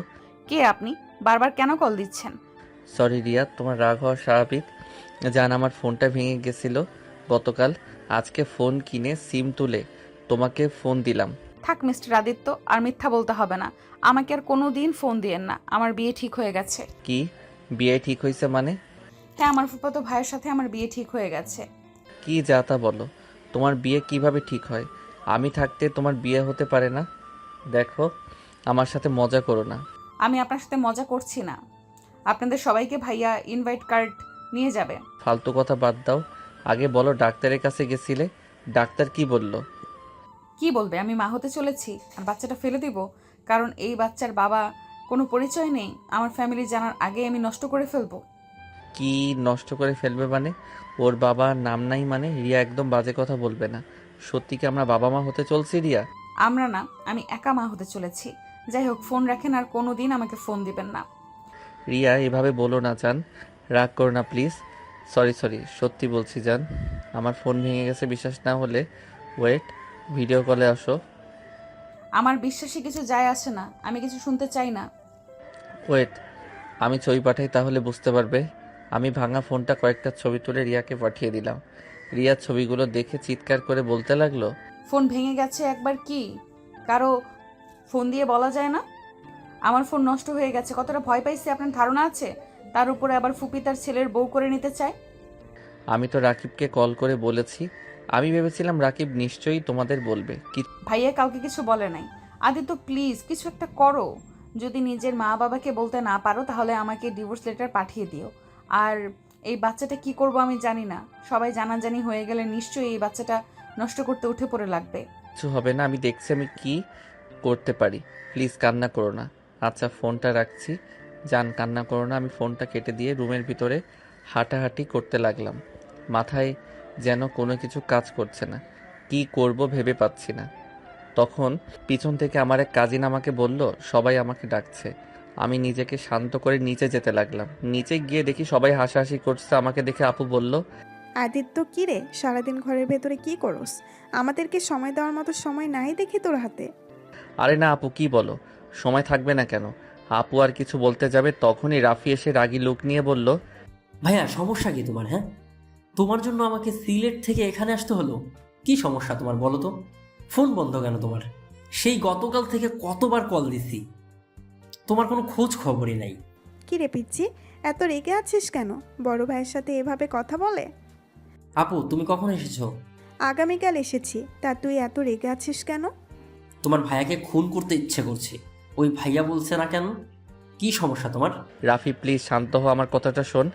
কে আপনি? বারবার কেন কল দিচ্ছেন? সরি রিয়া, তোমার রাগ হওয়া স্বাভাবিক। জান আমার ফোনটা ভেঙে গেছিল গতকাল। আজকে ফোন কিনে সিম তুলে তোমাকে ফোন দিলাম। থাক মিস্টার আদিত্য, আর মিথ্যা বলতে হবে না। আমাকে আর কোনো দিন ফোন দিয়েন না, আমার বিয়ে ঠিক হয়ে গেছে। কি বিয়ে ঠিক হয়েছে মানে? হ্যাঁ, আমার ফুফাতো ভাইয়ের সাথে আমার বিয়ে ঠিক হয়ে গেছে। কি যা তা বলো, তোমার বিয়ে কিভাবে ঠিক হয়? আমি থাকতে তোমার বিয়ে হতে পারে না। দেখো, আমার সাথে মজা করো না। আমি আপনার সাথে মজা করছি না। আপনাদের সবাইকে ভাইয়া ইনভাইট কার্ড নিয়ে যাবে। ফালতু কথা বাদ দাও, আগে বলো ডাক্তারের কাছে গেছিলে, ডাক্তার কি বলল? কি বলবে, আমি মা হতে চলেছি আর বাচ্চাটা ফেলে দিব? কারণ এই বাচ্চার বাবা কোনো পরিচয় নেই, আমার ফ্যামিলি জানার আগে আমি নষ্ট করে ফেলবো। কি নষ্ট করে ফেলবে মানে? ওর বাবার নাম নাই মানে? রিয়া একদম বাজে কথা বলবে না। সত্যি কি আমরা বাবা মা হতে চলছি রিয়া? আমরা না, আমি একা মা হতে চলেছি। যাই হোক, ফোন রাখেন আর কোনো দিন আমাকে ফোন দিবেন না। রিয়া এভাবে বলো না জান, রাগ করো না প্লিজ। সরি সত্যি বলছি জান, আমার ফোন ভেঙে গেছে। বিশ্বাস না হলে ওয়েট, ভিডিও কলে আসো। আমার বিশ্বাসে কিছু যায় আসে না, আমি কিছু শুনতে চাই না। ওয়েট, আমি ছবি পাঠাই তাহলে বুঝতে পারবে। আমি ভাঙা ফোনটা কয়েকটা ছবি তুলে রিয়াকে পাঠিয়ে দিলাম। রিয়া ছবিগুলো দেখে চিৎকার করে বলতে লাগলো, ফোন ভেঙে গেছে একবার কি কারো ফোন দিয়ে বলা যায় না? আমার ফোন নষ্ট হয়ে গেছে, কতটা ভয় পাইছি আপনার ধারণা আছে? তার উপরে আবার ফুপি তার ছেলের বউ করে নিতে চায়। আমি তো রাকিবকে কল করে বলেছি। আমি ভেবেছিলাম রাকিব নিশ্চয়ই তোমাদের বলবে কি। ভাইয়া কাউকে কিছু বলে নাই। আদিত্য প্লিজ কিছু একটা করো। যদি নিজের মা বাবাকে বলতে না পারো তাহলে আমাকে ডিভোর্স লেটার পাঠিয়ে দিও। আর এই বাচ্চাটা কি করব আমি জানি না, সবাই জানাজানি হয়ে গেলে নিশ্চয়ই এই বাচ্চাটা নষ্ট করতে উঠে পড়ে লাগবে। কিছু হবে না, আমি দেখছি আমি কি করতে পারি। প্লিজ কান্না করো না। আচ্ছা ফোনটা রাখছি, জান কান্না করো না। আমি ফোনটা কেটে দিয়ে রুমের ভিতরে হাঁটাহাঁটি করতে লাগলাম। মাথায় যেন কোনো কিছু কাজ করছে না, কি করব ভেবে পাচ্ছি না। তখন পিছন থেকে আমার এক কাজিন আমাকে বলল সবাই আমাকে ডাকছে। আমি নিজেকে শান্ত করে নিচে যেতে লাগলাম। নিচে গিয়ে দেখি সবাই হাসাহাসি করছে। আমাকে দেখে আপু বলল, আদিত্য কি রে, সারাদিন ঘরের ভেতরে কি করস? আমাদেরকে সময় দেওয়ার মতো সময় নাই দেখি তোর হাতে। আরে না আপু, কি বলো, সময় থাকবে না কেন? আপু আর কিছু বলতে যাবে তখনই রাফি এসে রাগী লুক নিয়ে বলল, ভাইয়া সমস্যা কি তোমার? হ্যাঁ, তোমার জন্য আমাকে সিলেট থেকে এখানে আসতে হলো। কি সমস্যা তোমার বলো তো? ফোন বন্ধ কেন তোমার? সেই গতকাল থেকে কতবার কল দিছি, তোমার কোনো খোঁজ খবরই নাই। কি রে পিচ্ছি, এত রেগে আছিস কেন? বড় ভাইয়ের সাথে এভাবে কথা বলে? আপু তুমি কখন এসেছো? আগামীকাল এসেছি, তা তুই এত রেগে আছিস কেন? তোমার ভাইয়াকে খুন করতে ইচ্ছে করছে, ওই ভাইয়া বলছে না কেন? কি সমস্যা তোমার? রাফি প্লিজ শান্ত হও, আমার কথাটা শোন।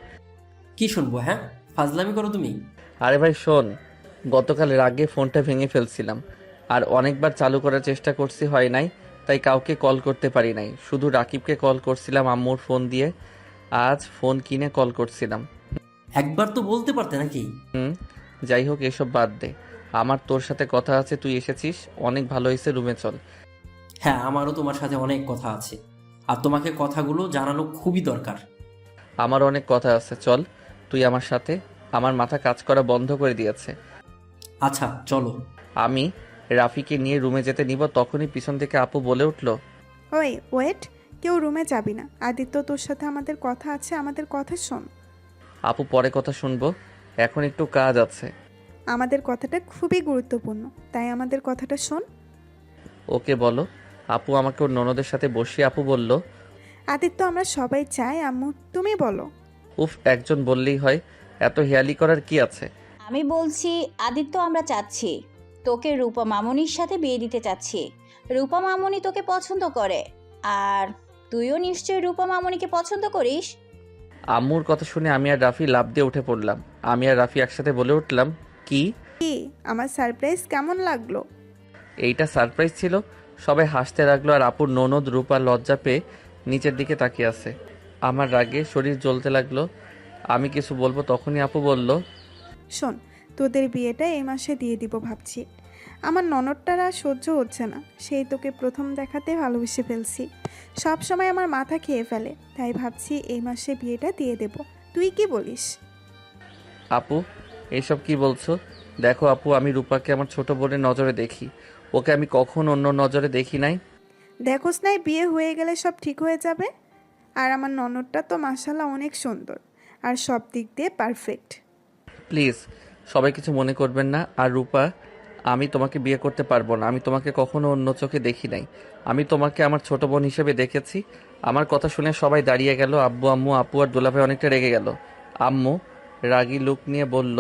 কি শুনবো? হ্যাঁ, ফাজলামি করো তুমি। আরে ভাই শোন, গতকাল রাগে ফোনটা ভেঙে ফেলছিলাম আর অনেকবার চালু করার চেষ্টা করছি, হয় নাই, তাই কাউকে কল করতে পারি নাই। শুধু রাকিবকে কল করছিলাম আম্মুর ফোন দিয়ে। আজ ফোন কিনে কল করছিলাম। একবার তো বলতে পারতে নাকি? যাই হোক এসব বাদ দে, আমার তোর সাথে কথা আছে। তুই এসেছিস, অনেক ভালো হয়েছে, রুমে চল। হ্যাঁ, আমারও তোমার সাথে অনেক কথা আছে, আর তোমাকে কথাগুলো জানানো খুবই দরকার। আমার অনেক কথা আছে, চল তুই আমার সাথে। আমার মাথা কাজ করা বন্ধ করে দিয়েছে। আচ্ছা চলো। আমি রাফিকে নিয়ে রুমে যেতে নিব, তখনই পিছন থেকে আপু বলে উঠল, ওই ওয়েট, কেউ রুমে যাবি না। আদিত্য তোর সাথে আমাদের কথা আছে, আমাদের কথা শোন। আপু পরে কথা শুনবো, এখন একটু কাজ আছে। আমাদের কথাটা খুবই গুরুত্বপূর্ণ, তাই আমাদের কথাটা শোন। ওকে বলো। আপু আমাকে ওর ননদের সাথে বসিয়ে আপু বলল, আদিত্য আমরা সবাই চাই, আম্মু তুমি বলো। উফ, একজন বললেই হয়, এত হেয়ালি করার কি আছে? আমি বলছি আদিত্য, আমরা চাচ্ছি তোকে রূপা মামুনির সাথে বিয়ে দিতে চাচ্ছি। রূপা মামুনি তোকে পছন্দ করে, আর তুইও নিশ্চয়ই রূপা মামুনিকে পছন্দ করিস। আম্মুর কথা শুনে আমি আর রাফি লাফ দিয়ে উঠে পড়লাম। আমি আর রাফি একসাথে বলে উঠলাম, কি? কি আমার সারপ্রাইজ কেমন লাগলো? এইটা সারপ্রাইজ ছিল? সবাই হাসতে লাগলো আর আপুর ননদ রূপা লজ্জা পেয়ে নিচের দিকে তাকিয়ে আছে। আমার রাগে শরীর জ্বলতে লাগলো। আমি কিছু বলবো তখনই আপু বলল, শোন, তোদের বিয়েটা এই মাসে দিয়ে দিব ভাবছি। আমার ননদটার আর সহ্য হচ্ছে না, সেই তোকে প্রথম দেখাতে ভালোবেসে ফেলছি। সব সময় আমার মাথা খেয়ে ফেলে, তাই ভাবছি এই মাসে বিয়েটা দিয়ে দেব। তুই কি বলিস? আপু এইসব কি বলছো? দেখো আপু, আমি রূপাকে আমার ছোট বোনের নজরে দেখি, ওকে আমি কখন অন্য নজরে দেখি নাই। দেখোস নাই, বিয়ে হয়ে গেলে সব ঠিক হয়ে যাবে। আর আমার ননদটা তো মাশাআল্লাহ অনেক সুন্দর আর সব দিক দিয়ে পারফেক্ট। প্লিজ সবাই কিছু মনে করবেন না। আর রূপা, আমি তোমাকে বিয়ে করতে পারবো না। আমি তোমাকে কখনো অন্য চোখে দেখি নাই। আমি তোমাকে আমার ছোট বোন হিসেবে দেখেছি। আমার কথা শুনে সবাই দাঁড়িয়ে গেল। আব্বু আম্মু আপু আর দুলাভাই অনেকটা রেগে গেল। আম্মু রাগী লুক নিয়ে বলল,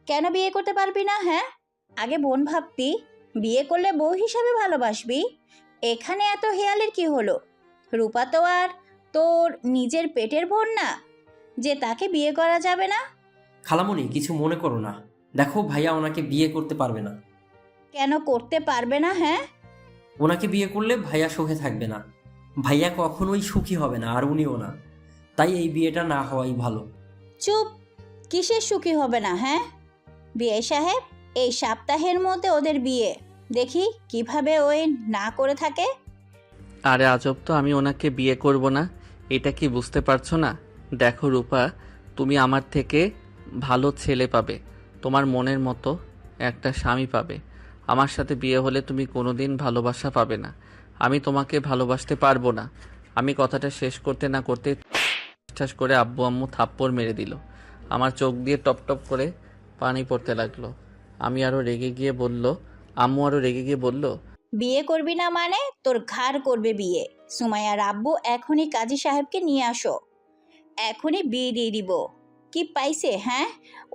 কেন বিয়ে করতে পারবি না? হ্যাঁ, আগে বোন ভাবতি, বিয়ে করলে বউ হিসাবে ভালোবাসবি। এখানে এত হেয়ালের কি হলো? রূপা তো আর তোর নিজের পেটের বোন না যে তাকে বিয়ে করা যাবে না। খালামণি কিছু মনে করো না, দেখো ভাইয়া ওনাকে বিয়ে করতে পারবে না। কেন করতে পারবে না? হ্যাঁ, ওনাকে বিয়ে করলে ভাইয়া সুখে থাকবে না, ভাইয়া কখনোই সুখী হবে না, আর উনিও না। তাই এই বিয়েটা না হওয়াই ভালো। চুপ, কিসের সুখী হবে না? হ্যাঁ, বিয়ে সাহেব, এই সপ্তাহের মধ্যে ওদের বিয়ে, দেখি কিভাবে ওই না করে থাকে। আরে আজব তো, আমি ওনাকে বিয়ে করব না, এটা কি বুঝতে পারছো না? দেখো রূপা, তুমি আমার থেকে ভালো ছেলে পাবে, তোমার মনের মতো একটা স্বামী পাবে। আমার সাথে বিয়ে হলে তুমি কোনোদিন ভালোবাসা পাবে না, আমি তোমাকে ভালোবাসতে পারবো না। আমি কথাটা শেষ করতে না করতে ঠাস করে আব্বু আম্মু থাপ্পড় মেরে দিল। আমার চোখ দিয়ে টপ টপ করে পানি পড়তে লাগলো। আম্মু আরো রেগে গিয়ে বলল, বিয়ে করবি না মানে তোর ঘাড় করবে বিয়ে। সুমাইয়ার আব্বু এখনই কাজী সাহেবকে নিয়ে আসো, এখনই বিয়ে দিয়ে দিব। কি পাইছে হ্যাঁ?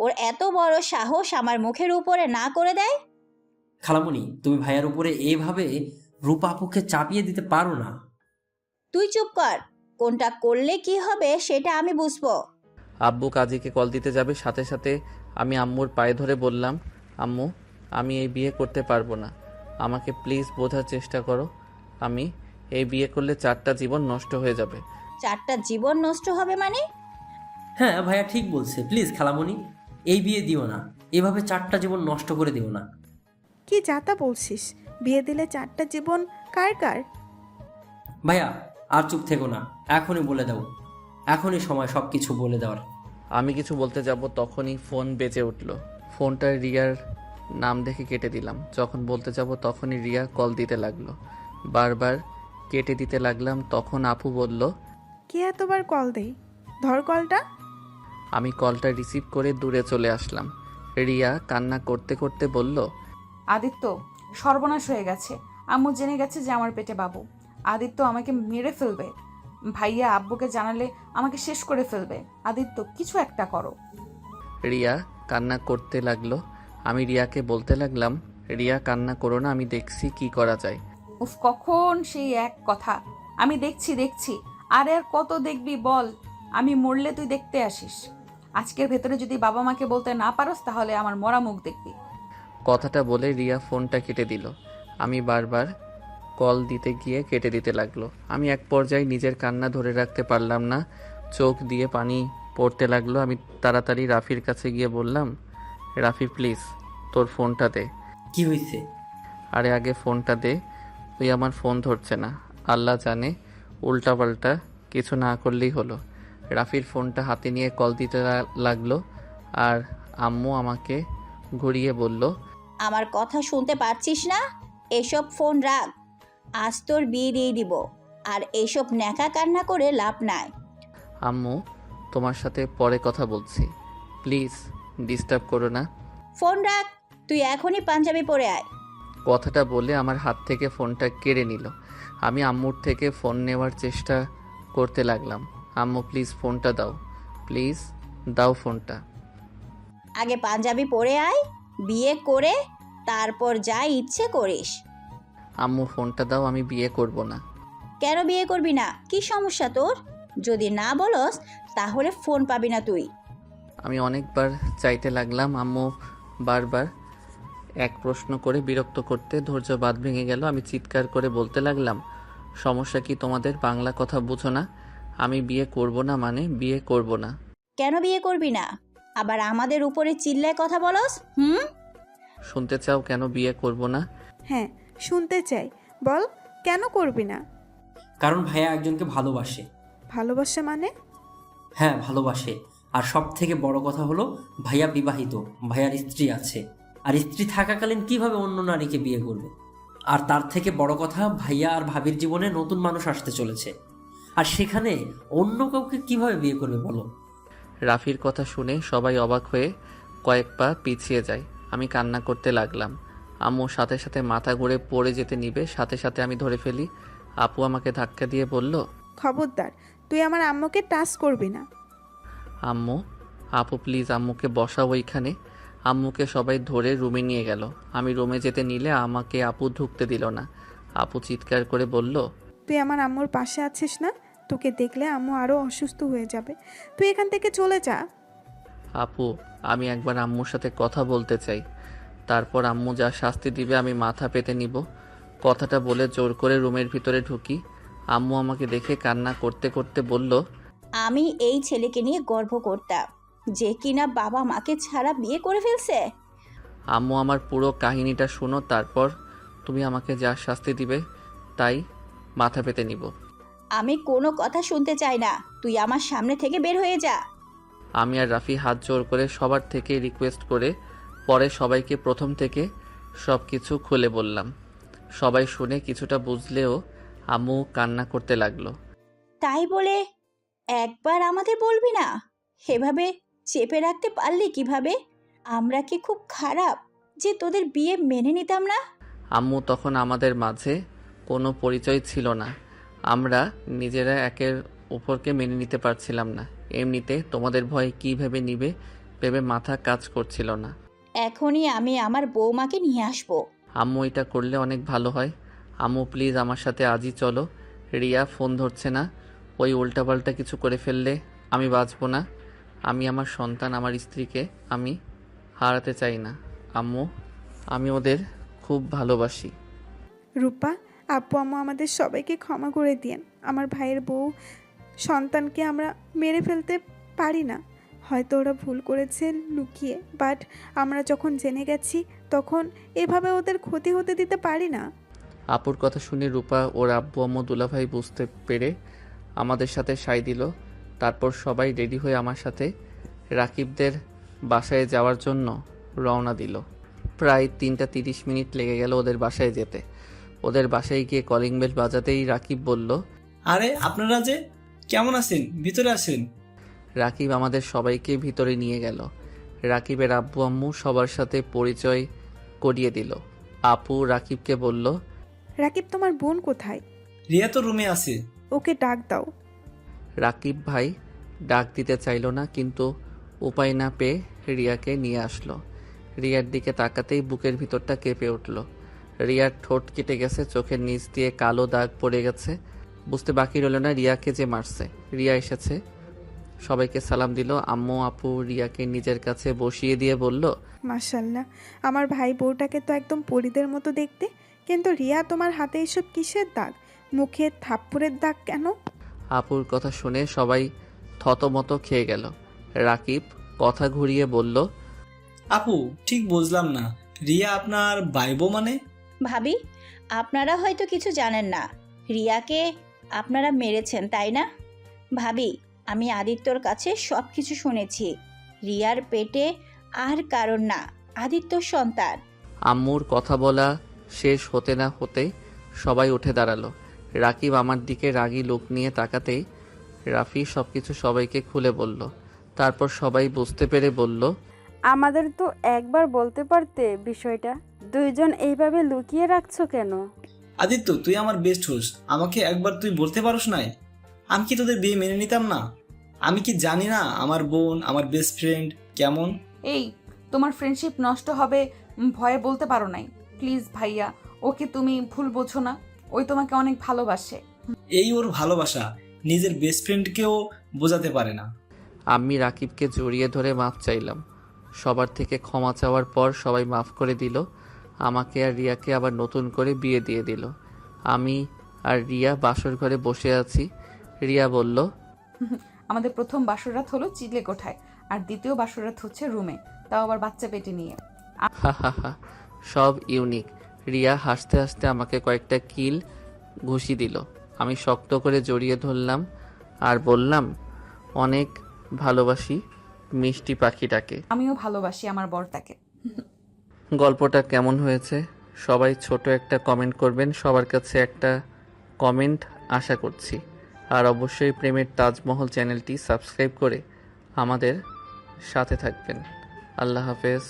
ওর এত বড় সাহস আমার মুখের উপরে না করে দেয়। খালামণি, তুমি ভাইয়ার উপরে এইভাবে রূপা আপুকে চাপিয়ে দিতে পারো না। তুই চুপ কর, কোনটা করলে কি হবে সেটা আমি বুঝবো। আব্বু কাজীকে কল দিতে যাবে, সাথে সাথে আমি আম্মুর পায়ে ধরে বললাম, আম্মু আমি এই বিয়ে করতে পারবো না, আমাকে প্লিজ বোঝার চেষ্টা করো। আমি এই বিয়ে করলে 4টা জীবন নষ্ট হয়ে যাবে। 4টা জীবন নষ্ট হবে মানে? হ্যাঁ ভাইয়া ঠিক বলছে, প্লিজ খালামণি এই বিয়ে দিও না, এভাবে 4টা জীবন নষ্ট করে দিও না। কি যাতা বলছিস? বিয়ে দিলে 4টা জীবন কার কার? ভাইয়া আর চুপ থেকো না, এখনই বলে দাও, এখনই সময় সব কিছু বলে দেওয়ার। আমি কিছু বলতে যাব তখনই ফোন বেজে উঠল। ফোনটা রিয়ার নাম দেখে কেটে দিলাম। যখন বলতে যাব তখনই রিয়া কল দিতে লাগলো। বারবার কেটে দিতে লাগলাম। তখন আপু বলল, কে এতবার কল দেই? ধর কলটা। আমি কলটা রিসিভ করে দূরে চলে আসলাম। রিয়া কান্না করতে করতে বলল, আদিত্য, সর্বনাশ হয়ে গেছে। আম্মু জেনে গেছে যে আমার পেটে বাবু। আদিত্য আমাকে মেরে ফেলবে। ভাইয়া আব্বুকে জানালে আমাকে শেষ করে ফেলবে। আদিত্য, কিছু একটা করো। রিয়া কান্না করতে লাগলো। আমি রিয়াকে বলতে লাগলাম, রিয়া কান্না করো না, আমি দেখছি কি করা যায়। উফ, কখন সেই এক কথা, আমি দেখছি। আরে আর কত দেখবি বল? আমি মরলে তুই দেখতে আসিস। আজকের ভেতরে যদি বাবা মাকে বলতে না পারস তাহলে আমার মরা মুখ দেখবি। কথাটা বলে রিয়া ফোনটা কেটে দিল। আমি বারবার কল দিতে গিয়ে কেটে দিতে লাগলো। আমি এক পর্যায়ে নিজের কান্না ধরে রাখতে পারলাম না, চোখ দিয়ে পানি পড়তে লাগলো। আমি তাড়াতাড়ি রাফির কাছে গিয়ে বললাম, রাফি প্লিজ তোর ফোনটা দে। কি হয়েছে? আরে আগে ফোনটা দে, তুই আমার ফোন ধরছে না। আল্লাহ জানে উল্টাপাল্টা কিছু না করলেই হলো। রাফির ফোনটা হাতে নিয়ে কল দিতে লাগলো। আর আম্মু আমাকে ঘুরিয়ে বলল, আমার কথা শুনতে পাচ্ছিস না? এসব ফোন রাখ, আজ তোর বিয়ে দিয়ে দিব। আর এইসব ন্যাকা কান্না করে লাভ নাই। আম্মু তোমার সাথে পরে কথা বলছি, প্লিজ ডিস্টার্ব করো না। ফোন রাখ, তুই এখনই পাঞ্জাবি পরে আয়। কথাটা বলে আমার হাত থেকে ফোনটা কেড়ে নিল। আমি আম্মুর থেকে ফোন নেওয়ার চেষ্টা করতে লাগলাম। আম্মু প্লিজ ফোনটা দাও, প্লিজ দাও ফোনটা। আগে পাঞ্জাবি পরে আয়, বিয়ে করে তারপর যা ইচ্ছে করিস। আম্মু ফোনটা দাও, আমি বিয়ে করব না। কেন বিয়ে করবি না? কি সমস্যা তোর? যদি না বলস তাহলে ফোন পাবি না তুই। আমি অনেকবার চাইতে লাগলাম। আম্মু বারবার এক প্রশ্ন করে বিরক্ত করতে ধৈর্য বাঁধ ভেঙে গেল। আমি চিৎকার করে বলতে লাগলাম, সমস্যা কি তোমাদের? বাংলা কথা বুঝো না? আমি বিয়ে করব না মানে বিয়ে করব না। কেন বিয়ে করবি না? আবার আমাদের উপরে চিল্লায় কথা বলস? শুনতে চাও কেন বিয়ে করব না? হ্যাঁ, শুনতে চাই, বল কেন করবি না? কারণ ভাইয়া একজনকে ভালোবাসে। ভালোবাসা মানে? হ্যাঁ ভালোবাসে, আর সব থেকে বড় কথা হলো ভাইয়া বিবাহিত, ভাইয়ার স্ত্রী আছে। আর স্ত্রী থাকাকালীন কিভাবে অন্য নারীকে বিয়ে করবে? আর তার থেকে বড় কথা, ভাইয়া আর ভাবির জীবনে নতুন মানুষ আসতে চলেছে, আর সেখানে অন্য কাউকে কিভাবে বিয়ে করবে বলো? রাফির কথা শুনে সবাই অবাক হয়ে কয়েক পা পিছিয়ে যায়। আমি কান্না করতে লাগলাম। আম্মু সাথে সাথে মাথা ঘুরে পড়ে যেতে নিবে, সাথে সাথে আমি ধরে ফেলি। আপু আমাকে ধাক্কা দিয়ে বলল, খবরদার, তুই আমার আম্মুকে টাচ করবি না। আম্মু, আপু প্লিজ আম্মুকে বসাও ওইখানে। আম্মুকে সবাই ধরে রুমে নিয়ে গেল। আমি রুমে যেতে নিলে আমাকে আপু ঢুকতে দিল না। আপু চিৎকার করে বলল, তুই আমার আম্মুর পাশে আছিস না? তোকে দেখলে আম্মু আরও অসুস্থ হয়ে যাবে, তুই এখান থেকে চলে যা। আপু আমি একবার আম্মুর সাথে কথা বলতে চাই, তারপর আম্মু যা শাস্তি দিবে আমি মাথা পেতে নিব। কথাটা বলে জোর করে রুমের ভিতরে ঢুকি। আম্মু আমাকে দেখে কান্না করতে করতে বলল, আমি এই ছেলেকে নিয়ে গর্ব করতাম, যে কিনা বাবা মাকে ছাড়া বিয়ে করে ফেলছে। আম্মু আমার পুরো কাহিনীটা শুনো, তারপর তুমি আমাকে যা শাস্তি দিবে তাই মাথা পেতে নিব। আমি কোনো কথা শুনতে চাই না, তুই আমার সামনে থেকে বের হয়ে যা। আমি আর রাফি হাত জোর করে সবার থেকে রিকোয়েস্ট করে পরে সবাইকে প্রথম থেকে সব কিছু খুলে বললাম। সবাই শুনে কিছুটা বুঝলেও আম্মু কান্না করতে লাগলো। তাই বলে একবার আমাদের বলবি না? এভাবে চেপে রাখতে পারলি কিভাবে? আমরা কি খুব খারাপ যে তোদের বিয়ে মেনে নিতাম না? আম্মু তখন আমাদের মাঝে কোনো পরিচয় ছিল না, আমরা নিজেরা একের উপরকে মেনে নিতে পারছিলাম না। এমনিতে তোমাদের ভয় কী ভেবে নিবে ভেবে মাথা কাজ করছিল না। এখনই আমি আমার বৌমাকে নিয়ে আসবো। আম্মু এটা করলে অনেক ভালো হয়। আম্মু প্লিজ আমার সাথে আজই চলো। রিয়া ফোন ধরছে না, ওই উল্টাপাল্টা কিছু করে ফেললে আমি বাঁচবো না। আমি আমার সন্তান, আমার স্ত্রীকে আমি হারাতে চাই না। আম্মু, আমি ওদের খুব ভালোবাসি। রূপা, আব্বু আম্মু আমাদের সবাইকে ক্ষমা করে দিয়েন। আমার ভাইয়ের বউ সন্তানকে আমরা মেরে ফেলতে পারি না। হয়তো ওরা ভুল করেছে লুকিয়ে, বাট আমরা যখন জেনে গেছি তখন এভাবে ওদের ক্ষতি হতে দিতে পারি না। আপুর কথা শুনে রূপা ওর আব্বু আম্মু দুলাভাই বুঝতে পেরে আমাদের সাথে সাই দিল। তারপর সবাই রেডি হয়ে আমার সাথে রাকিবদের বাসায় যাওয়ার জন্য রওনা দিল। প্রায় 3:30 লেগে গেল ওদের বাসায় যেতে। ওদের বাসায় গিয়ে কলিং বেল বাজাতেই রাকিব বলল, আরে আপনারা যে কেমন আছেন, ভিতরে আসেন। রাকিব আমাদের সবাইকে ভিতরে নিয়ে গেল। রাকিবের আব্বু আম্মু সবার সাথে পরিচয় করিয়ে দিল। আপু রাকিবকে বলল, রাকিব, তোমার বোন কোথায়? রিয়া তো রুমে আছে। ওকে ডাক দাও। রাকিব ভাই ডাক দিতে চাইল না, কিন্তু উপায় না পেয়ে রিয়াকে নিয়ে আসলো। রিয়ার দিকে তাকাতেই বুকের ভিতরটা কেঁপে উঠল। রিয়ার ঠোঁট কেটে গেছে, চোখের নিচ দিয়ে কালো দাগ পড়ে গেছে। বুঝতে বাকি রইল না রিয়াকে যে মারছে। রিয়া এসেছে, সবাইকে সালাম দিল। আম্মু আপু রিয়াকে নিজের কাছে বসিয়ে দিয়ে বলল, মাশাল্লাহ, আমার ভাই বউটাকে তো একদম পরীদের মতো দেখতে। কিন্তু রিয়া, তোমার হাতে এসব কিসের দাগ? মুখে থাপ্পড়ের দাগ কেন? আপুর কথা শুনে সবাই থতমত খেয়ে গেল। রাকিব কথা ঘুরিয়ে বলল, আপু, ঠিক বুঝলাম না, রিয়া আপনার বাইবো মানে? ভাবি, আপনারা হয়তো কিছু জানেন না, রিয়াকে আপনারা মেরেছেন তাই না? ভাবি, আমি আদিত্যর কাছে সব কিছু শুনেছি। রিয়ার পেটে আর কারণ না, আদিত্যর সন্তান। আম্মুর কথা বলা শেষ হতে না হতে সবাই উঠে দাঁড়ালো। রাকিব আমার দিকে রাগী লোক নিয়ে তাকাতেই রাফি সবকিছু সবাইকে খুলে বলল। তারপর সবাই বুঝতে পেরে বলল, আমাদের তো একবার বলতে পারতে বিষয়টা, দুইজন এইভাবে লুকিয়ে রাখছো কেন? আদিত্য, তুই আমার বেস্ট হোস, আমাকে একবার তুই বলতে পারোস নাই? আমি কি তোদের বিয়ে মেনে নিতাম না? আমি কি জানি না আমার বোন, আমার বেস্ট ফ্রেন্ড কেমন? এই, তোমার ফ্রেন্ডশিপ নষ্ট হবে ভয়ে বলতে পারো নাই। প্লিজ ভাইয়া, ওকে তুমি ভুল বোঝো না। ওই তোমাকে অনেক ভালোবাসে। এই ওর ভালোবাসা নিজের বেস্ট ফ্রেন্ডকেও বোঝাতে পারে না। আমি রাকিবকে জড়িয়ে ধরে মাফ চাইলাম। সবার থেকে ক্ষমা চাওয়ার পর সবাই মাফ করে দিল। আমাকে আর রিয়াকে আবার নতুন করে বিয়ে দিয়ে দিল। আমি আর রিয়া বাসর ঘরে বসে আছি। রিয়া বলল, আমাদের প্রথম বাসরাত হলো চিলে কোঠায়, আর দ্বিতীয় বাসরাত হচ্ছে রুমে, তাও আবার বাচ্চা পেটে নিয়ে। হা হা হা, সব ইউনিক। রিয়া হাসতে হাসতে আমাকে কয়েকটা কিল ঘুষি দিল। আমি শক্ত করে জড়িয়ে ধরলাম আর বললাম, অনেক ভালোবাসি মিষ্টি পাখিটাকে। আমিও ভালোবাসি আমার বরটাকে। গল্পটা কেমন হয়েছে সবাই ছোট একটা কমেন্ট করবেন। সবার কাছে একটা কমেন্ট আশা করছি। আর অবশ্যই প্রেমের তাজমহল চ্যানেলটি সাবস্ক্রাইব করে আমাদের সাথে থাকবেন। আল্লাহ হাফেজ।